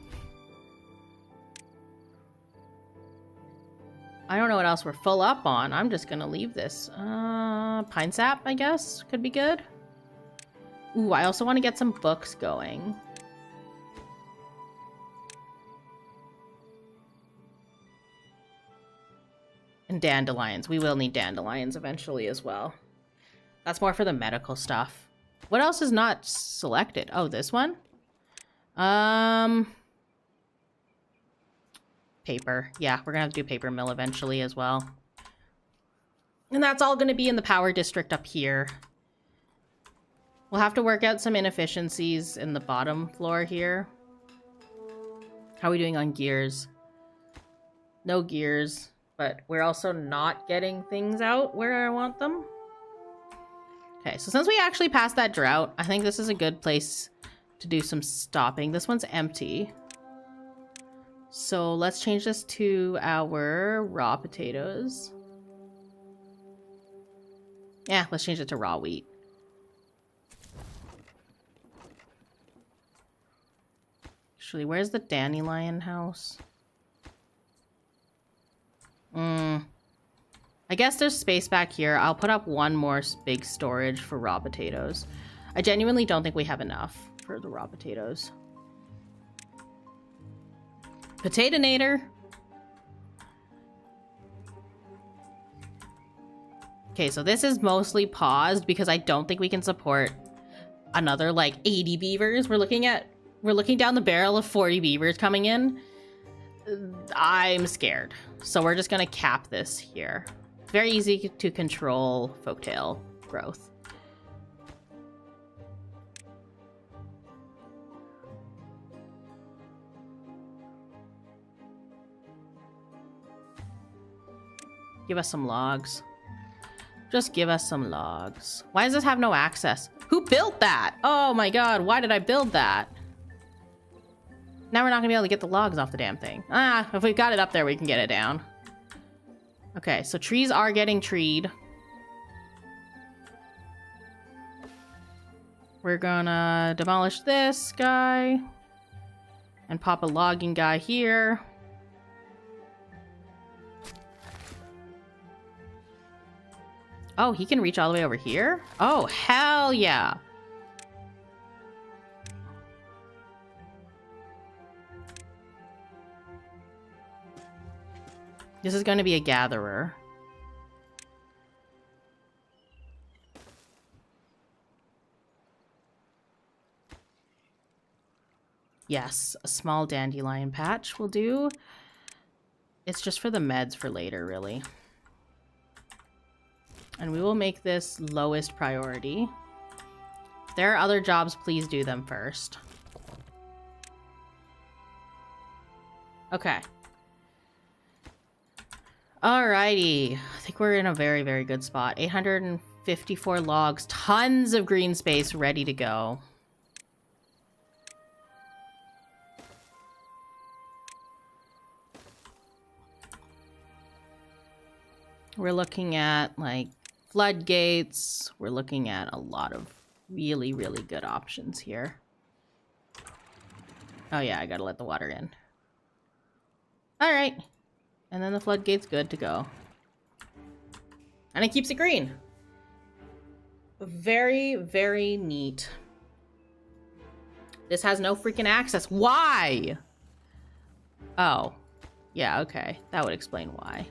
I don't know what else we're full up on. I'm just gonna leave this. Pine sap, I guess, could be good. Ooh, I also want to get some books going. And dandelions. We will need dandelions eventually as well. That's more for the medical stuff. What else is not selected? Oh, this one? Paper. Yeah, we're gonna have to do paper mill eventually as well. And that's all gonna be in the power district up here. We'll have to work out some inefficiencies in the bottom floor here. How are we doing on gears? No gears, but we're also not getting things out where I want them. Okay, so since we actually passed that drought, I think this is a good place to do some stopping. This one's empty. So let's change this to our raw potatoes. Yeah, let's change it to raw wheat. Actually, where's the dandelion house? I guess there's space back here. I'll put up one more big storage for raw potatoes. I genuinely don't think we have enough for the raw potatoes. Potatonator. Okay, so this is mostly paused because I don't think we can support another like 80 beavers. We're looking down the barrel of 40 beavers coming in. I'm scared. So we're just gonna cap this here. It's very easy to control folktail growth. Give us some logs. Just give us some logs. Why does this have no access? Who built that? Oh my god, why did I build that? Now we're not gonna be able to get the logs off the damn thing. Ah, if we've got it up there, we can get it down. Okay, so trees are getting treed. We're gonna demolish this guy. And pop a logging guy here. Oh, he can reach all the way over here? Oh, hell yeah. This is going to be a gatherer. Yes, a small dandelion patch will do. It's just for the meds for later, really. And we will make this lowest priority. If there are other jobs, please do them first. Okay. Alrighty. I think we're in a very, very good spot. 854 logs. Tons of green space ready to go. We're looking at, like, floodgates. We're looking at a lot of really, really good options here. Oh yeah, I gotta let the water in. Alright. And then the floodgate's good to go. And it keeps it green. Very, very neat. This has no freaking access. Why? Oh. Yeah, okay. That would explain why.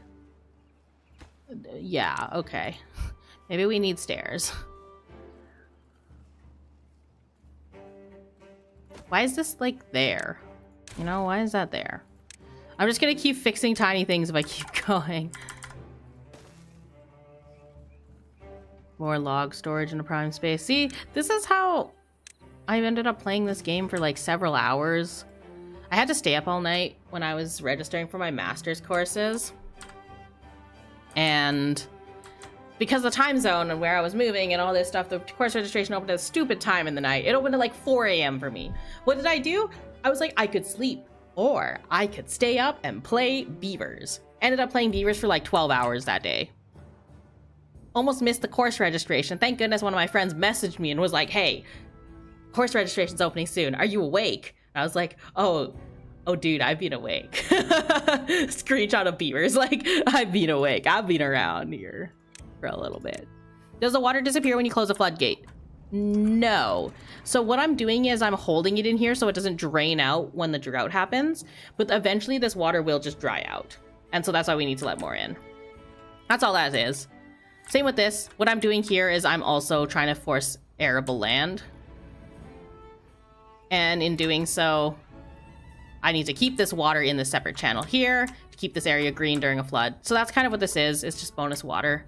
Yeah, okay. Maybe we need stairs. Why is this, like, there? You know, why is that there? I'm just gonna keep fixing tiny things if I keep going. More log storage in a prime space. See, this is how I ended up playing this game for, like, several hours. I had to stay up all night when I was registering for my master's courses. And because the time zone and where I was moving and all this stuff, the course registration opened at a stupid time in the night. It opened at like 4 a.m. for me. What did I do? I was like, I could sleep or I could stay up and play beavers. Ended up playing beavers for like 12 hours that day. Almost missed the course registration. Thank goodness one of my friends messaged me and was like, hey, course registration's opening soon. Are you awake? And I was like, oh, dude, I've been awake. Screenshot of beavers. Like, I've been awake. I've been around here for a little bit. Does the water disappear when you close a floodgate? No. So what I'm doing is I'm holding it in here so it doesn't drain out when the drought happens. But eventually this water will just dry out. And so that's why we need to let more in. That's all that is. Same with this. What I'm doing here is I'm also trying to force arable land. And in doing so, I need to keep this water in the separate channel here to keep this area green during a flood. So that's kind of what this is. It's just bonus water.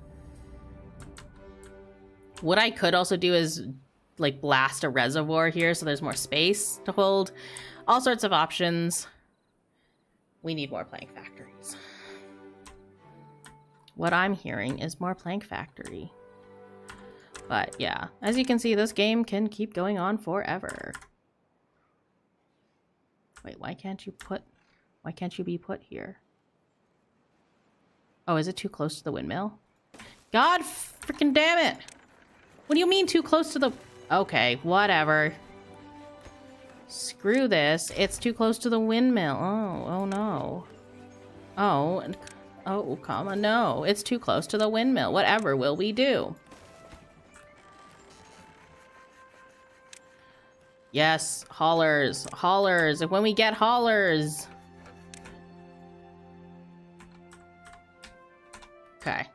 What I could also do is like blast a reservoir here so there's more space to hold. All sorts of options. We need more plank factories. What I'm hearing is more plank factory. But yeah, as you can see, this game can keep going on forever. Wait, why can't you be put here? Oh, is it too close to the windmill? God freaking damn it! What do you mean too close to the... Okay, whatever. Screw this. It's too close to the windmill. Oh no. Oh, comma, no. It's too close to the windmill. Whatever will we do? Yes, haulers. Haulers. When we get haulers. Okay.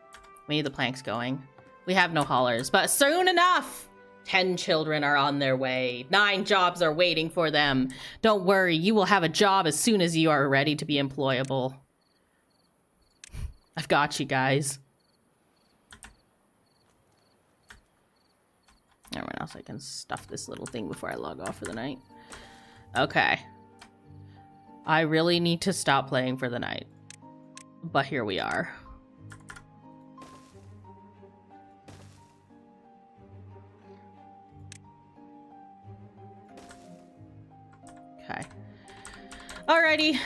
We need the planks going. We have no haulers, but soon enough, 10 children are on their way. 9 jobs are waiting for them. Don't worry, you will have a job as soon as you are ready to be employable. I've got you guys. Everyone else, I can stuff this little thing before I log off for the night. Okay. I really need to stop playing for the night. But here we are. Okay. Alrighty.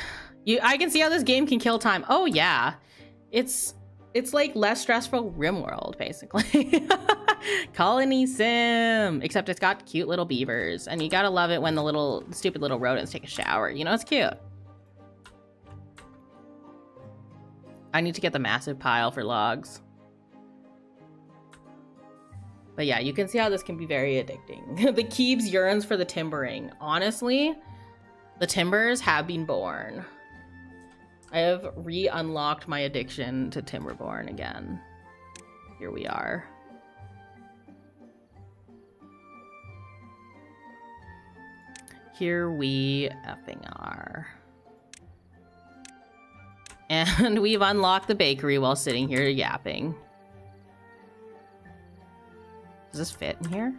I can see how this game can kill time. Oh yeah. It's like less stressful RimWorld, basically. Colony sim. Except it's got cute little beavers. And you gotta love it when the stupid little rodents take a shower. You know, it's cute. I need to get the massive pile for logs. But yeah, you can see how this can be very addicting. The Keebs yearns for the timbering. Honestly, the timbers have been born. I have re-unlocked my addiction to Timberborn again. Here we are. Here we effing are. And we've unlocked the bakery while sitting here yapping. Does this fit in here?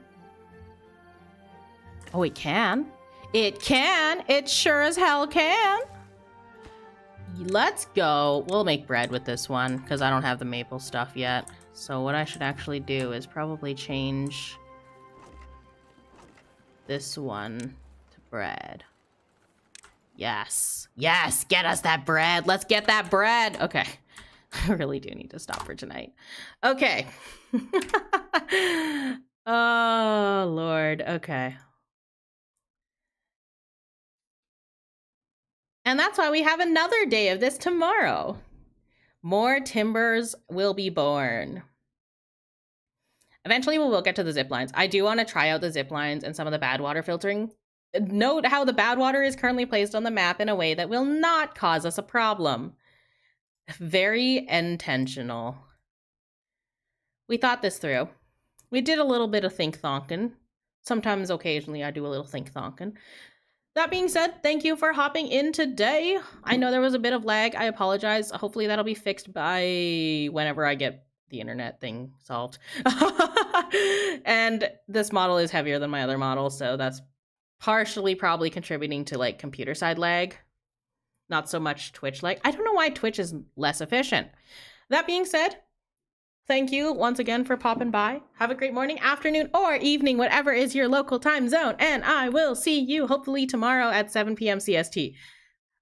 Oh, it can. It can. It sure as hell can. Let's go. We'll make bread with this one because I don't have the maple stuff yet. So what I should actually do is probably change this one to bread. Yes. Yes, get us that bread. Let's get that bread. Okay. I really do need to stop for tonight. Okay. Oh, Lord. Okay. And that's why we have another day of this tomorrow. More timbers will be born. Eventually, we will get to the zip lines. I do want to try out the zip lines and some of the bad water filtering. Note how the bad water is currently placed on the map in a way that will not cause us a problem. Very intentional. We thought this through. We did a little bit of think-thonking. Sometimes, occasionally, I do a little think-thonking. That being said, thank you for hopping in today. I know there was a bit of lag. I apologize. Hopefully that'll be fixed by whenever I get the internet thing solved. And this model is heavier than my other model, so that's partially probably contributing to like computer side lag. Not so much Twitch lag. I don't know why Twitch is less efficient. That being said, thank you once again for popping by. Have a great morning, afternoon, or evening, whatever is your local time zone. And I will see you hopefully tomorrow at 7 p.m. CST.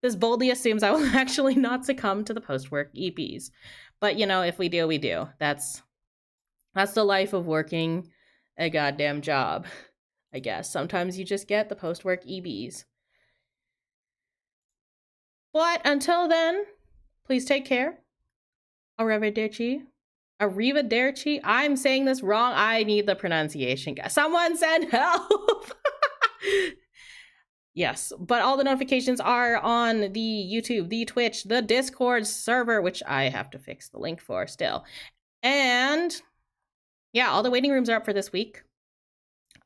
This boldly assumes I will actually not succumb to the post-work EPs. But, you know, if we do, we do. That's That's the life of working a goddamn job, I guess. Sometimes you just get the post-work EBs. But until then, please take care. Arrivederci. Arrivederci. I'm saying this wrong. I need the pronunciation, guys. Someone send help. Yes, but all the notifications are on the YouTube, the Twitch, the Discord server, which I have to fix the link for still. And yeah, all the waiting rooms are up for this week.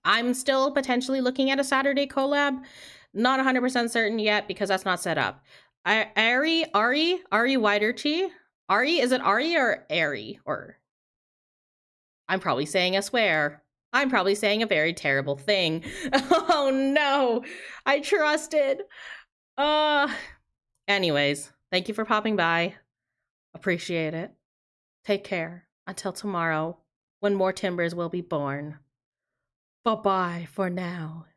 I'm still potentially looking at a Saturday collab. Not 100% certain yet because that's not set up. Ari Widerchi? Ari, is it Ari or Ari? Or I'm probably saying a swear. I'm probably saying a very terrible thing. Oh no, I trusted. Anyways, thank you for popping by. Appreciate it. Take care. Until tomorrow, when more timbers will be born. Bye-bye for now.